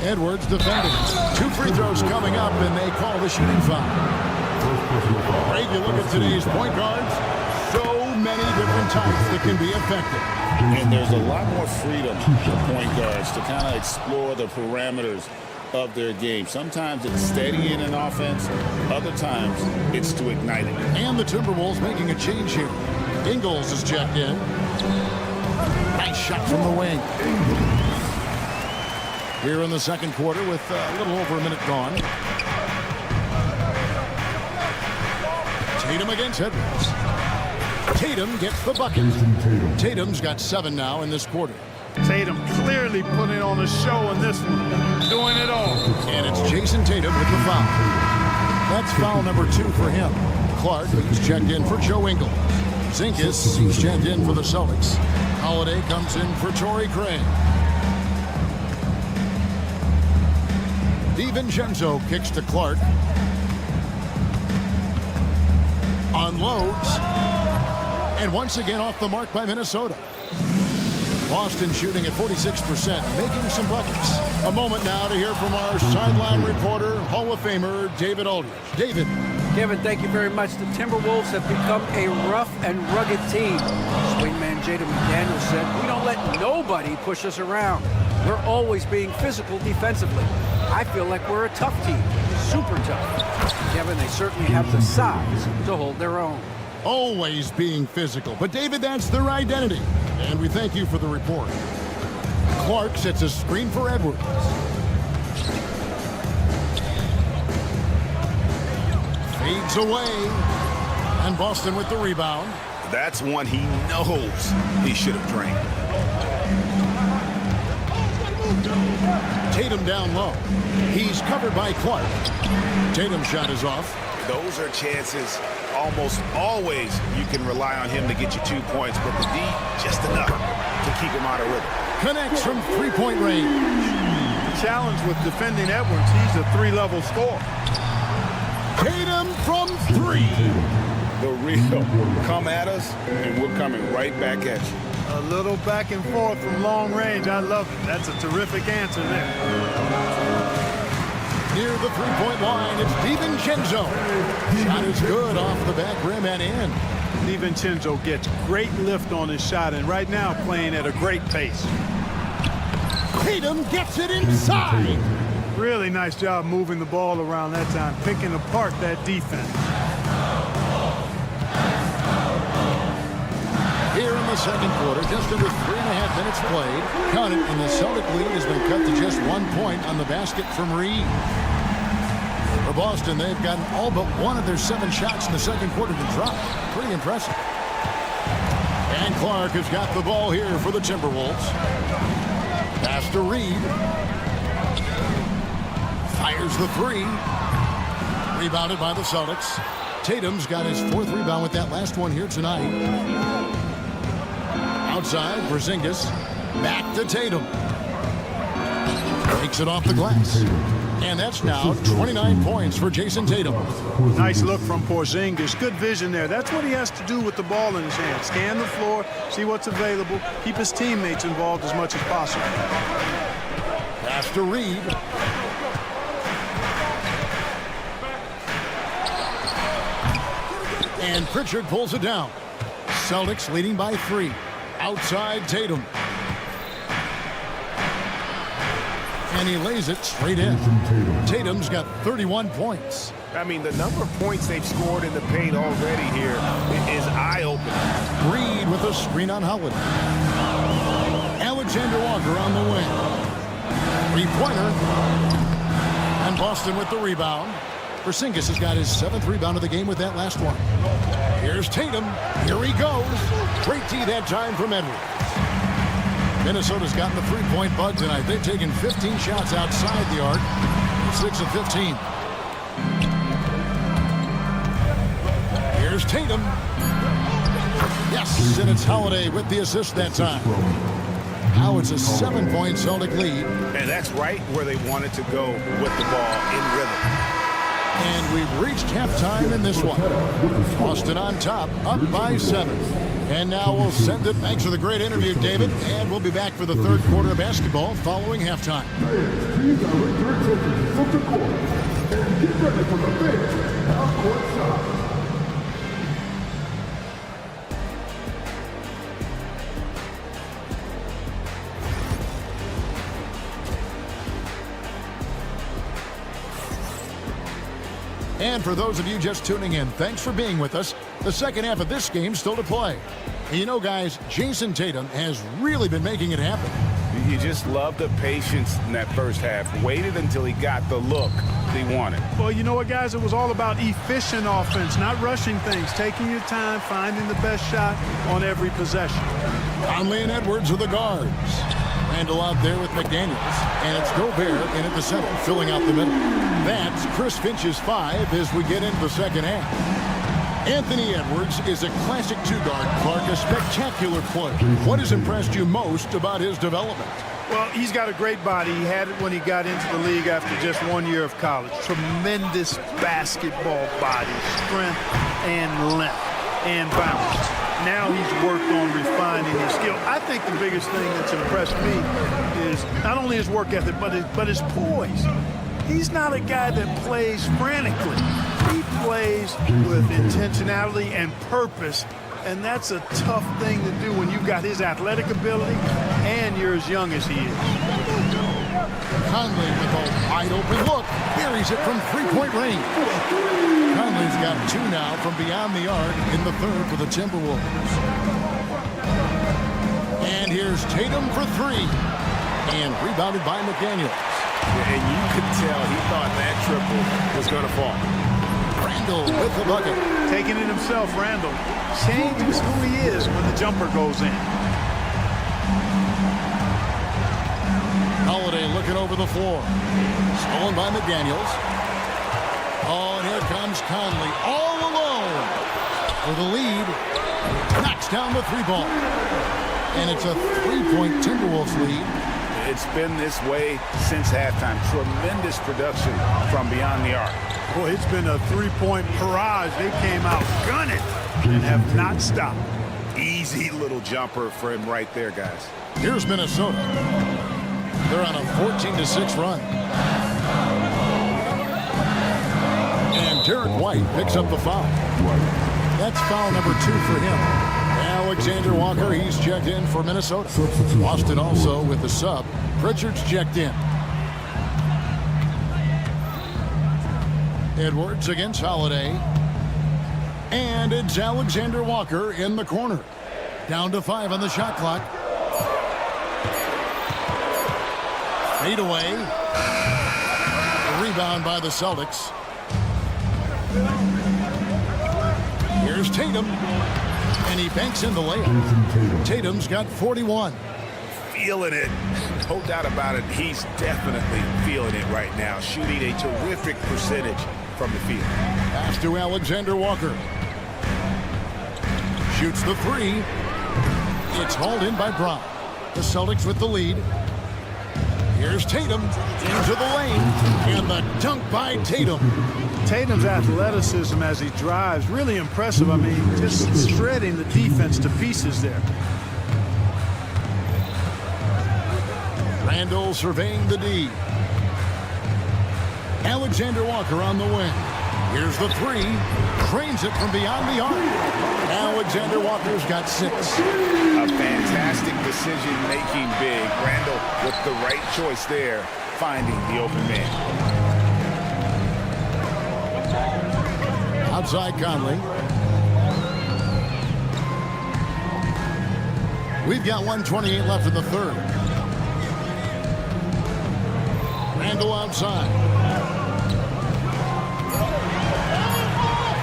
Edwards defending. 2 free throws coming up, and they call the shooting foul. Great, you look at today's point guards. So many different types that can be effective. And there's a lot more freedom for point guards to kind of explore the parameters of their game. Sometimes it's steadying an offense. Other times it's to ignite it. And the Timberwolves making a change here. Ingles is checked in. Nice shot from the wing. Here in the second quarter with a little over a minute gone. Tatum against Edwards. Tatum gets the bucket. Tatum's got 7 now in this quarter. Tatum clearly putting on a show in this one. Doing it all. And it's Jason Tatum with the foul. That's foul number 2 for him. Clark, he's checked in for Joe Ingles. Zinkus, he's checked in for the Celtics. Holiday comes in for Torrey Craig. DiVincenzo kicks to Clark. Unloads. And once again off the mark by Minnesota. Boston shooting at 46%, making some buckets. A moment now to hear from our sideline reporter, Hall of Famer, David Aldridge. David. Kevin, thank you very much. The Timberwolves have become a rough and rugged team. Swingman Jaden McDaniels said, "We don't let nobody push us around. We're always being physical defensively. I feel like we're a tough team, super tough." Kevin, they certainly have the size to hold their own. Always being physical, but David, that's their identity. And we thank you for the report. Clark sets a screen for Edwards. Fades away. And Boston with the rebound. That's one he knows he should have drained. Tatum down low. He's covered by Clark. Tatum's shot is off. Those are chances almost always you can rely on him to get you 2 points, but the D, just enough to keep him out of rhythm. Connects from three-point range. The challenge with defending Edwards, he's a 3-level scorer. Tatum from 3. The real come at us, and we're coming right back at you. A little back and forth from long range. I love it. That's a terrific answer there. Near the three-point line, it's DiVincenzo. Shot is good off the back rim and in. DiVincenzo gets great lift on his shot, and right now playing at a great pace. Tatum gets it inside. Really nice job moving the ball around that time, picking apart that defense. Here in the second quarter, just under 3.5 minutes played. Count it, and the Celtic lead has been cut to just 1 point on the basket from Reed. For Boston, they've gotten all but one of their 7 shots in the second quarter to drop. Pretty impressive. And Clark has got the ball here for the Timberwolves. Pass to Reed. Fires the 3. Rebounded by the Celtics. Tatum's got his 4th rebound with that last one here tonight. Outside, Porzingis. Back to Tatum. Breaks it off the glass. And that's now 29 points for Jason Tatum. Nice look from Porzingis. Good vision there. That's what he has to do with the ball in his hand. Scan the floor, see what's available, keep his teammates involved as much as possible. Pass to Reed. And Pritchard pulls it down. Celtics leading by 3. Outside Tatum. And he lays it straight in. Tatum's got 31 points. I mean, the number of points they've scored in the paint already here is eye-opening. Reed with a screen on Howard. Alexander Walker on the wing. 3-pointer. And Boston with the rebound. Porzingis has got his 7th rebound of the game with that last one. Here's Tatum. Here he goes. Great D that time from Edwards. Minnesota's gotten the 3-point bug tonight. They've taken 15 shots outside the arc. 6 of 15. Here's Tatum. Yes, and it's Holiday with the assist that time. Now it's a 7-point Celtic lead. And that's right where they wanted to go with the ball in rhythm. And we've reached halftime in this one. Boston on top, up by 7. And now we'll send it. Thanks for the great interview, David. And we'll be back for the third quarter of basketball following halftime. Please direct your attention to the court and get ready for the big half-court shot. And for those of you just tuning in, thanks for being with us. The second half of this game still to play. And you know, guys, Jason Tatum has really been making it happen. You just love the patience in that first half. Waited until he got the look he wanted. Well, you know what, guys? It was all about efficient offense, not rushing things, taking your time, finding the best shot on every possession. Conley and Edwards are the guards. Randall out there with McDaniels. And it's Gobert in at the center, filling out the middle. That's Chris Finch's 5 as we get into the second half. Anthony Edwards is a classic 2-guard. Clark, a spectacular player. What has impressed you most about his development? Well, he's got a great body. He had it when he got into the league after just 1 year of college. Tremendous basketball body, strength and length and balance. Now he's worked on refining his skill. I think the biggest thing that's impressed me is not only his work ethic, but his poise. He's not a guy that plays frantically. He plays with intentionality and purpose, and that's a tough thing to do when you've got his athletic ability and you're as young as he is. Conley with a wide open look. Buries it from 3-point range. Conley's got 2 now from beyond the arc in the third for the Timberwolves. And here's Tatum for 3. And rebounded by McDaniels. And you could tell he thought that triple was going to fall. Randall with the bucket. Taking it himself, Randall changes who he is when the jumper goes in. Holiday looking over the floor. Stolen by McDaniels. Oh, and here comes Conley all alone for the lead. Knocks down the 3-ball. And it's a 3-point Timberwolves lead. It's been this way since halftime. Tremendous production from beyond the arc. Boy, it's been a 3-point barrage. They came out gunning and have not stopped. Easy little jumper for him right there, guys. Here's Minnesota. They're on a 14-6 run. And Derek White picks up the foul. That's foul number 2 for him. Alexander Walker, he's checked in for Minnesota. Boston also with the sub. Pritchard's checked in. Edwards against Holiday. And it's Alexander Walker in the corner. Down to 5 on the shot clock. Fade away. Rebound by the Celtics. Here's Tatum. And he banks in the layup. Tatum's got 41. Feeling it. No doubt about it. He's definitely feeling it right now. Shooting a terrific percentage from the field. Pass to Alexander Walker. Shoots the 3. It's hauled in by Brown. The Celtics with the lead. Here's Tatum into the lane. And the dunk by Tatum. Tatum's athleticism as he drives, really impressive. I mean, just shredding the defense to pieces there. Randall surveying the D. Alexander Walker on the wing. Here's the 3. Trains it from beyond the arc. Alexander Walker's got 6. A fantastic decision-making big. Randall with the right choice there, finding the open man. Outside Conley. We've got 1:28 left in the third. Randall outside.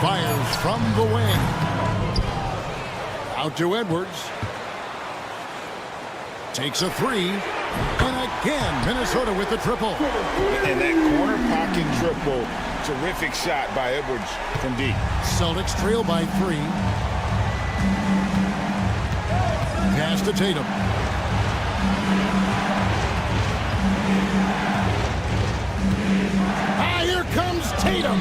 Fires from the wing. Out to Edwards. Takes a 3. And again, Minnesota with the triple. And that corner pocket triple. Terrific shot by Edwards from deep. Celtics trail by 3. Pass to Tatum. Here comes Tatum.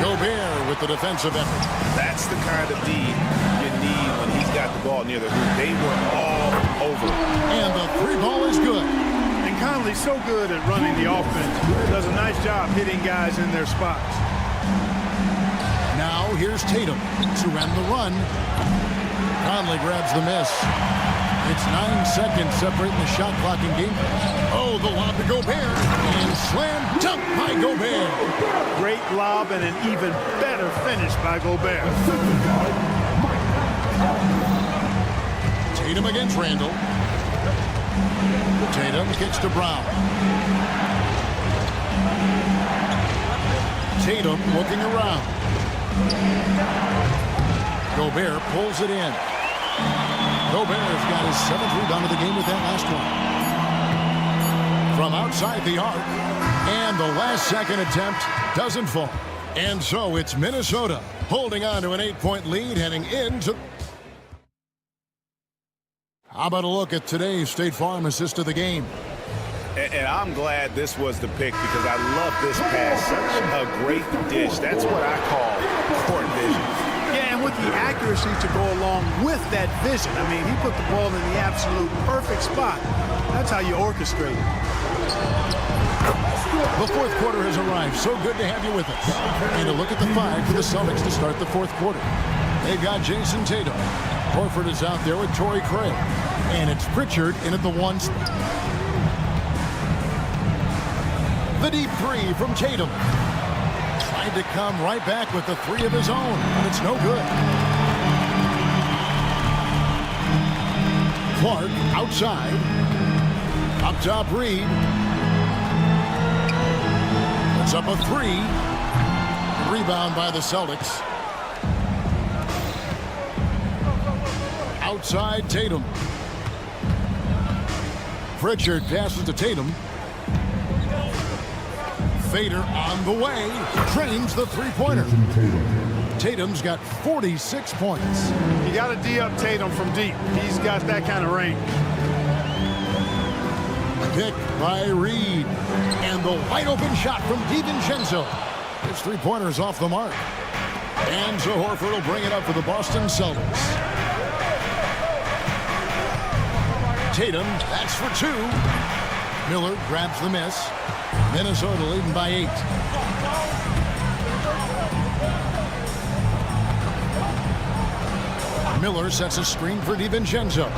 Gobert with the defensive effort. That's the kind of D you need when he's got the ball near the hoop. They were all over. And the 3 ball is good. And Conley's so good at running the offense. Does a nice job hitting guys in their spots. Now here's Tatum to end the run. Conley grabs the miss. It's 9 seconds separating the shot clock and game. Oh, the lob to Gobert. And slam dunk by Gobert. Great lob and an even better finish by Gobert. Tatum against Randall. Tatum kicks to Brown. Tatum looking around. Gobert pulls it in. Gobert's got his 7th rebound of the game with that last one. From outside the arc. And the last second attempt doesn't fall. And so it's Minnesota holding on to an 8-point lead heading into... How about a look at today's State Farm assist of the game? And I'm glad this was the pick because I love this pass. Such a great dish. That's what I call court vision. Yeah, and with the accuracy to go along with that vision. I mean, he put the ball in the absolute perfect spot. That's how you orchestrate it. The fourth quarter has arrived. So good to have you with us. And a look at the 5 for the Celtics to start the fourth quarter. They've got Jason Tatum. Horford is out there with Torrey Craig. And it's Pritchard in at the 1 spot. The deep 3 from Tatum. Tried to come right back with the 3 of his own, but it's no good. Clark outside. Up top, Reed. It's up a 3. Rebound by the Celtics. Outside, Tatum. Pritchard passes to Tatum. Fader on the way. Trains the 3-pointer. Tatum's got 46 points. You got to D-up Tatum from deep. He's got that kind of range. Pick by Reed. And the wide open shot from DiVincenzo. His 3-pointer is off the mark. And so Horford will bring it up for the Boston Celtics. Tatum, that's for 2. Miller grabs the miss. Minnesota leading by 8. Miller sets a screen for DiVincenzo.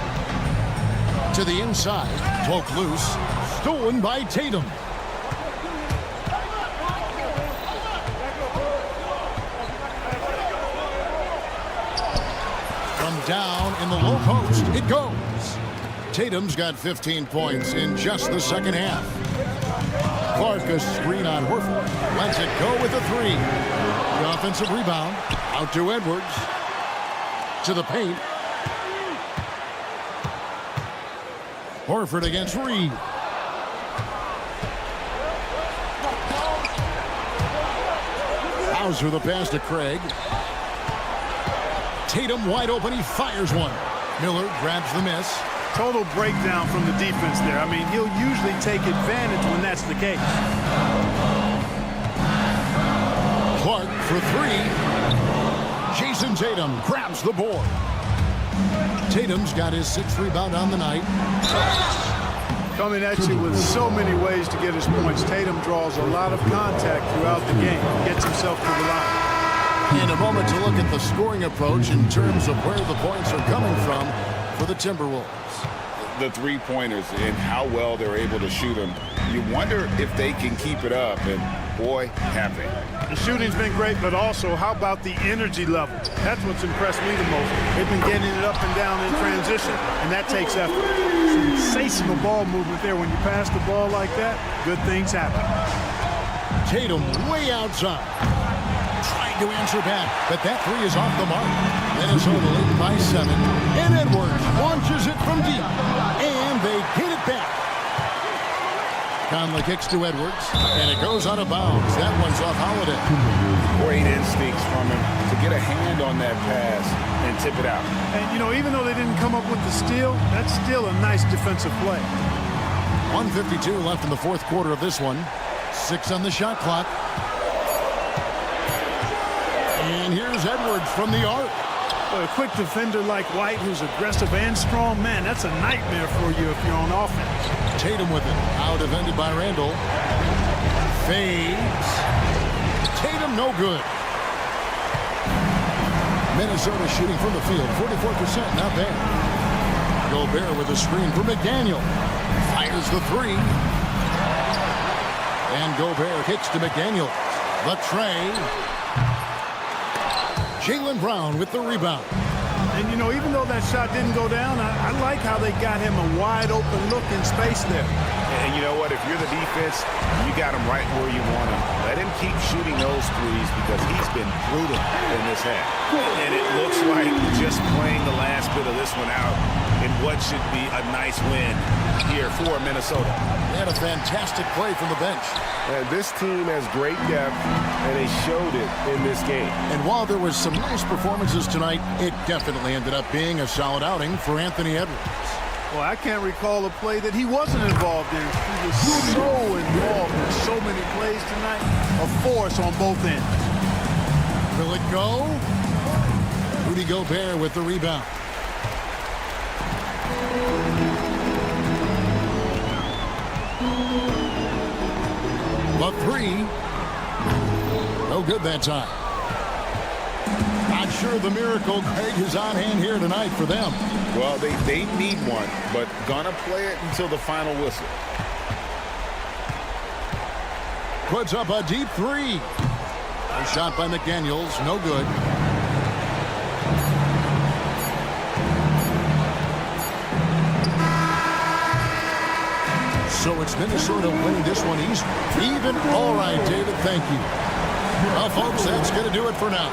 To the inside, poke loose, stolen by Tatum. down in the low post. It goes. Tatum's got 15 points in just the second half. Clark, a screen on Horford. Lets it go with a three. The offensive rebound. Out to Edwards. To the paint. Horford against Reed. Hauser the pass to Craig. Tatum wide open. He fires one. Miller grabs the miss. Total breakdown from the defense there. I mean, he'll usually take advantage when that's the case. Clark for three. Jason Tatum grabs the board. Tatum's got his 6th rebound on the night. Coming at you with so many ways to get his points. Tatum draws a lot of contact throughout the game. Gets himself to the line. In a moment to look at the scoring approach in terms of where the points are coming from for the Timberwolves. The three-pointers and how well they're able to shoot them. You wonder if they can keep it up, and boy, have they. The shooting's been great, but also how about the energy level? That's what's impressed me the most. They've been getting it up and down in transition, and that takes effort. Sensational ball movement there. When you pass the ball like that, good things happen. Tatum way outside. Trying to answer back, but that three is off the mark. Minnesota leading by 7. And Edwards launches it from deep. And they get it back. Conley kicks to Edwards, and it goes out of bounds. That one's off Holiday. Great instincts from him to get a hand on that pass and tip it out. And, you know, even though they didn't come up with the steal, that's still a nice defensive play. 1:52 left in the fourth quarter of this one. 6 on the shot clock. And here's Edwards from the arc. A quick defender like White, who's aggressive and strong, man, that's a nightmare for you if you're on offense. Tatum with it. Out defended by Randall. Fades. Tatum no good. Minnesota shooting from the field. 44%, not bad. Gobert with a screen for McDaniel. Fires the three. And Gobert kicks to McDaniel. The tray. Jaylen Brown with the rebound. And, you know, even though that shot didn't go down, I like how they got him a wide-open look in space there. And you know what? If you're the defense, you got him right where you want him. Let him keep shooting those threes because he's been brutal in this half. And it looks like just playing the last bit of this one out in what should be a nice win here for Minnesota. They had a fantastic play from the bench. And this team has great depth, and they showed it in this game. And while there was some nice performances tonight, it definitely ended up being a solid outing for Anthony Edwards. Well, I can't recall a play that he wasn't involved in. He was so involved in so many plays tonight. A force on both ends. Will it go? Rudy Gobert with the rebound. The three. No good that time. Not sure the miracle, Greg, is on hand here tonight for them. Well, they need one, but gonna play it until the final whistle. Puts up a deep three. A shot by McDaniels, no good. So it's Minnesota winning this one easy. Even. All right, David, thank you. Well, folks, that's going to do it for now.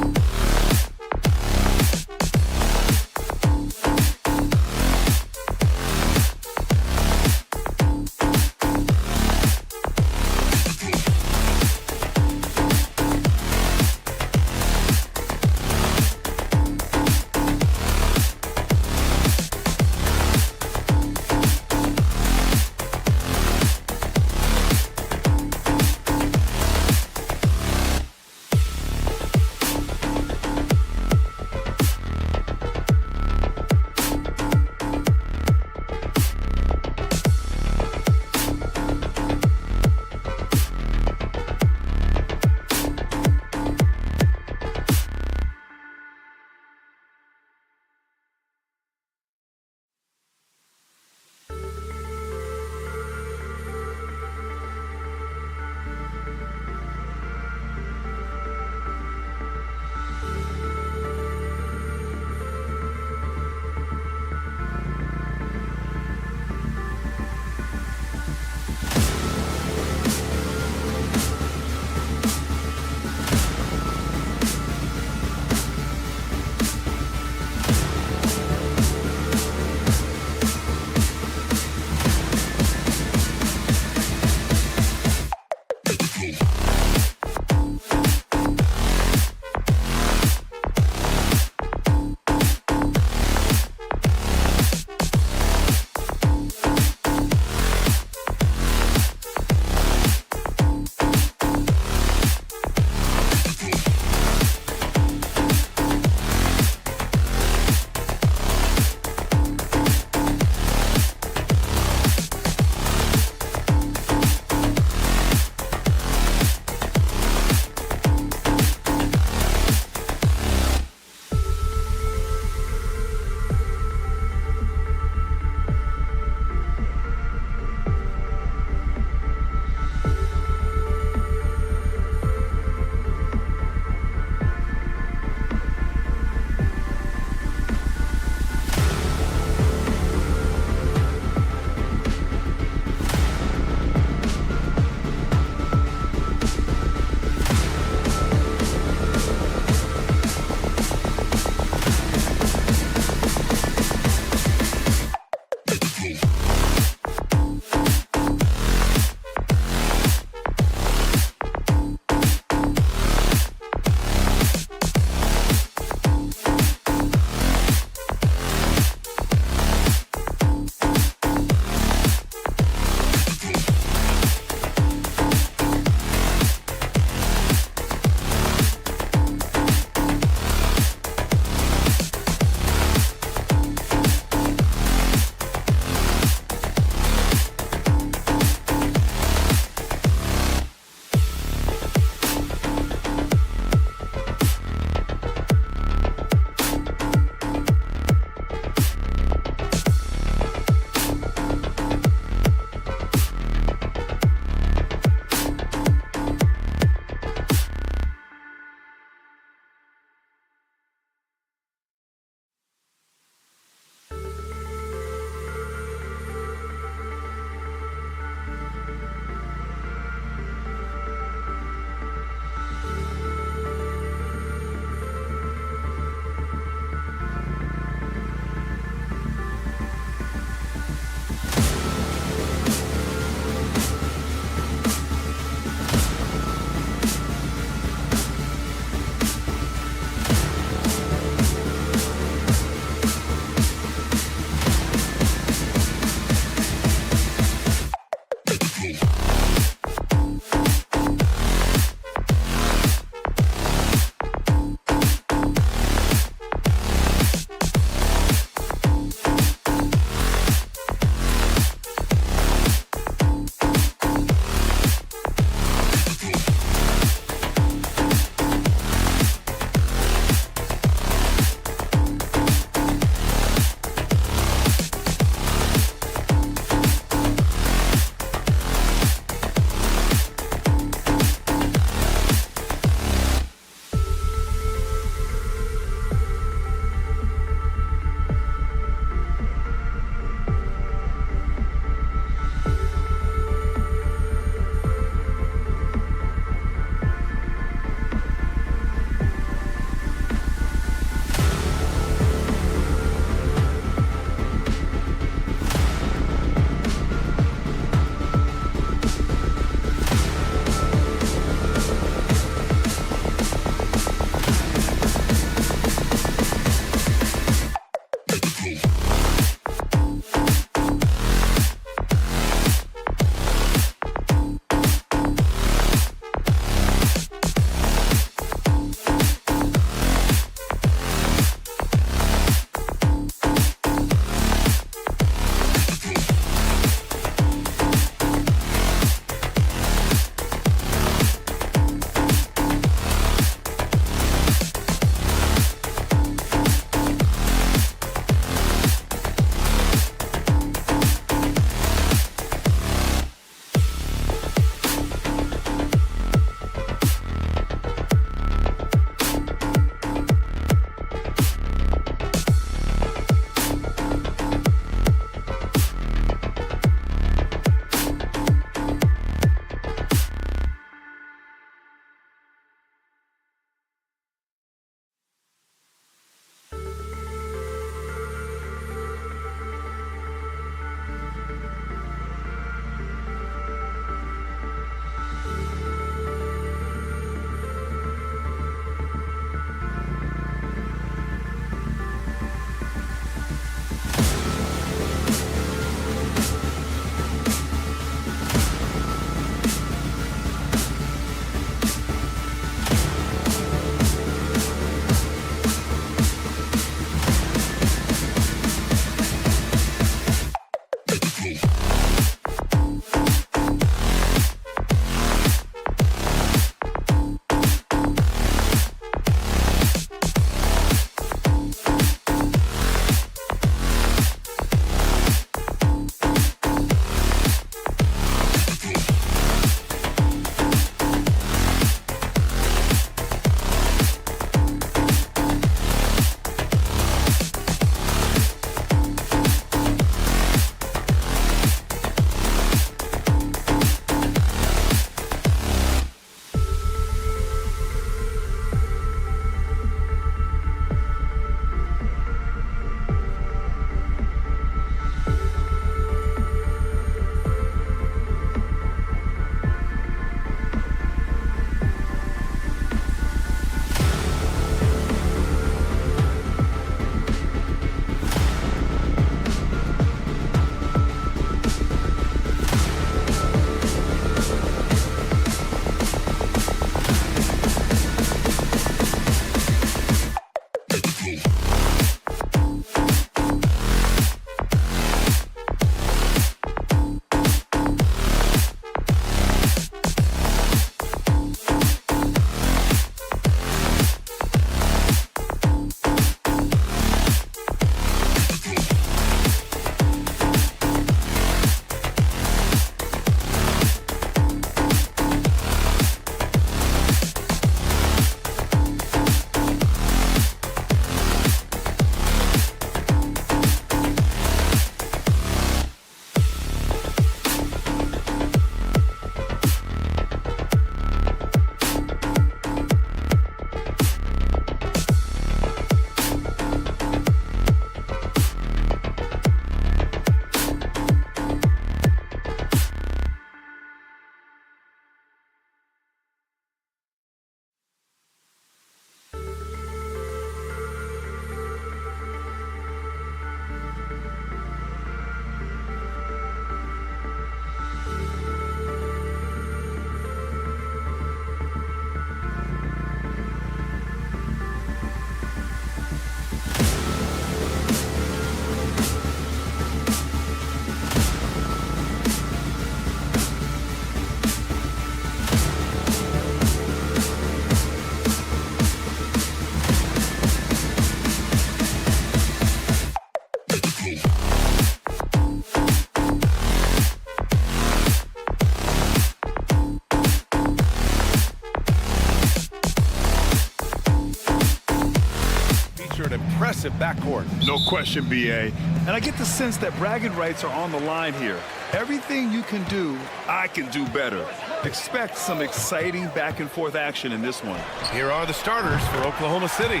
Impressive backcourt. No question, BA. And I get the sense that bragging rights are on the line here. Everything you can do, I can do better. Expect some exciting back-and-forth action in this one. Here are the starters for Oklahoma City.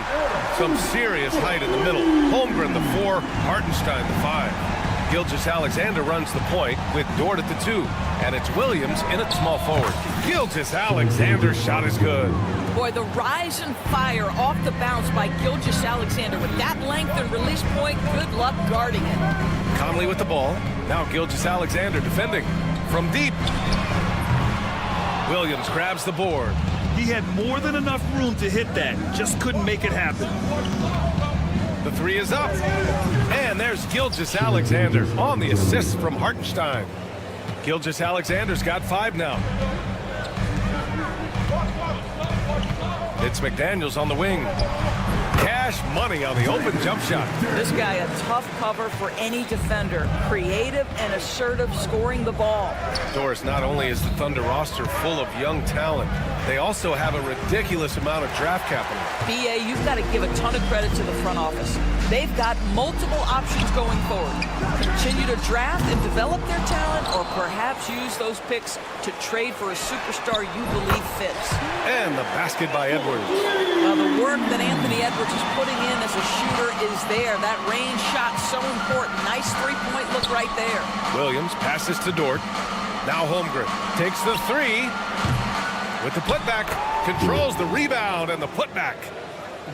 Some serious height in the middle. Holmgren, the 4, Hartenstein, the 5. Gilgeous-Alexander runs the point with Dort at the 2. And it's Williams in at small forward. Gilgeous-Alexander's shot is good. Boy, the rise and fire off the bounce by Gilgeous-Alexander. With that length and release point, good luck guarding it. Conley with the ball. Now Gilgeous-Alexander defending from deep. Williams grabs the board. He had more than enough room to hit that. Just couldn't make it happen. The 3 is up. And there's Gilgeous-Alexander on the assist from Hartenstein. Gilgeous-Alexander's got 5 now. It's McDaniels on the wing. Cash money on the open jump shot. This guy a tough cover for any defender. Creative and assertive scoring the ball. Doris, not only is the Thunder roster full of young talent, they also have a ridiculous amount of draft capital. BA, you've got to give a ton of credit to the front office. They've got multiple options going forward. Continue to draft and develop their talent, or perhaps use those picks to trade for a superstar you believe fits. And the basket by Edwards. Now, the work that Anthony Edwards is putting in as a shooter is there. That range shot so important. Nice three-point look right there. Williams passes to Dort. Now Holmgren takes the 3 with the putback. Controls the rebound and the putback.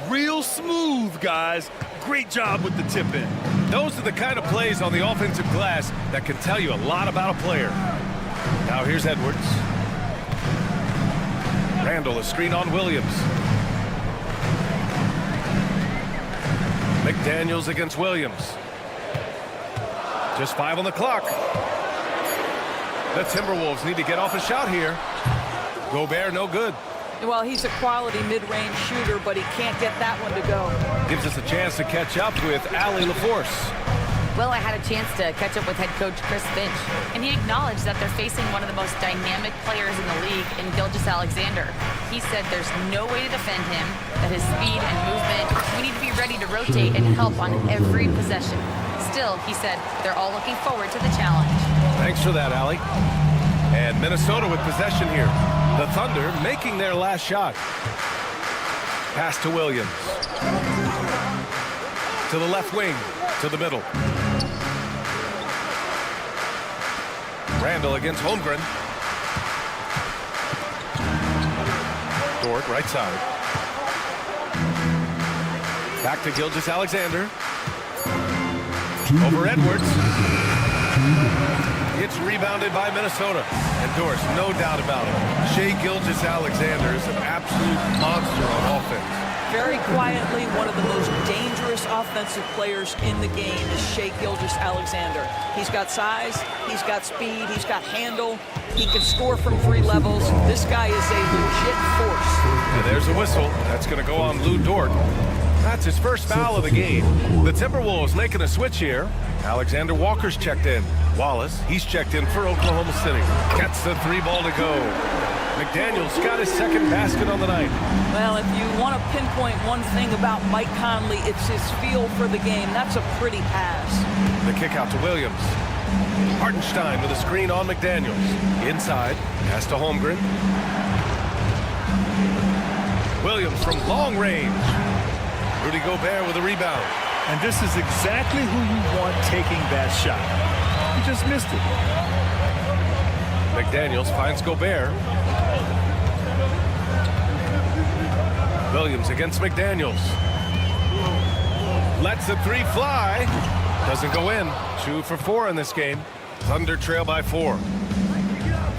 Real smooth, guys. Great job with the tip-in. Those are the kind of plays on the offensive glass that can tell you a lot about a player. Now here's Edwards. Randall, a screen on Williams. McDaniels against Williams. Just 5 on the clock. The Timberwolves need to get off a shot here. Gobert, no good. Well, he's a quality mid-range shooter, but he can't get that one to go. Gives us a chance to catch up with Allie LaForce. Well, I had a chance to catch up with head coach Chris Finch, and he acknowledged that they're facing one of the most dynamic players in the league in Gilgeous-Alexander. He said there's no way to defend him, that his speed and movement, we need to be ready to rotate and help on every possession. Still, he said, they're all looking forward to the challenge. Thanks for that, Allie. And Minnesota with possession here. The Thunder making their last shot. Pass to Williams. To the left wing. To the middle. Randall against Holmgren. Dort, right side. Back to Gilgeous-Alexander. Over Edwards. It's rebounded by Minnesota. And Doris, no doubt about it, Shai Gilgeous-Alexander is an absolute monster on offense. Very quietly, one of the most dangerous offensive players in the game is Shai Gilgeous-Alexander. He's got size, he's got speed, he's got handle, he can score from 3 levels. This guy is a legit force. And there's a whistle. That's going to go on Lou Dort. That's his first foul of the game. The Timberwolves making a switch here. Alexander Walker's checked in. Wallace, he's checked in for Oklahoma City. Gets the 3 ball to go. McDaniels got his second basket on the night. Well, if you want to pinpoint one thing about Mike Conley, it's his feel for the game. That's a pretty pass. The kick out to Williams. Hartenstein with a screen on McDaniels. Inside, pass to Holmgren. Williams from long range. Rudy Gobert with a rebound. And this is exactly who you want taking that shot. He just missed it. McDaniels finds Gobert. Williams against McDaniels. Lets the 3 fly. Doesn't go in. 2 for 4 in this game. Thunder trail by 4.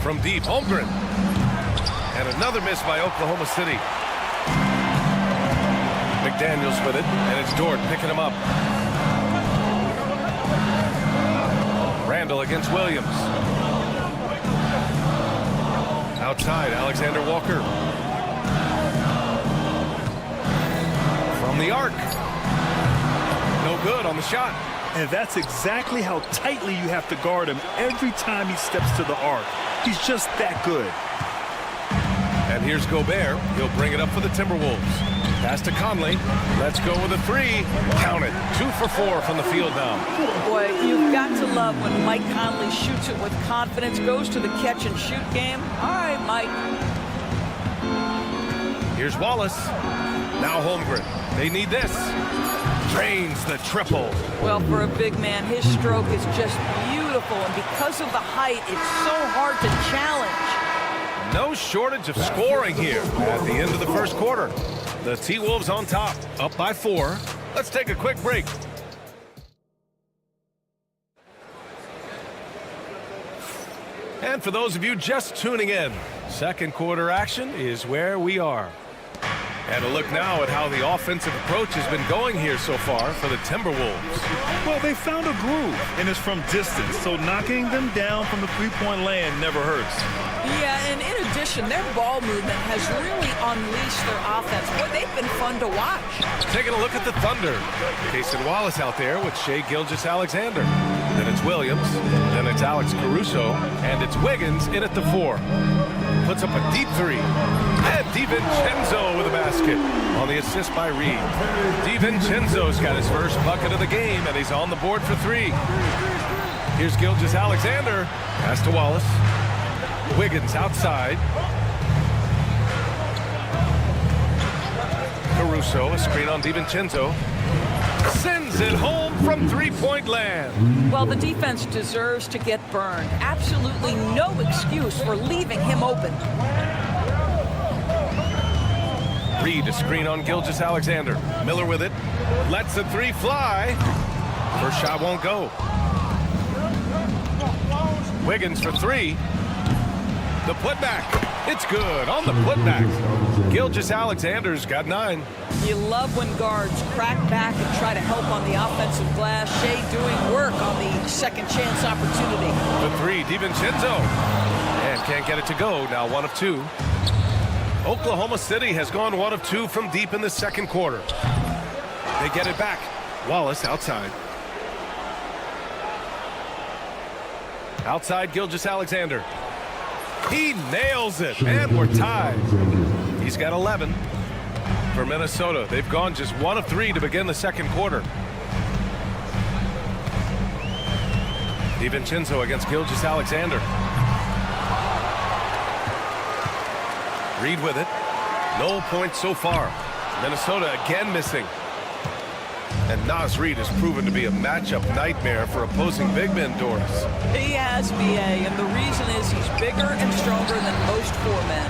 From deep, Holmgren. And another miss by Oklahoma City. McDaniels with it, and it's Dort picking him up. Randall against Williams. Outside, Alexander Walker. From the arc. No good on the shot. And that's exactly how tightly you have to guard him every time he steps to the arc. He's just that good. And here's Gobert. He'll bring it up for the Timberwolves. Pass to Conley. Let's go with a 3. Count it. 2 for 4 from the field now. Boy, you've got to love when Mike Conley shoots it with confidence, goes to the catch and shoot game. All right, Mike. Here's Wallace. Now Holmgren. They need this. Drains the triple. Well, for a big man, his stroke is just beautiful, and because of the height, it's so hard to challenge. No shortage of scoring here at the end of the first quarter. The T-Wolves on top, up by 4. Let's take a quick break. And for those of you just tuning in, second quarter action is where we are. And a look now at how the offensive approach has been going here so far for the Timberwolves. Well, they found a groove, and it's from distance, so knocking them down from the 3-point land never hurts. Yeah, and in addition, their ball movement has really unleashed their offense. Boy, they've been fun to watch. Taking a look at the Thunder. Casey Wallace out there with Shai Gilgeous-Alexander. Then it's Williams. Then it's Alex Caruso. And it's Wiggins in at the 4. Puts up a deep 3. And DiVincenzo with a basket on the assist by Reed. DiVincenzo's got his first bucket of the game, and he's on the board for 3. Here's Gilgeous-Alexander. Pass to Wallace. Wiggins outside. Caruso, a screen on DiVincenzo. Sends it home from 3-point land. Well, the defense deserves to get burned. Absolutely no excuse for leaving him open. Reed, a screen on Gilgeous-Alexander. Miller with it. Lets the 3 fly. First shot won't go. Wiggins for 3. The putback. It's good on the putback. Gilgeous-Alexander's got 9. You love when guards crack back and try to help on the offensive glass. Shai doing work on the second chance opportunity. The 3, DiVincenzo. And can't get it to go. Now 1 of 2. Oklahoma City has gone 1 of 2 from deep in the second quarter. They get it back. Wallace outside. Outside Gilgeous-Alexander. He nails it, and we're tied. He's got 11 for Minnesota. They've gone just 1 of 3 to begin the second quarter. DiVincenzo against Gilgeous-Alexander. Reed with it. No points so far. Minnesota again missing. And Naz Reid has proven to be a matchup nightmare for opposing big men, Doris. He has, B.A., and the reason is he's bigger and stronger than most 4 men.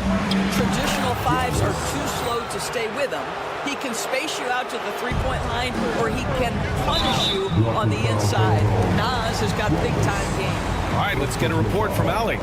Traditional 5s are too slow to stay with him. He can space you out to the 3-point line, or he can punish you on the inside. Naz has got big-time game. All right, let's get a report from Allie.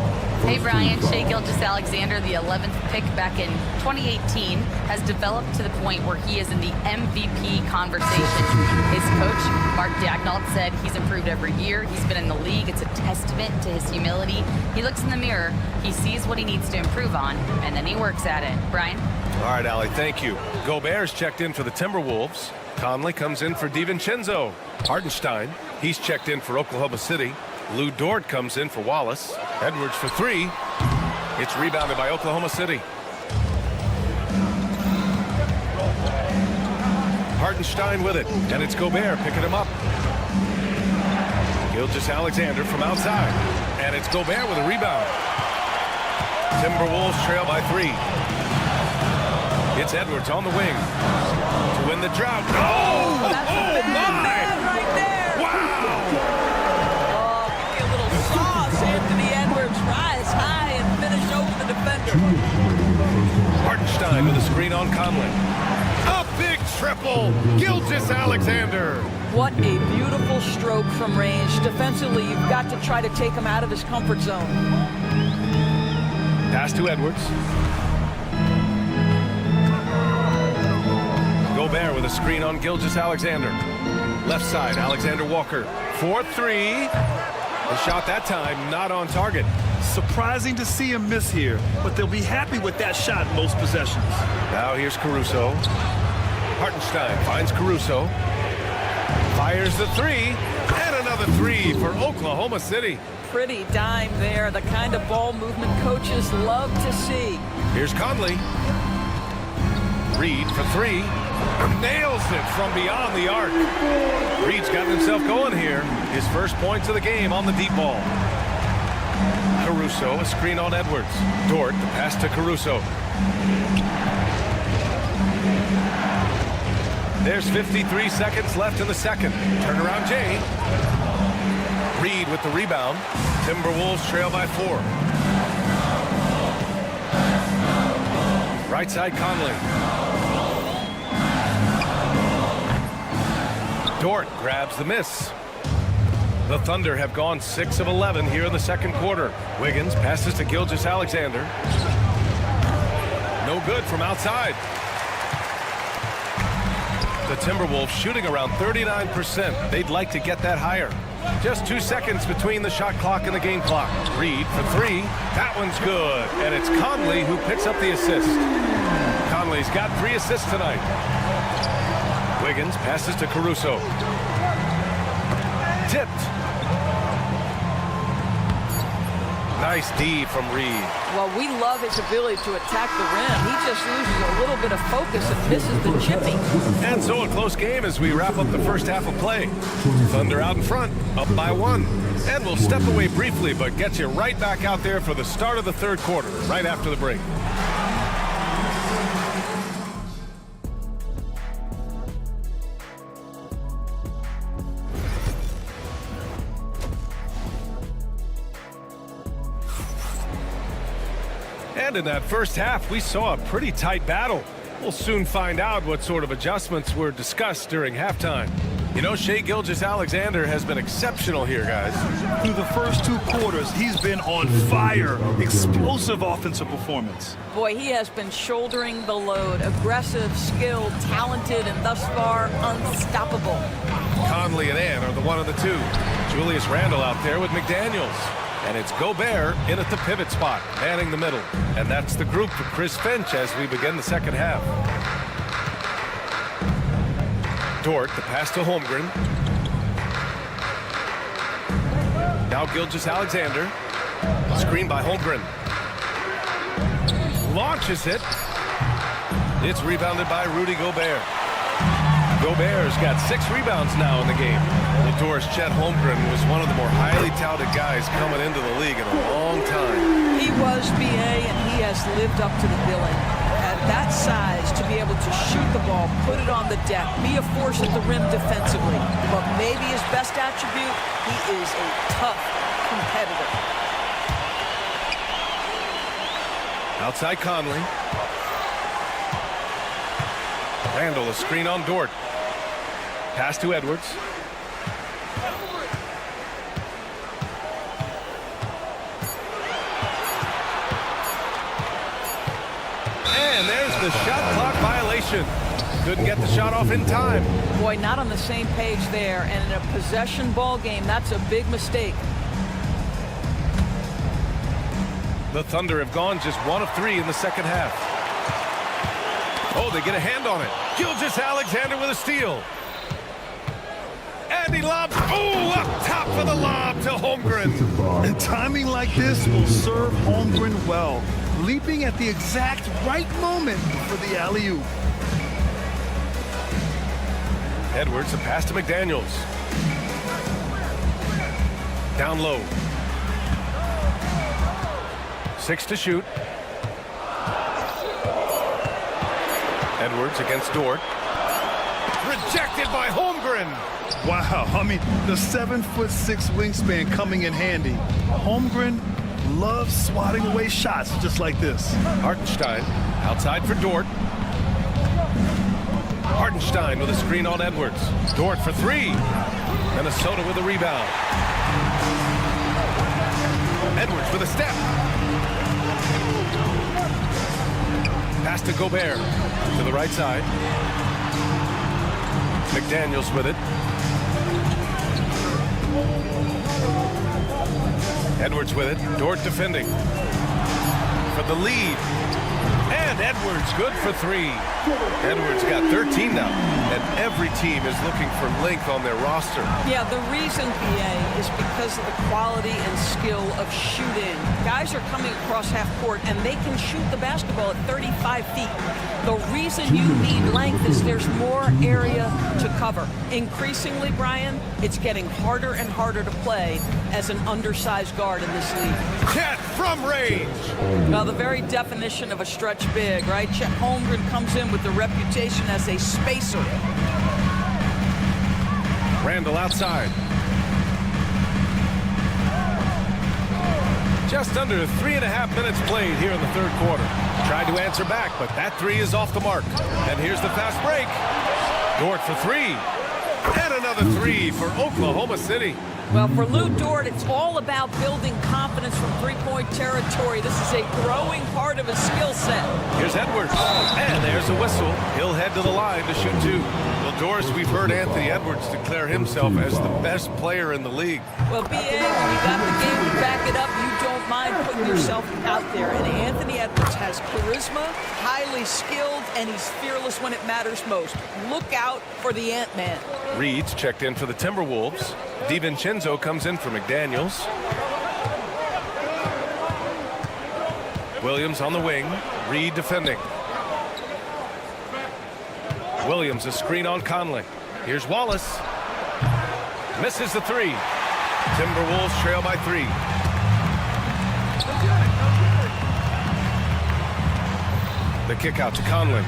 Hey, Brian. Shai Gilgeous-Alexander, the 11th pick back in 2018, has developed to the point where he is in the MVP conversation. His coach, Mark Daignault, said he's improved every year. He's been in the league. It's a testament to his humility. He looks in the mirror, he sees what he needs to improve on, and then he works at it. Brian? All right, Allie, thank you. Gobert's checked in for the Timberwolves. Conley comes in for DiVincenzo. Hartenstein, he's checked in for Oklahoma City. Lou Dort comes in for Wallace. Edwards for 3. It's rebounded by Oklahoma City. Hartenstein with it, and it's Gobert picking him up. Gilgeous-Alexander from outside, and it's Gobert with a rebound. Timberwolves trail by 3. It's Edwards on the wing to win the drought. Oh, my! Right there. Wow! A little sauce. Anthony Edwards rise high and finish over the defender. Hartenstein with a screen on Conley. A big triple. Gilgeous-Alexander. What a beautiful stroke from range. Defensively, you've got to try to take him out of his comfort zone. Pass to Edwards. Gobert with a screen on Gilgeous-Alexander. Left side, Alexander Walker. 4-3. The shot that time not on target. Surprising to see him miss here, but they'll be happy with that shot most possessions. Now here's Caruso. Hartenstein finds Caruso. Fires the 3. And another 3 for Oklahoma City. Pretty dime there. The kind of ball movement coaches love to see. Here's Conley. Reed for 3. Nails it from beyond the arc. Reed's got himself going here. His first points of the game on the deep ball. Caruso, a screen on Edwards. Dort, the pass to Caruso. There's 53 seconds left in the second. Turnaround Jay. Reed with the rebound. Timberwolves trail by 4. Right side Conley. Dort grabs the miss. The Thunder have gone 6 of 11 here in the second quarter. Wiggins passes to Gilgeous-Alexander. No good from outside. The Timberwolves shooting around 39%. They'd like to get that higher. Just 2 seconds between the shot clock and the game clock. Reed for 3. That one's good. And it's Conley who picks up the assist. Conley's got 3 assists tonight. Wiggins passes to Caruso. Tipped. Nice D from Reed. Well, we love his ability to attack the rim. He just loses a little bit of focus and misses the chipping. And so a close game as we wrap up the first half of play. Thunder out in front, up by 1. And we'll step away briefly, but get you right back out there for the start of the third quarter, right after the break. And in that first half, we saw a pretty tight battle. We'll soon find out what sort of adjustments were discussed during halftime. You know, Shai Gilgeous-Alexander has been exceptional here, guys. Through the first 2 quarters, he's been on fire. Explosive offensive performance. Boy, he has been shouldering the load. Aggressive, skilled, talented, and thus far unstoppable. Conley and Ann are the 1 and the 2. Julius Randle out there with McDaniels. And it's Gobert in at the pivot spot, manning the middle. And that's the group for Chris Finch as we begin the second half. Dort, the pass to Holmgren. Now Gilgeous-Alexander. Screen by Holmgren. Launches it. It's rebounded by Rudy Gobert. Gobert's got 6 rebounds now in the game. Ladore's Chet Holmgren was one of the more highly touted guys coming into the league in a long time. He was BA, and he has lived up to the billing. At that size, to be able to shoot the ball, put it on the deck, be a force at the rim defensively. But maybe his best attribute, he is a tough competitor. Outside Conley. Randle, a screen on Dort. Pass to Edwards. a shot clock violation. Couldn't get the shot off in time. Boy, not on the same page there. And in a possession ball game, that's a big mistake. The Thunder have gone just 1 of 3 in the second half. Oh, they get a hand on it. Gilgeous-Alexander with a steal. And he lobs. Oh, up top for the lob to Holmgren. And timing like this will serve Holmgren well. Leaping at the exact right moment for the alley-oop. Edwards, a pass to McDaniels. Down low. 6 to shoot. Edwards against Dort. Rejected by Holmgren. Wow, I mean, the 7'6" wingspan coming in handy. Holmgren loves swatting away shots just like this. Hartenstein outside for Dort. Hartenstein with a screen on Edwards. Dort for 3. Minnesota with a rebound. Edwards with a step. Pass to Gobert to the right side. McDaniels with it. Edwards with it. Dort defending for the lead. And Edwards good for 3. Edwards got 13 now, and every team is looking for length on their roster. Yeah, the reason, BA, is because of the quality and skill of shooting. Guys are coming across half court, and they can shoot the basketball at 35 feet. The reason you need length is there's more area to cover. Increasingly, Brian, it's getting harder and harder to play as an undersized guard in this league. Chet from range. Well, the very definition of a stretch big, right? Chet Holmgren comes in with the reputation as a spacer. Randall outside. Just under 3.5 minutes played here in the third quarter. Tried to answer back, but that 3 is off the mark. And here's the fast break. Dort for 3. And another 3 for Oklahoma City. Well, for Lou Dort, it's all about building confidence from three-point territory. This is a growing part of his skill set. Here's Edwards. And there's a whistle. He'll head to the line to shoot 2. Well, Doris, we've heard Anthony Edwards declare himself as the best player in the league. Well, BA, when you got the game to back it up, you don't mind putting yourself out there. And Anthony Edwards has charisma, highly skilled, and he's fearless when it matters most. Look out for the Ant-Man. Reed's checked in for the Timberwolves. DiVincenzo comes in for McDaniels. Williams on the wing. Reed defending. Williams a screen on Conley. Here's Wallace. Misses the 3. Timberwolves trail by 3. The kick out to Conley.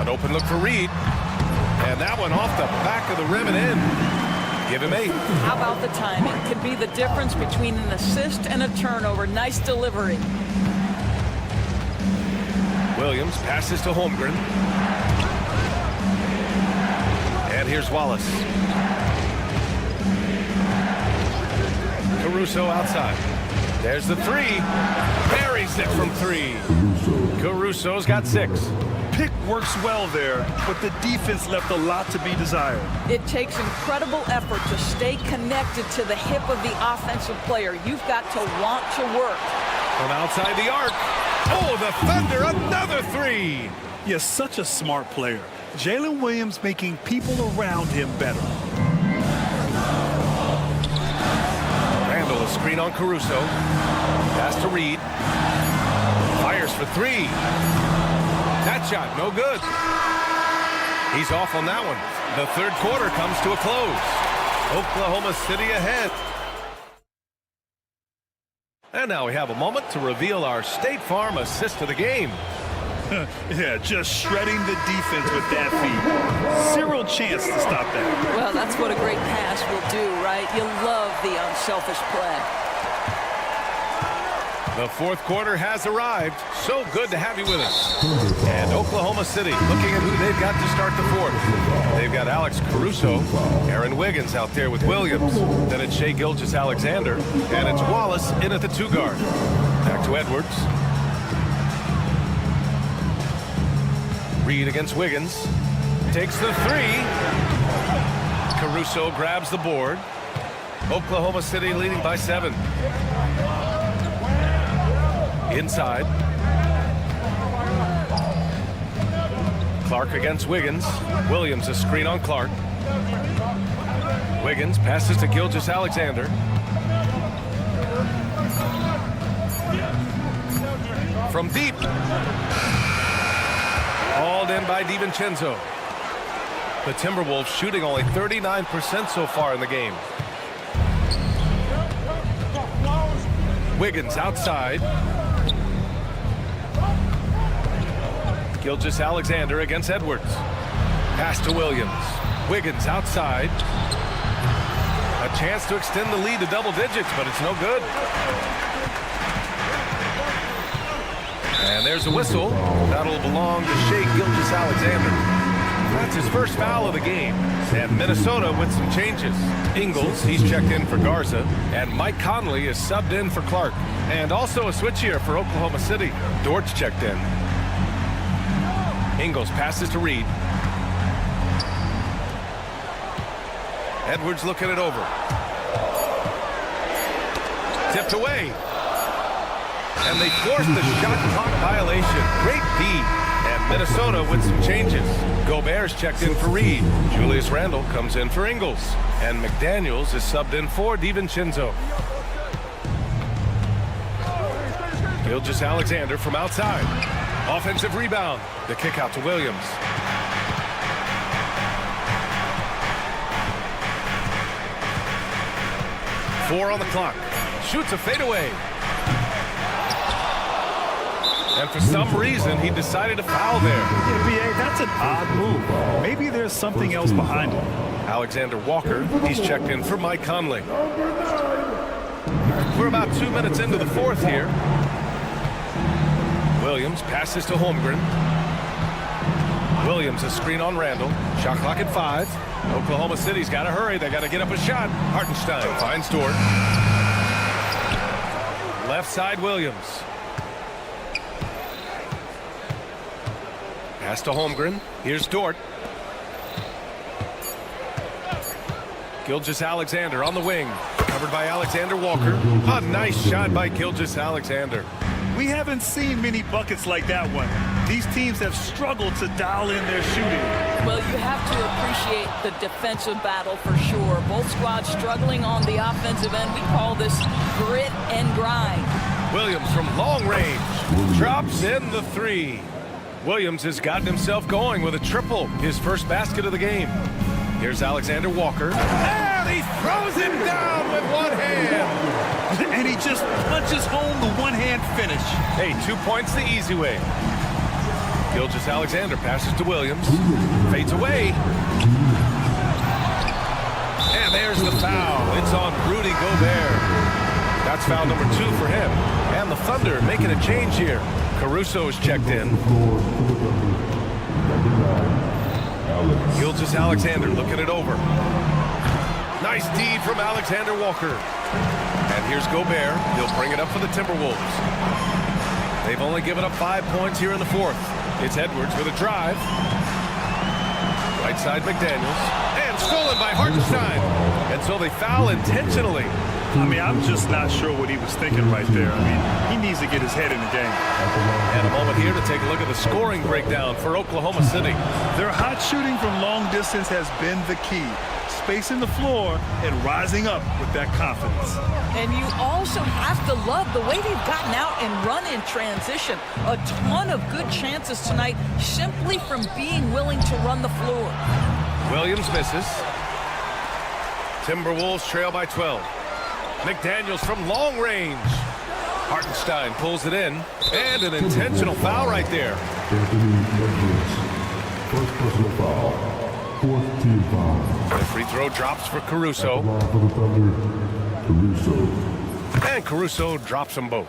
An open look for Reed. And that one off the back of the rim and in. Give him 8. How about the timing? Could be the difference between an assist and a turnover. Nice delivery. Williams passes to Holmgren. And here's Wallace. Caruso outside. There's the 3. Buries it from 3. Caruso's got 6. Pick works well there, but the defense left a lot to be desired. It takes incredible effort to stay connected to the hip of the offensive player. You've got to want to work. From outside the arc. Oh, the Thunder, another 3. Yes, such a smart player. Jalen Williams making people around him better. Randall, a screen on Caruso. Pass to Reed. Fires for 3. That shot, no good. He's off on that one. The third quarter comes to a close. Oklahoma City ahead. And now we have a moment to reveal our State Farm assist of the game. Yeah, just shredding the defense with that feed. Zero chance to stop that. Well, that's what a great pass will do, right? You love the unselfish play. The fourth quarter has arrived. So good to have you with us. And Oklahoma City looking at who they've got to start the fourth. They've got Alex Caruso, Aaron Wiggins out there with Williams. Then it's Shai Gilgeous-Alexander. And it's Wallace in at the 2 guard. Back to Edwards. Reed against Wiggins. Takes the three. Caruso grabs the board. Oklahoma City leading by 7. Inside. Clark against Wiggins. Williams a screen on Clark. Wiggins passes to Gilgeous-Alexander. From deep. Hauled in by DiVincenzo. The Timberwolves shooting only 39% so far in the game. Wiggins outside. Gilgeous-Alexander against Edwards. Pass to Williams. Wiggins outside. A chance to extend the lead to double digits, but it's no good. And there's a whistle. That'll belong to Shai Gilgeous-Alexander. That's his first foul of the game. And Minnesota with some changes. Ingles, he's checked in for Garza. And Mike Conley is subbed in for Clark. And also a switch here for Oklahoma City. Dortch checked in. Ingles passes to Reed. Edwards looking it over. Tipped away. And they forced the shot clock violation. Great D. And Minnesota with some changes. Gobert's checked in for Reed. Julius Randle comes in for Ingles. And McDaniels is subbed in for DiVincenzo. Gilgeous-Alexander from outside. Offensive rebound. The kick out to Williams. Four on the clock. Shoots a fadeaway. And for some reason, he decided to foul there. Yeah, B.A., that's an odd move. Maybe there's something else behind it. Alexander Walker, he's checked in for Mike Conley. We're about 2 minutes into the fourth here. Williams passes to Holmgren. Williams a screen on Randall. Shot clock at 5. Oklahoma City's got to hurry. They got to get up a shot. Hartenstein finds Dort. Left side Williams. Pass to Holmgren. Here's Dort. Gilgeous-Alexander on the wing. Covered by Alexander Walker. A nice shot by Gilgeous-Alexander. We haven't seen many buckets like that one. These teams have struggled to dial in their shooting. Well, you have to appreciate the defensive battle for sure. Both squads struggling on the offensive end. We call this grit and grind. Williams from long range. Drops in the three. Williams has gotten himself going with a triple. His first basket of the game. Here's Alexander Walker. And he throws it down with one hand. And he just punches home the one-hand finish. Hey, 2 points the easy way. Gilgeous-Alexander passes to Williams. Fades away. And there's the foul. It's on Rudy Gobert. That's foul number 2 for him. And the Thunder making a change here. Caruso's checked in. Gilgeous-Alexander looking it over. Nice D from Alexander Walker. And here's Gobert. He'll bring it up for the Timberwolves. They've only given up 5 points here in the fourth. It's Edwards with a drive. Right side McDaniels. And stolen by Hartenstein. And so they foul intentionally. I mean, I'm just not sure what he was thinking right there. I mean, he needs to get his head in the game. And a moment here to take a look at the scoring breakdown for Oklahoma City. Their hot shooting from long distance has been the key. Spacing the floor and rising up with that confidence. And you also have to love the way they've gotten out and run in transition. A ton of good chances tonight simply from being willing to run the floor. Williams misses. Timberwolves trail by 12. McDaniels from long range. Hartenstein pulls it in. And an intentional foul right there. First personal foul. Fourth team foul. The free throw drops for Caruso. And Caruso drops them both.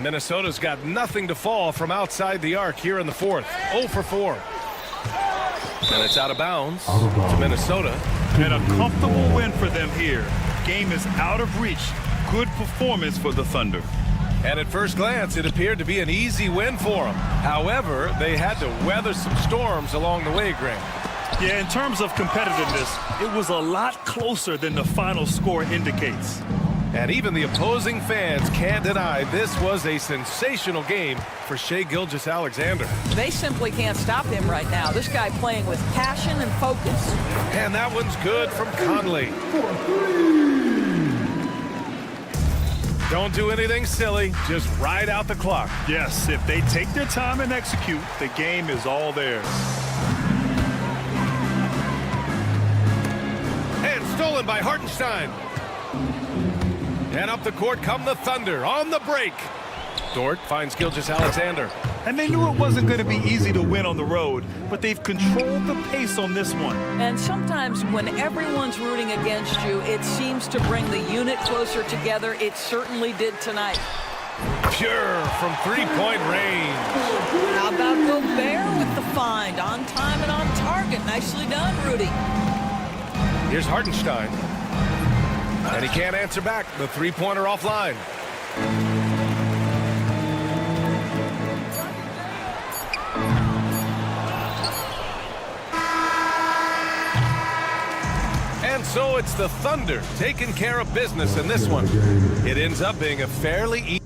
Minnesota's got nothing to fall from outside the arc here in the fourth. 0 for 4. And it's out of bounds to Minnesota. And a comfortable win for them here. Game is out of reach. Good performance for the Thunder. And at first glance, it appeared to be an easy win for them. However, they had to weather some storms along the way, Grant. Yeah, in terms of competitiveness, it was a lot closer than the final score indicates. And even the opposing fans can't deny this was a sensational game for Shai Gilgeous-Alexander. They simply can't stop him right now. This guy playing with passion and focus. And that one's good from Conley. Don't do anything silly. Just ride out the clock. Yes, if they take their time and execute, the game is all theirs. And stolen by Hartenstein. And up the court come the Thunder on the break. Dort finds Gilgeous-Alexander. And they knew it wasn't going to be easy to win on the road, but they've controlled the pace on this one. And sometimes when everyone's rooting against you, it seems to bring the unit closer together. It certainly did tonight. Pure from three-point range. How about Gobert with the find? On time and on target. Nicely done, Rudy. Here's Hartenstein. And he can't answer back. The three-pointer offline. And so it's the Thunder taking care of business in this one. It ends up being a fairly easy.